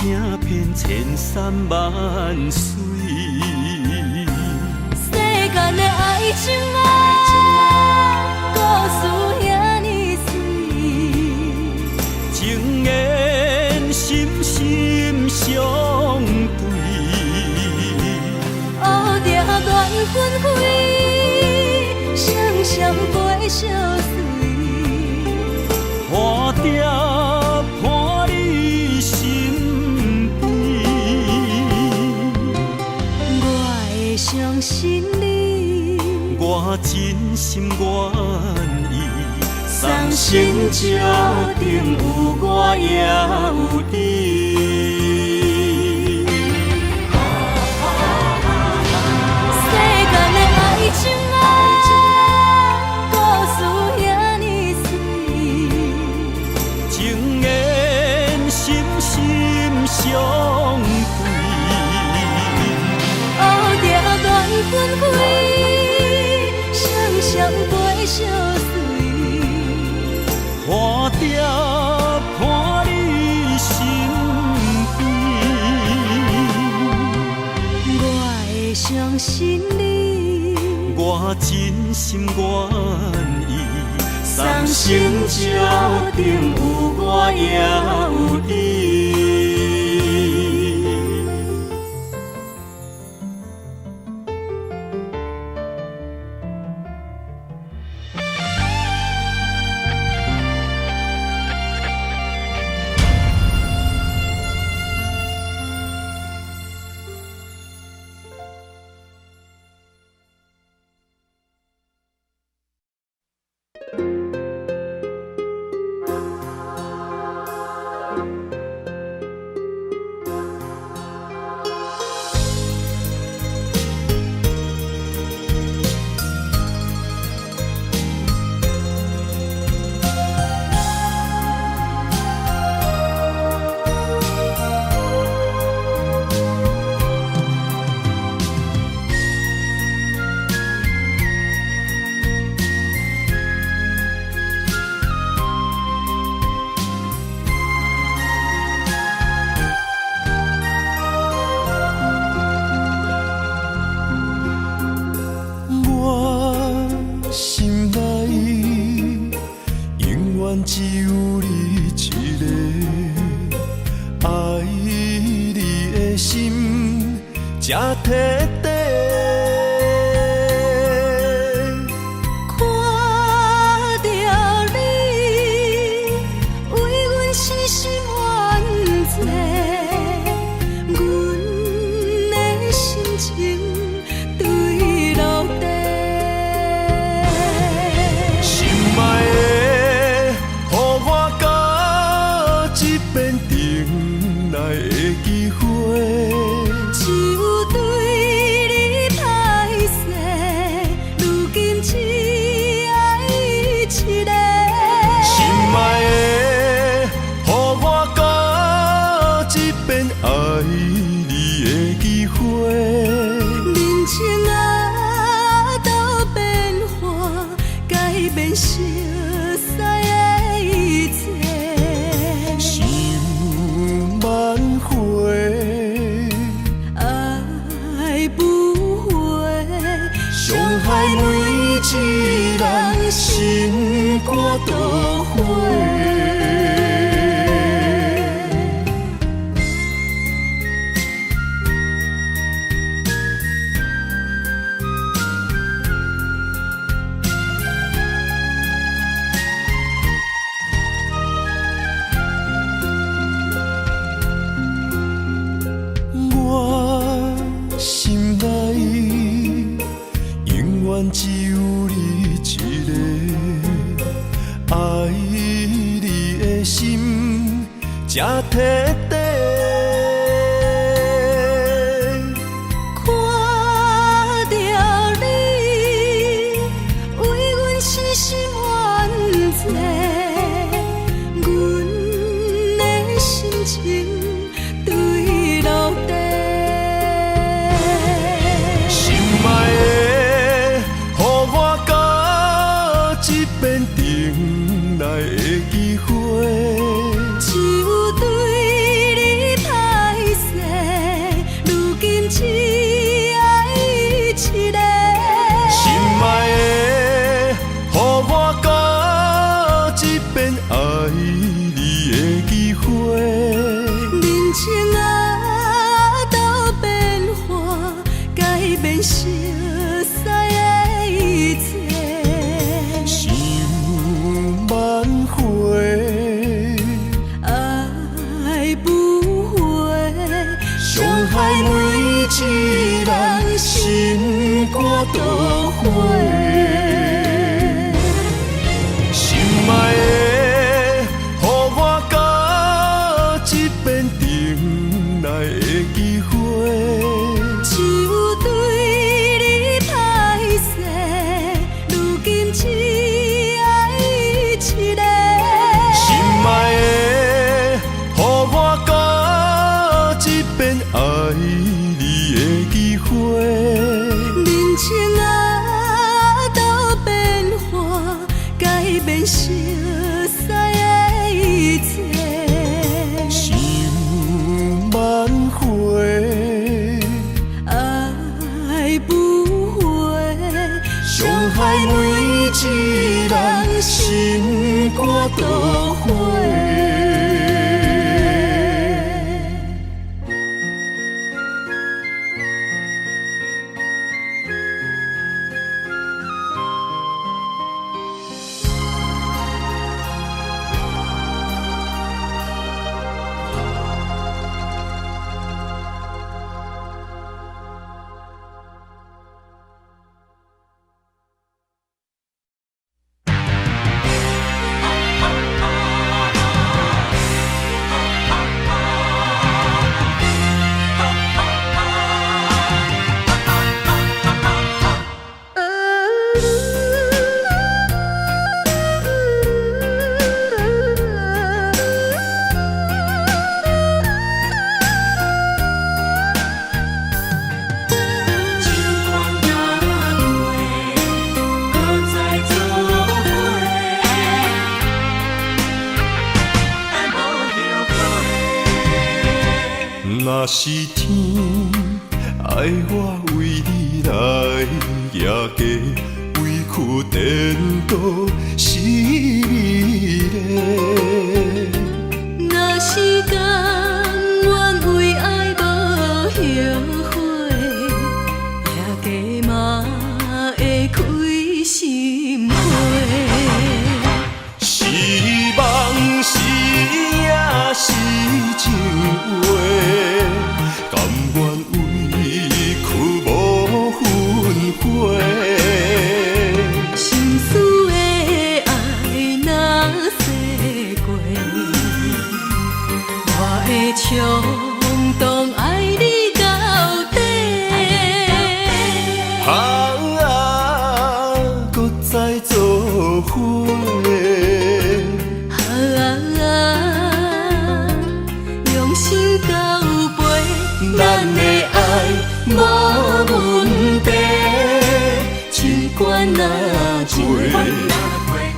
行遍千山万水。世间的爱情啊，故事遐尼水，情缘深深相对，乌蝶缘分开，双双陪相随，花蝶伴你身边，我会相信你，我真心愿意，送心石顶有我也有你。世间的爱情啊，故事遐尼水，情缘深深相对，乌蝶缘分开，双双陪相随，花蝶伴你身边，我会相信你，我真心愿意，送心石顶有我也有你。才摕底。看着你，为阮死心冤罪，阮的心情对落地。心爱的，予我甲一遍重来的机会。就对你歹势，如今只爱一个。心爱的，予我甲一遍爱你的机会。人情啊，都变化，改变熟悉的一切。想挽回，爱不回，伤害每一人心肝都灰。我心内永远只有你一个，爱你的心才摕底。看着你，为阮死心冤罪，阮的心情对落地。心爱的，予我甲一遍重来的机会。就对你歹势，如今只爱一个。心爱的，予我甲一遍爱你的机会。人情啊，都变化，改变熟悉的一切。想挽回，爱不回，伤害每一人心肝都灰。心爱的，予我甲一遍重来的机会。就对你歹势，如今只爱一个。心爱的，予我甲一遍爱你的机会。人情啊，都变化，改变熟悉的一切。想挽回，爱不回，伤害每一人心肝都灰。若是天爱我为你来夜嫁，委屈颠倒是你嘞。若是甘愿为爱无后悔，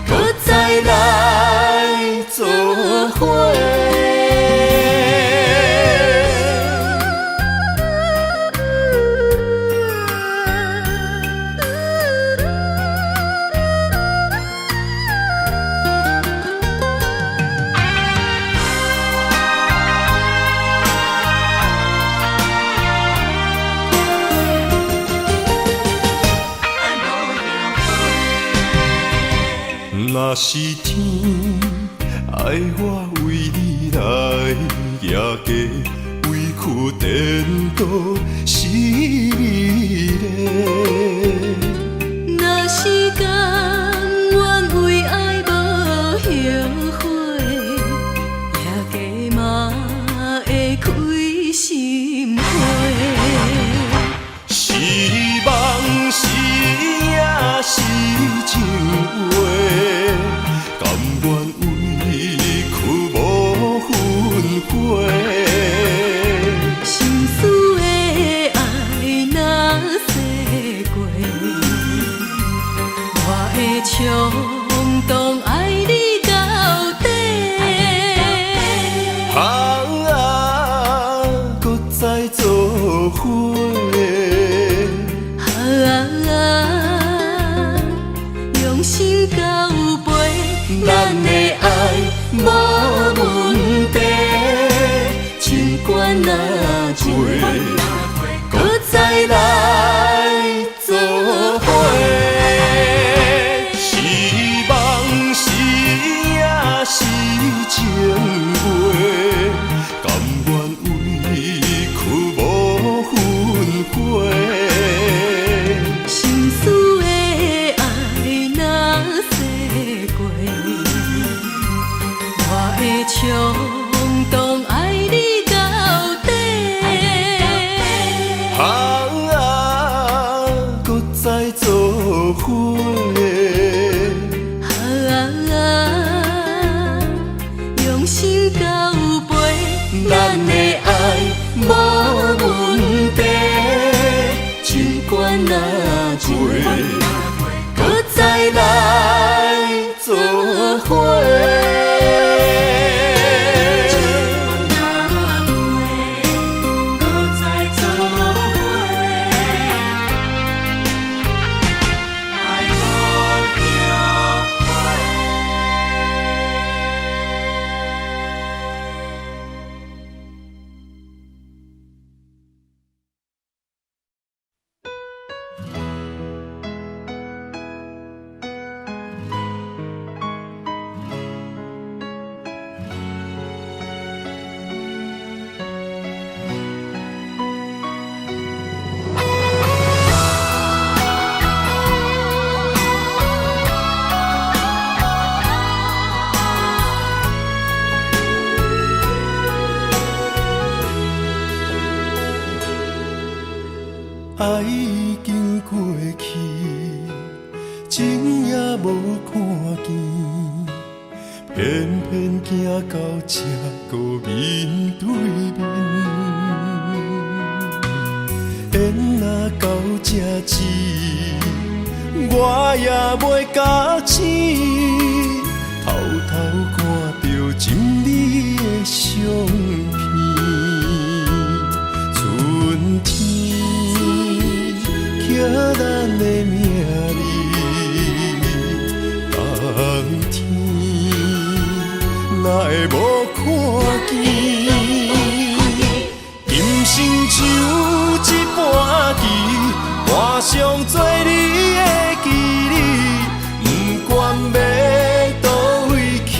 搁再来做伙。若是天爱我为你来举家，委屈颠倒是你嘞。若是甘愿为爱无后悔，举家嘛会开心花。是梦是也是情话。甘愿委屈无分悔，心思的爱若洗过，我会冲动爱你到底。搁再做伙。用心交陪。咱的爱无问题，尽管若多，搁再来做伙。是梦是也是情话，甘愿委屈无分悔。心思的爱若洗过。我会冲动爱你到底，搁再做伙。用心交陪，咱的爱无问题，尽管若多，搁再来做伙。爱已经过去，情也无看见，偏偏行到这个面对面。缘若到这止，我也袂假醒，偷偷看到心里的相片，春天。刻咱的名字，冬天哪会无看见？今生就一半棋，换上做你的记忆，不管要倒位去，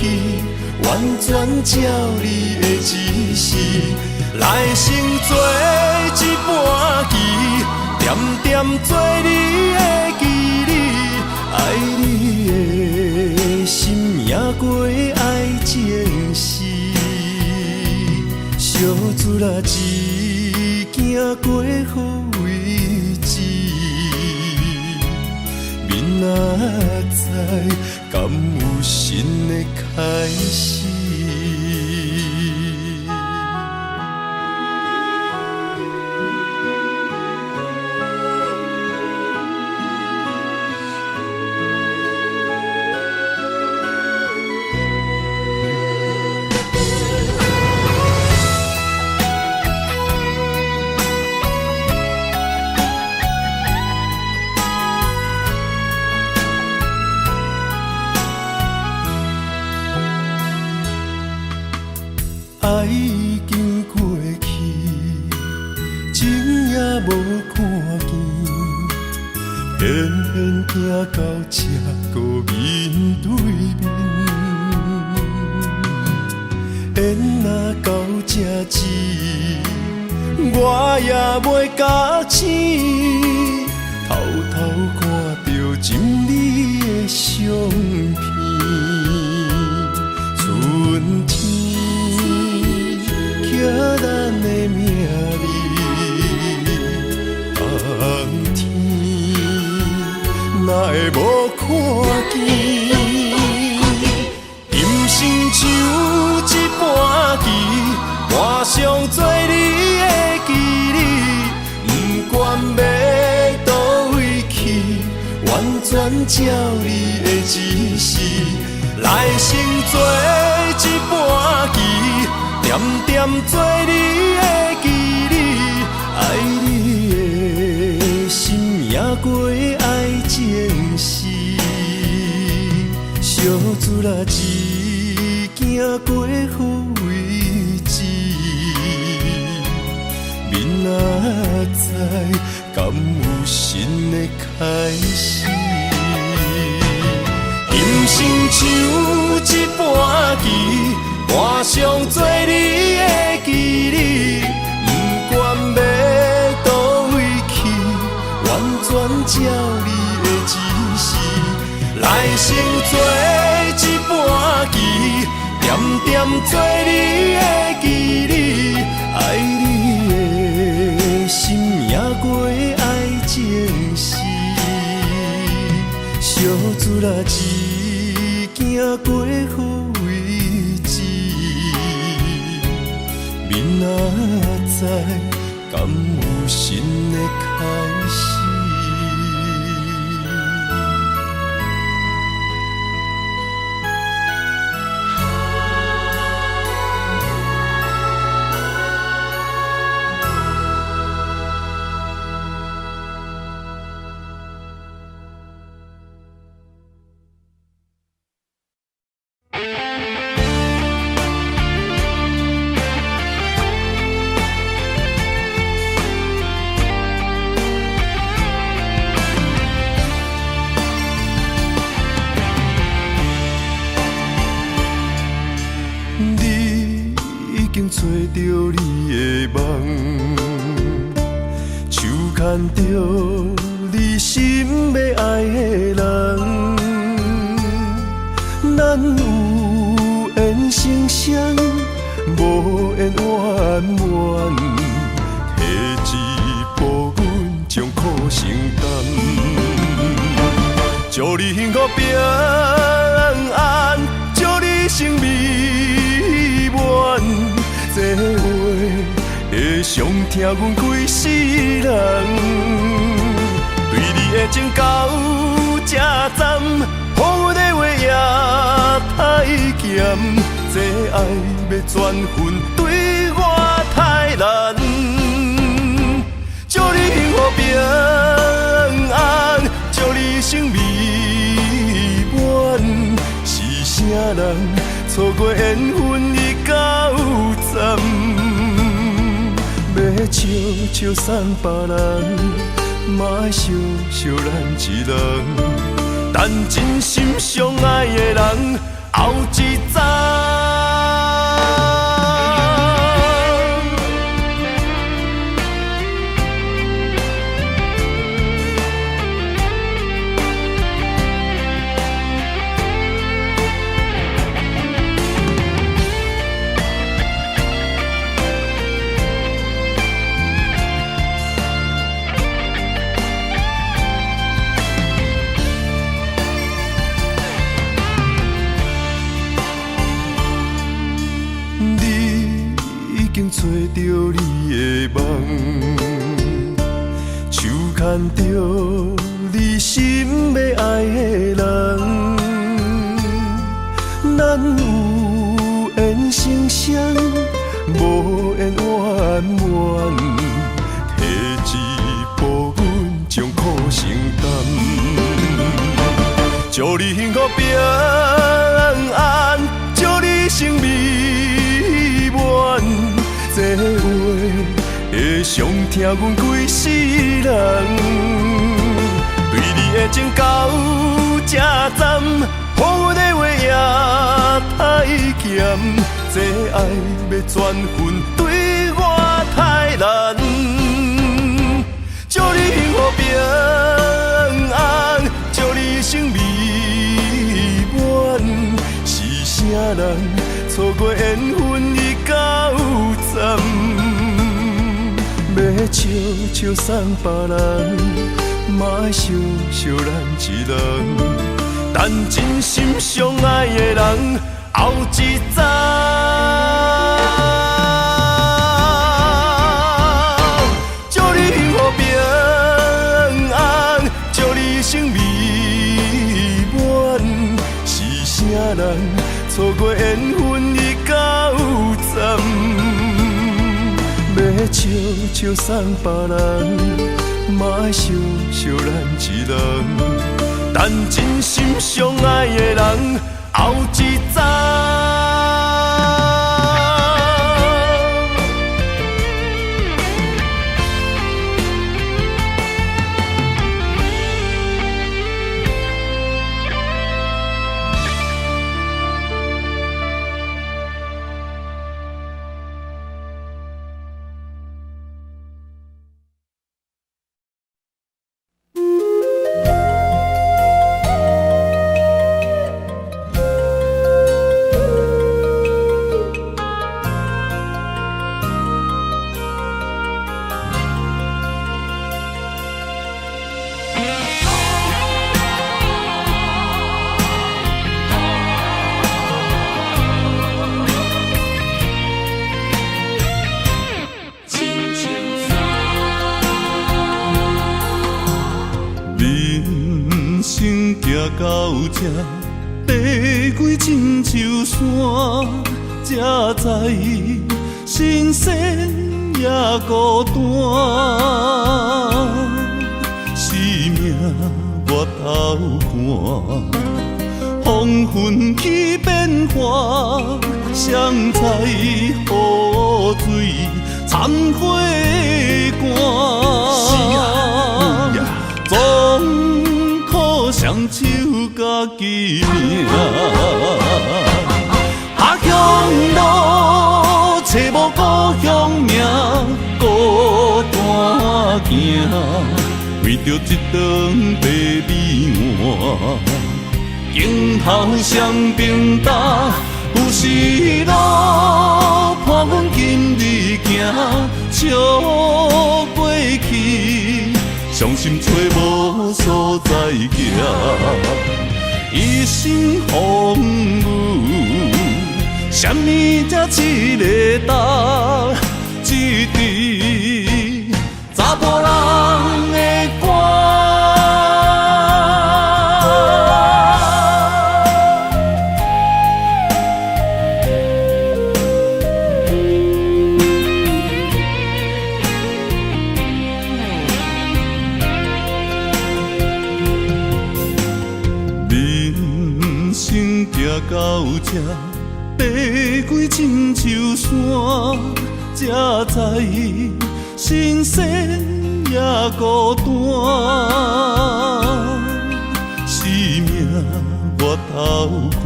完全照你的指示，来生做一半棋。点点做你的记忆，爱你的心也过爱情事，小子啊，一行过好位置，明仔载敢有新的开始？偏偏行到这个面对面，缘若到这止，我也袂甲醒，偷偷看到心里的相片，春天刻咱的名字。冬天哪会无看见？今生像一盘棋，换上做你的记忆，不管要倒位去，完全照你的指示。来生做一盘棋，点点做你的记忆，爱你的心命过爱情诗，小子啦一行过好位置，明仔载敢有新的开始？今生像一盘棋，换上做你的记忆，不管要倒位去，完全照你的指示。来生做一盘棋，点点做你的记忆，爱你的心命过爱情诗。小子啦一行过好位置，明仔载敢有新的开始？找着你的梦，手牵着你心要爱的人，咱有缘成双，无缘怨怨，提一步阮将苦承担，祝你幸福平安，祝你生美满。这话会伤疼阮规世人，对你的情到这站，好阮的话也太咸，这爱要转分对我太难。祝你幸福平安，祝你生美满，是啥人错过缘分已到站，要笑笑送别人，嘛爱惜惜咱一人，等真心相爱的人后一站。找着你的梦，手牵着你心要爱的人，咱有缘成双，无缘怨怨，提一步阮将苦承担，祝你幸福平安，祝你生美满。这话会伤疼阮规世人，对情到这站，好的话也太咸，这爱要转分对我太难。祝你幸福平安，祝你生美满。是啥人错过缘分已到站？要笑笑送别人，嘛爱想想咱一人。等真心相爱的人后一站。祝你幸福平安，祝你生美满。是啥人错过缘分已到站？要笑笑送别人，嘛爱想想咱一人。等真心相爱的人后一站。到这，爬过亲像山，才知新鲜也孤单。生命越头寒，风云起变化，谁知雨水掺火寒。总靠双手家己命，下乡路找无故乡名，孤单行，为着一顿白米碗，镜头双平担，有时路伴阮今日行，笑过去。伤心找无所在行，一生风雨，什么才一个答？一支查甫人的歌。到这，爬过亲像山，才知新鲜也孤单。生命越头寒，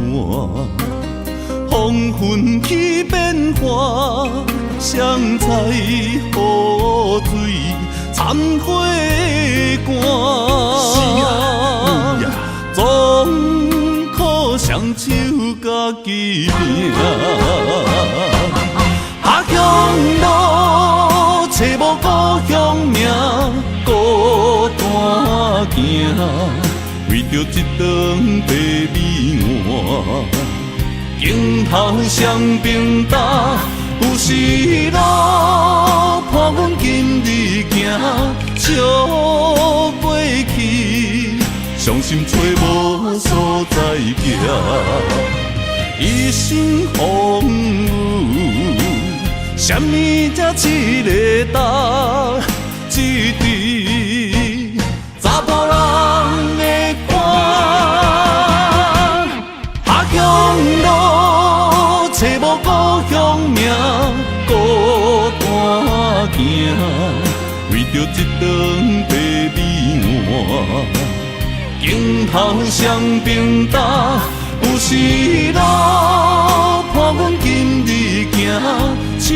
风云起变化，谁知雨水掺火寒。总靠双手家己命，下乡路找无故乡名，孤单行，为着一顿白米碗，镜头双平担，有时路伴阮今日行，笑过去。伤心找无所在行，一生风雨，什么才一个答？一支查甫人的歌，下乡路找无故乡名，孤单行，为着一顿白米碗。镜头双平搭，有时路伴阮今日行，笑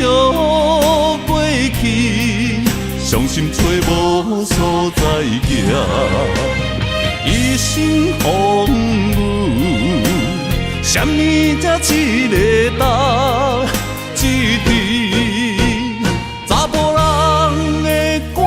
过去，伤心找无所在行，一生风雨，什么才一个答？一滴查甫人的歌。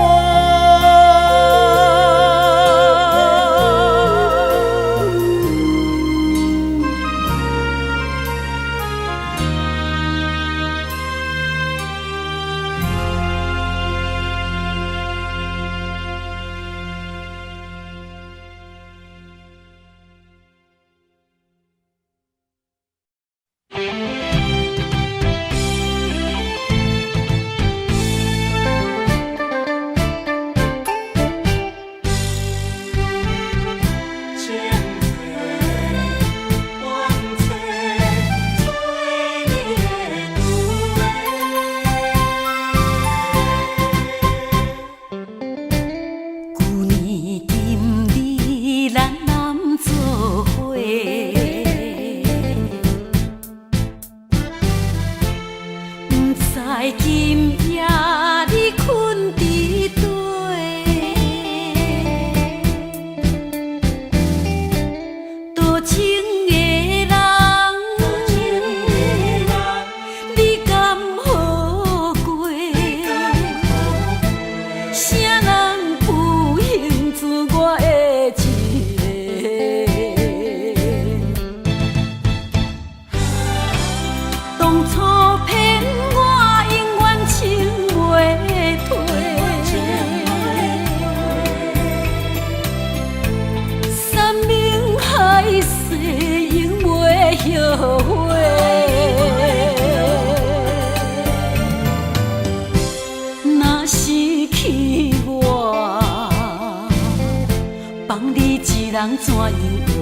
人怎样活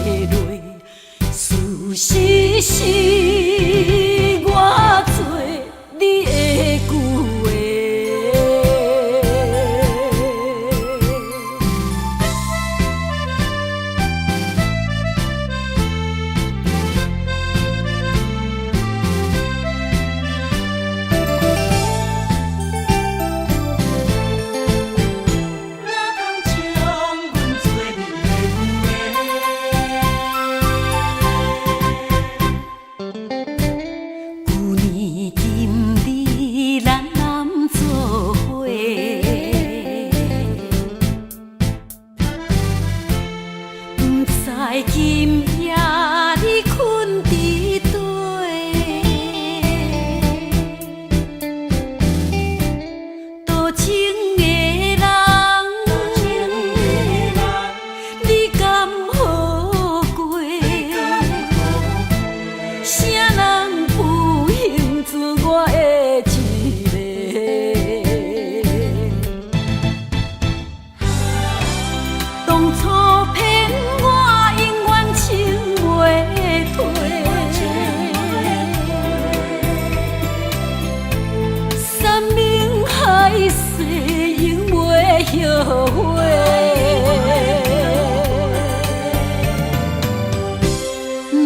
会落？事实是我做你的旧话。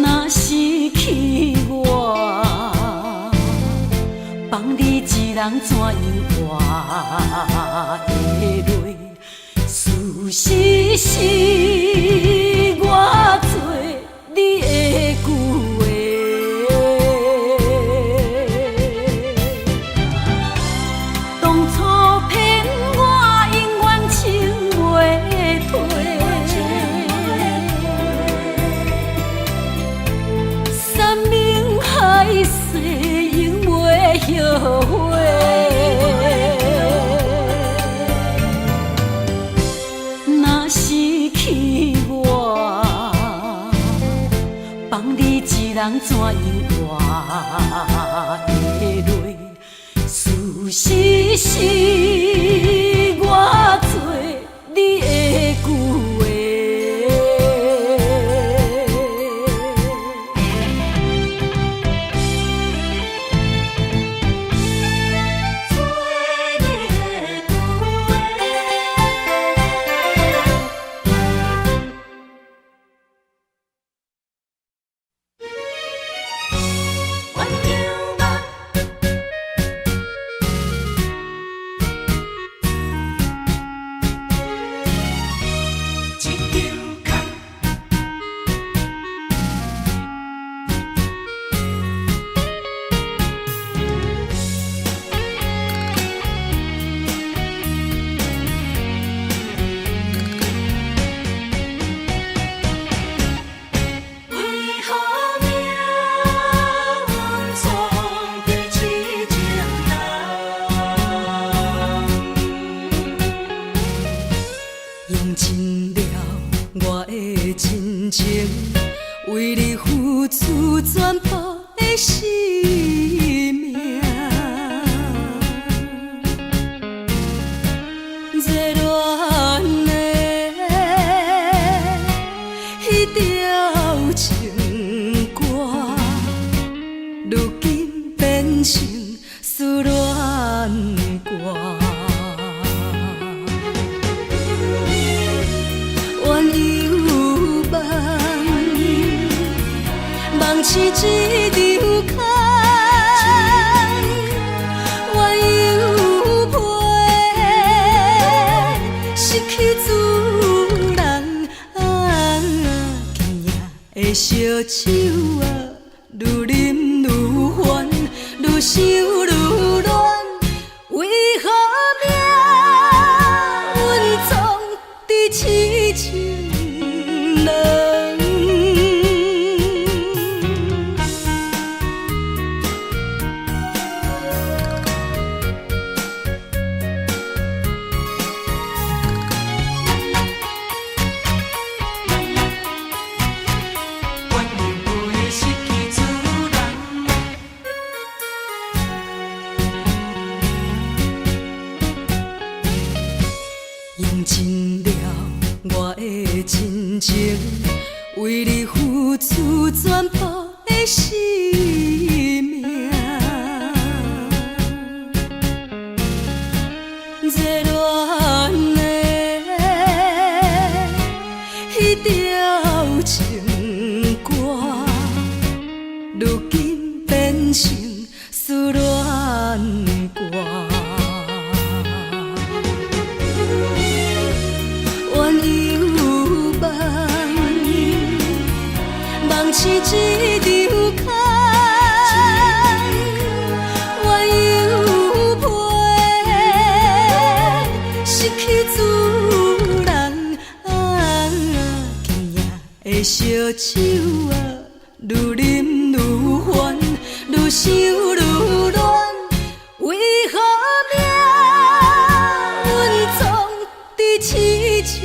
若失去我，放你一人怎样活会落？事实是我做你的旧话。当初骗我永远情袂退，山盟海誓永袂后悔。若失去我，放你一人怎样活会落？事实是我做你的旧话。做你的旧话。尽了我的真情，为你付出全部的生命。热恋的迄条情歌，如今变成思恋歌。怨犹梦，梦是一场空。怨犹陪，失去自人。今夜的烧酒啊，愈啉愈烦，愈想愈乱。为何命运总在痴情人？用尽了我的真情，为你付出全部的生命。热恋的迄条情歌，如今变成思恋歌。怨犹梦，梦是一场空。怨犹陪，失去自人。今夜的烧酒啊，愈啉愈烦，愈想愈乱。为何命运总在痴情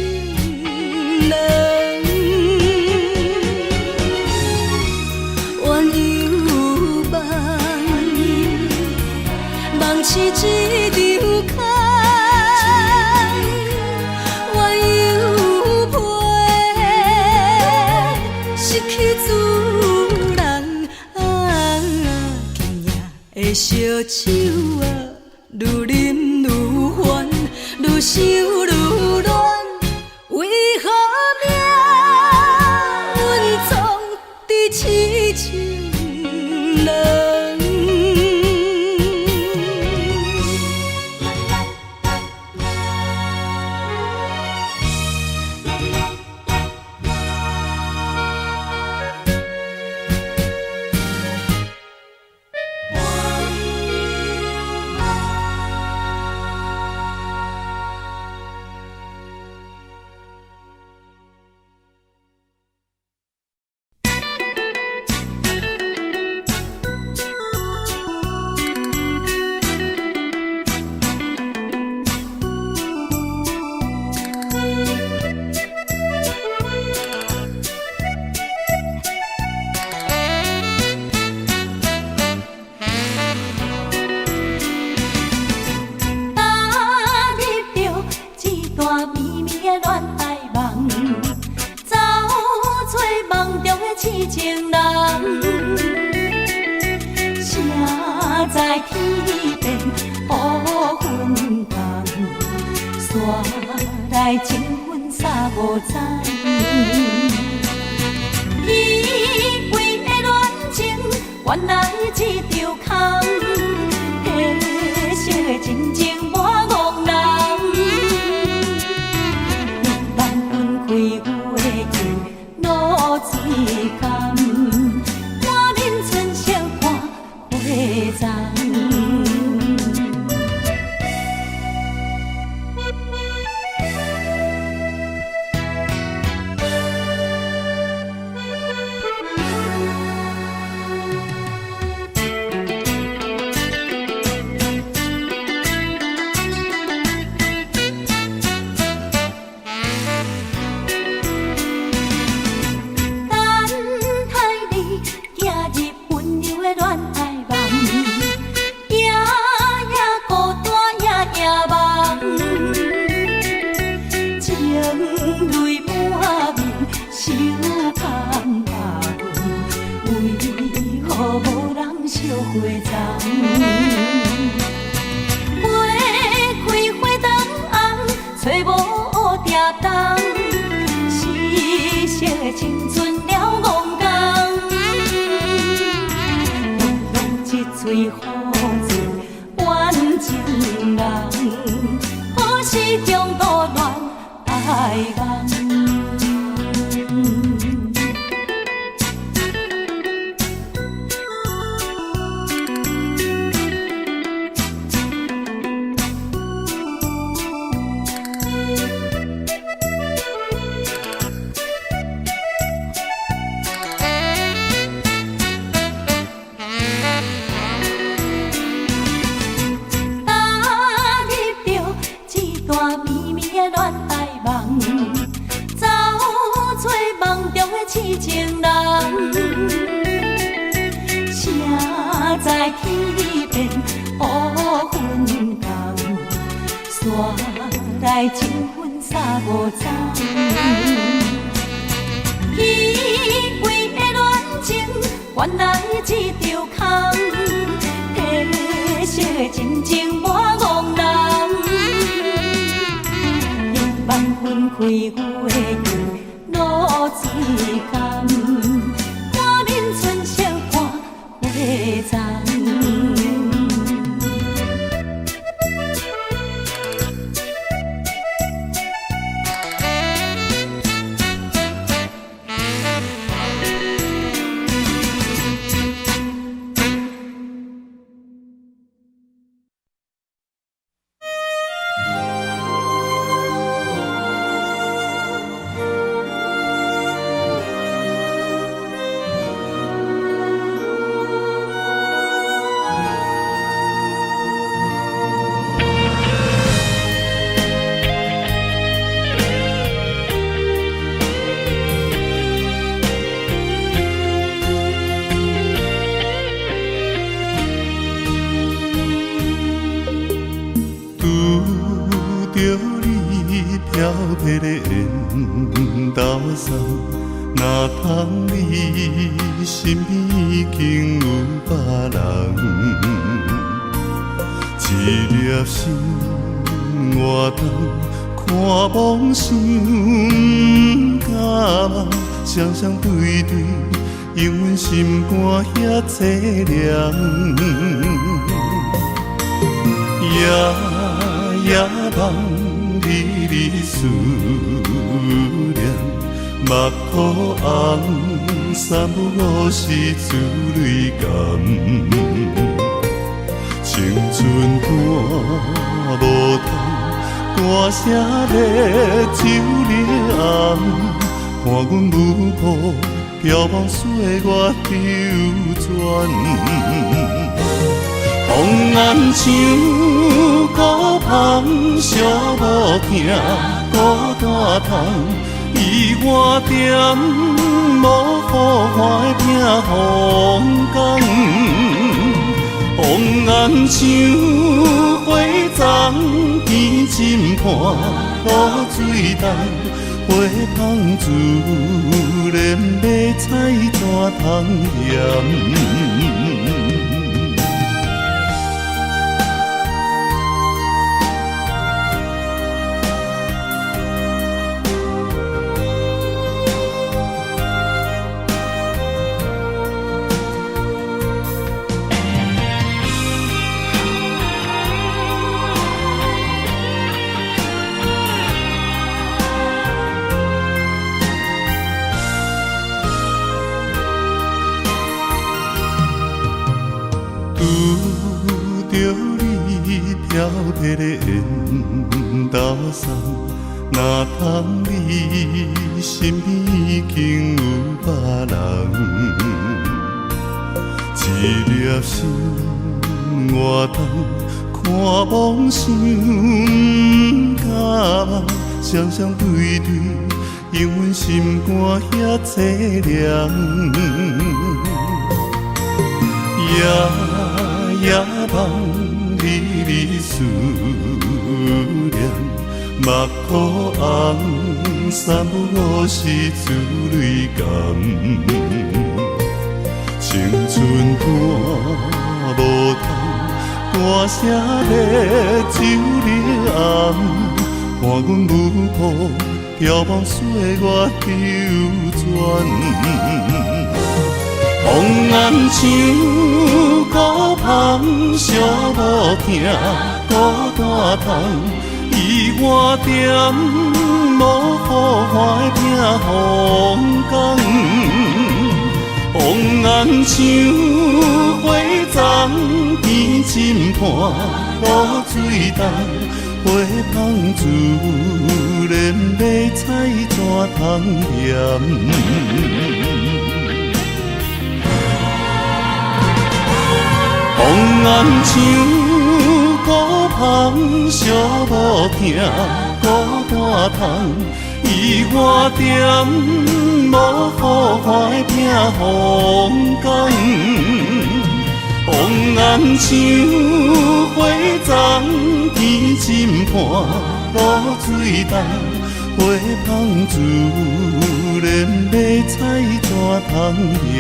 人？怨犹梦，梦是一场空。怨犹陪，失去自人。今夜的烧酒啊，愈啉愈烦，愈想愈乱。为何命运总在痴情人？痴情人，谁知天边乌云淡，山来情分煞无知。以为的恋情，原来一场空，褪色的真情我憨人，日晚分开有的酒，露水甘，满面春色看花丛。泪满面，手牵把阮，为何无人惜花丛？花开花灯红，找无蝶动，死色的青春了戆工。一嘴雨水怨情人，可是中途乱爱人。痴情人，谁知天边乌云重，山来情分三五丛。虚伪的恋情，原来一场空，褪色的真情满憨人。夜晚分开月圆。露水甘，满面春色看花丛。挑撇的缘投送，若通你身边已经有别人，一粒心活动看梦想，甲梦双双对对，因阮心肝遐凄凉。夜梦离离思念，目眶红，三不五时珠泪甘。青春赶无通，歌声咧酒里红，看阮舞步飘往岁月流转。风暗像孤帆，寂无行，孤单窗，伊我点无雨花的风光。风暗像花丛，边浸畔雨水重，花香自然要采怎通嫌？拄着你挑剔的缘投送，若通你身边已经有别人，一粒心活动看梦想，甲梦双双对对，因阮心肝遐凄凉。夜梦离离思念，目眶红，三五是珠泪甘，青春看无通，大声咧酒里暗，看阮舞步眺望岁月流转。风暗像孤帆，寂无听孤单窗。伊我点无雨花拼风光，风暗像花丛见浸畔，露水重，花香自然要采怎通嫌？风暗像孤帆，寂无听孤单窗。伊我点无雨花拼风光，风暗像花丛见浸畔，露水重，花香自然要采怎通嫌？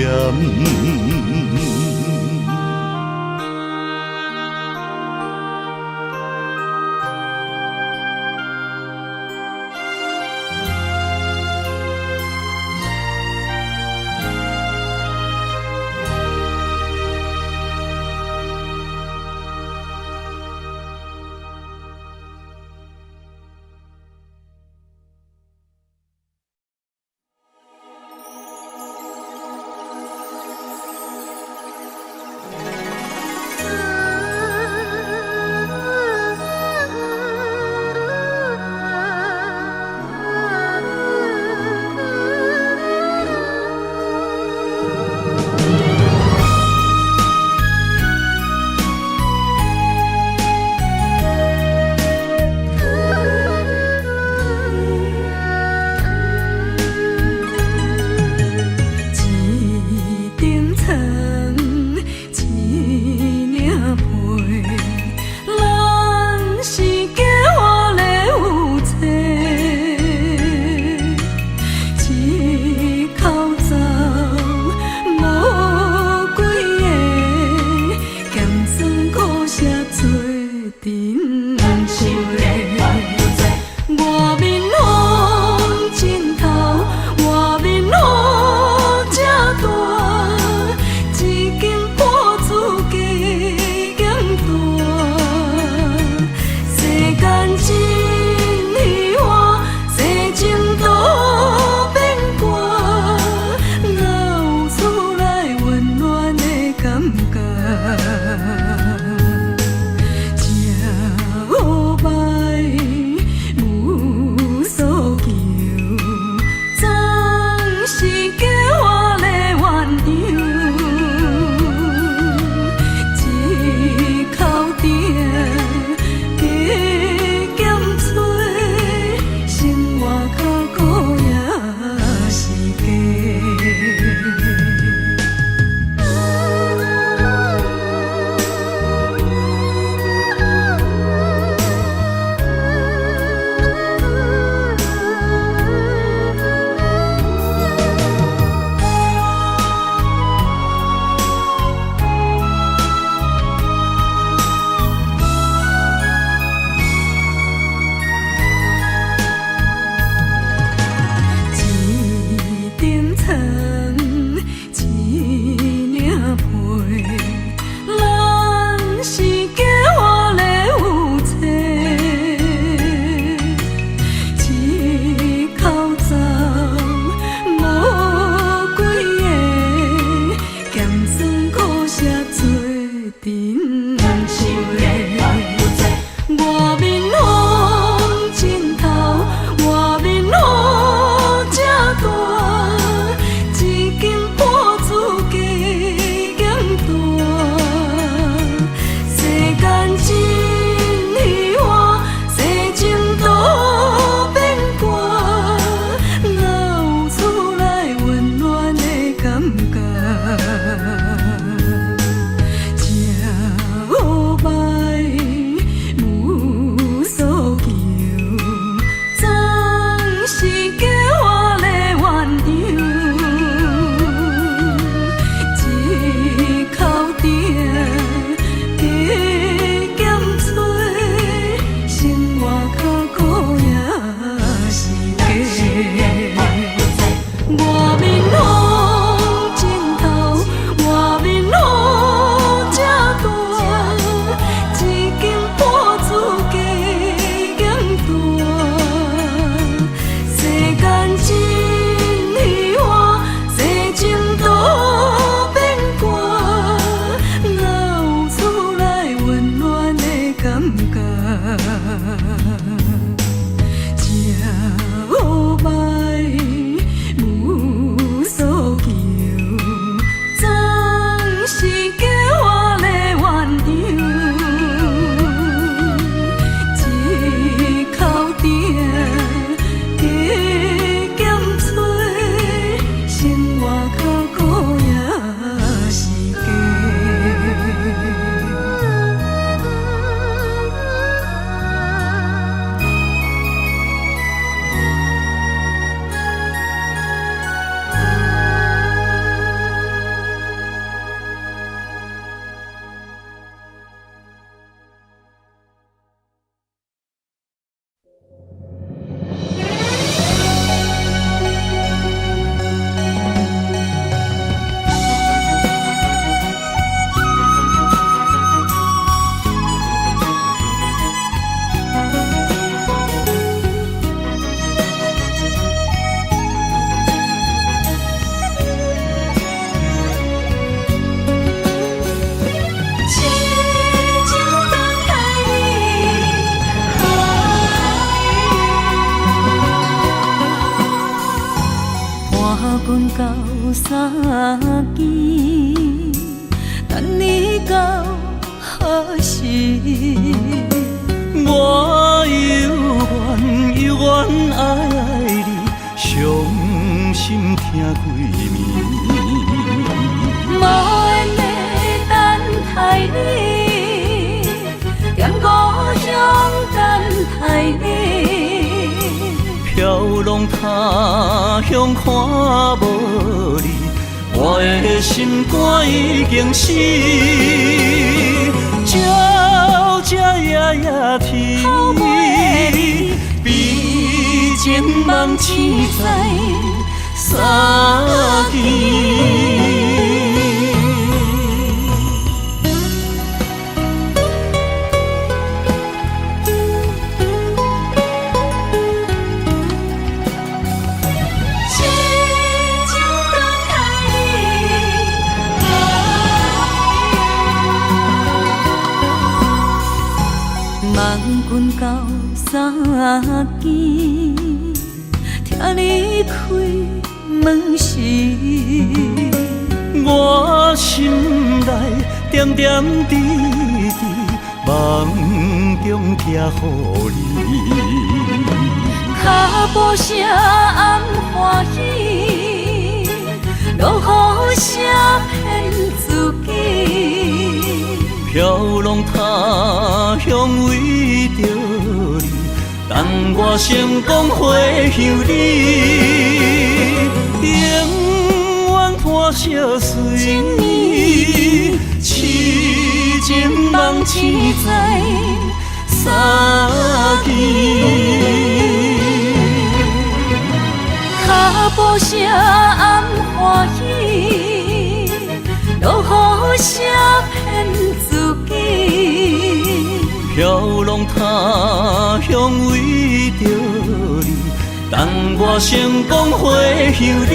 棍到三更，等你到何时？我犹原爱你，伤心听几暝。无缘的等待你，踮故乡等待你。飘浪他乡看无你，我的心肝已经死。鸟只夜夜啼，比情梦痴在三更。梦君到三更，听你开门时，我心内点点滴滴，梦中寄予你。脚步声暗欢喜，落雨声骗自己。飘浪他乡为着你，等我成功回乡你，永远伴相随你，痴情梦痴在三更。脚步声暗欢喜，落雨声骗自己。飘浪他乡为着你，等我成功回乡你，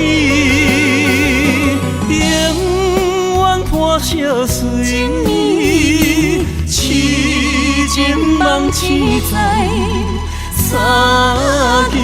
永远伴相随你，痴情梦痴在三更。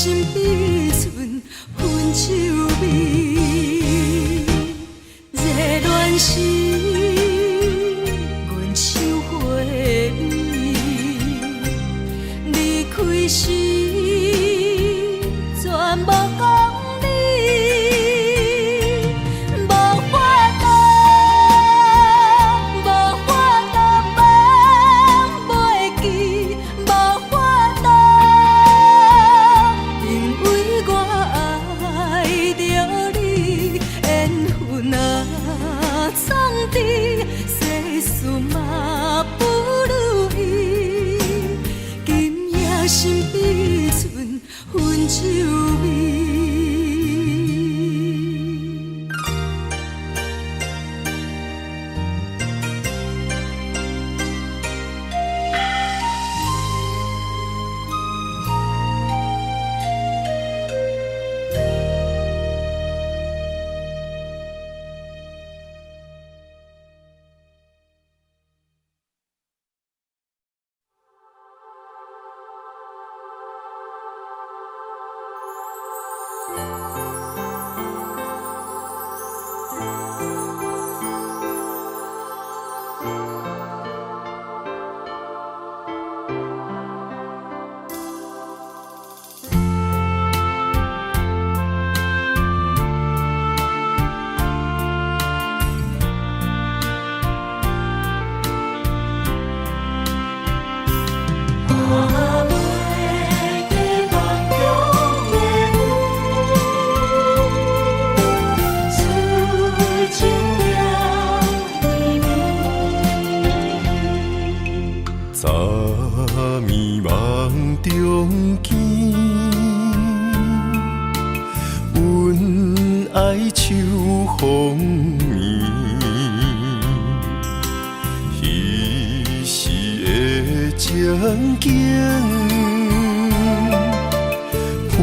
心比寸分手味，热恋时阮收花蜜，离开时全无讲理，无法度，无法度忘袂记，无法度，因为我爱着你，缘分啊总在，世事嘛不如意，今夜心比寸分手味。早暝梦中见，阮爱秋风眠，彼时的情景，浮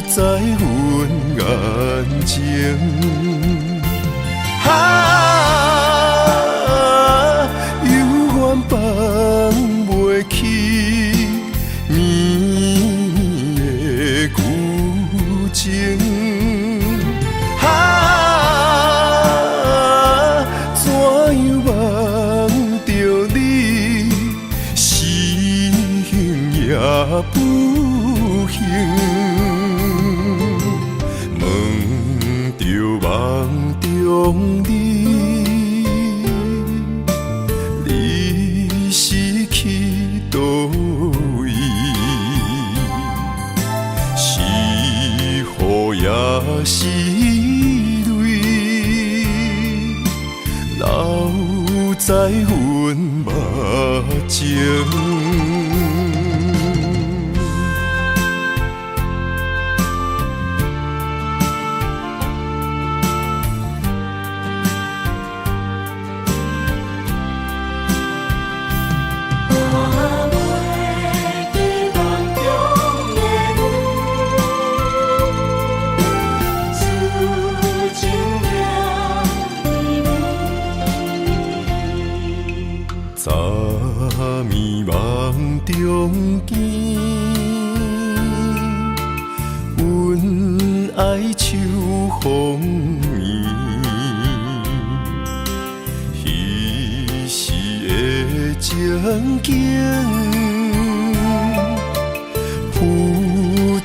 在阮眼前。放袂起绵的旧情，怎样忘着你，心也不幸，问着梦中你。倒位，是雨也是泪，留在阮目前。早暝梦中见，阮爱秋风眠，彼时的情景，浮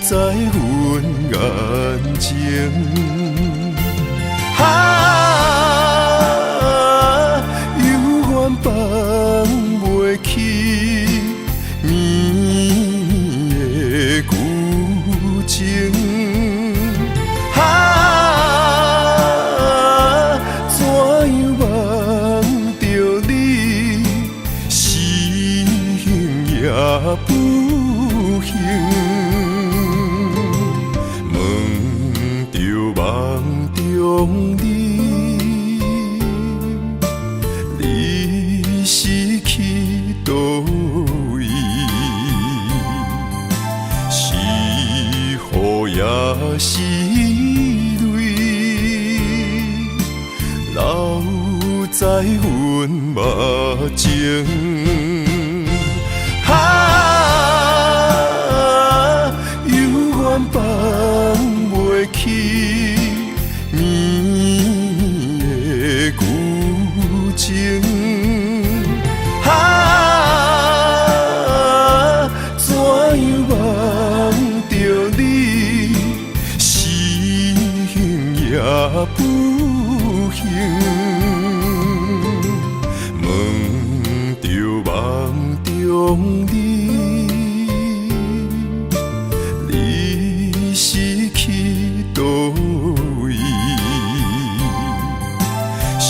在阮眼前。放袂起绵的旧情，怎样忘着你，心也不幸，问着梦中你。是去倒位，是雨也是泪，留在阮目前。犹放袂起绵的旧情。怎样忘着你，是幸也不幸。问着梦中你，你是去倒位？是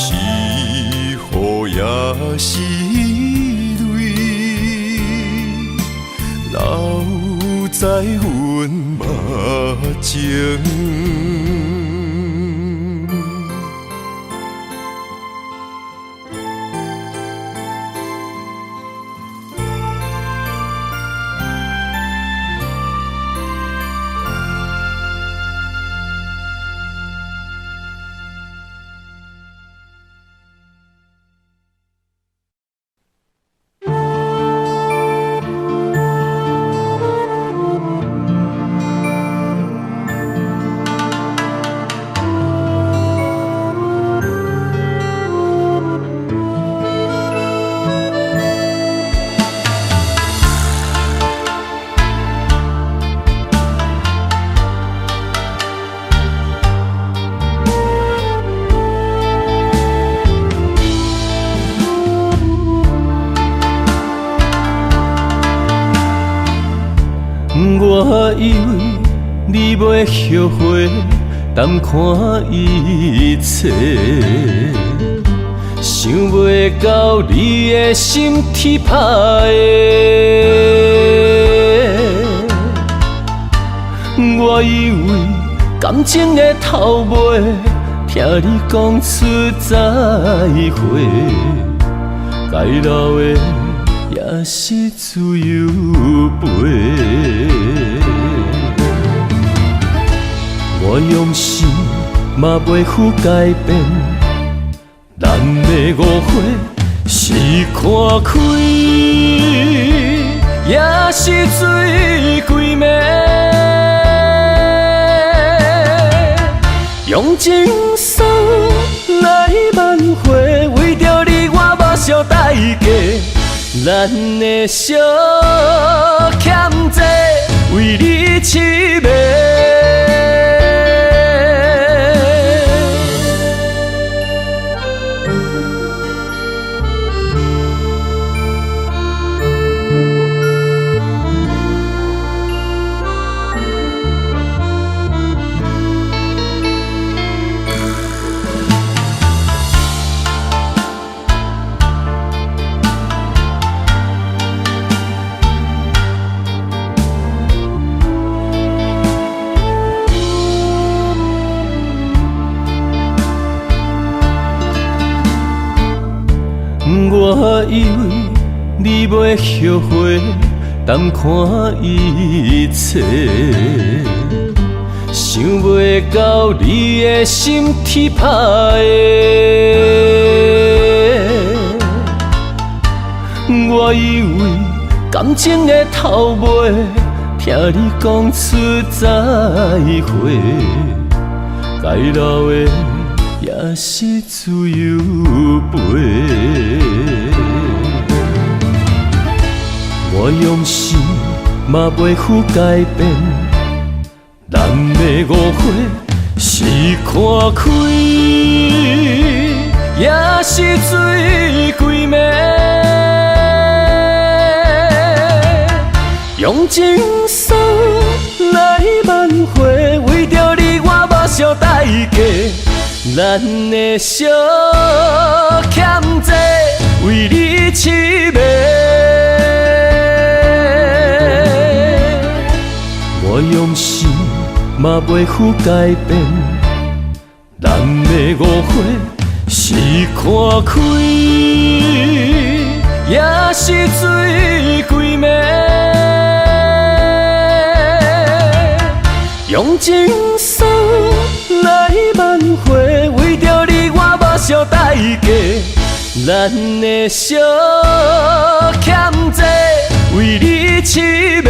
雨也是泪，留在阮目前。我以为你袂后悔，淡看一切，想袂到你的心天歹的。我以为感情的头尾，听你讲出再会，该留的也是自由飞。我用心嘛袂负改变，咱的误会是看开，也是水鬼暝。用情书来挽回，为着你我目烧代价。咱的相欠债，为你痴迷。我以为你袂后悔，淡看一切，想袂到你的心天歹的。我以为感情的头尾，听你讲出再会，该留的也是自由飞。我用心嘛袂负改变，咱的误会是看开，也是水鬼暝。用情书来挽回，为着你我目烧代价。咱的相欠债，为你痴迷。我用心嘛袂负改变，咱的误会是看开，也是水鬼暝。用情书来挽回，为着你我目烧代价。咱的相欠债，为你痴迷。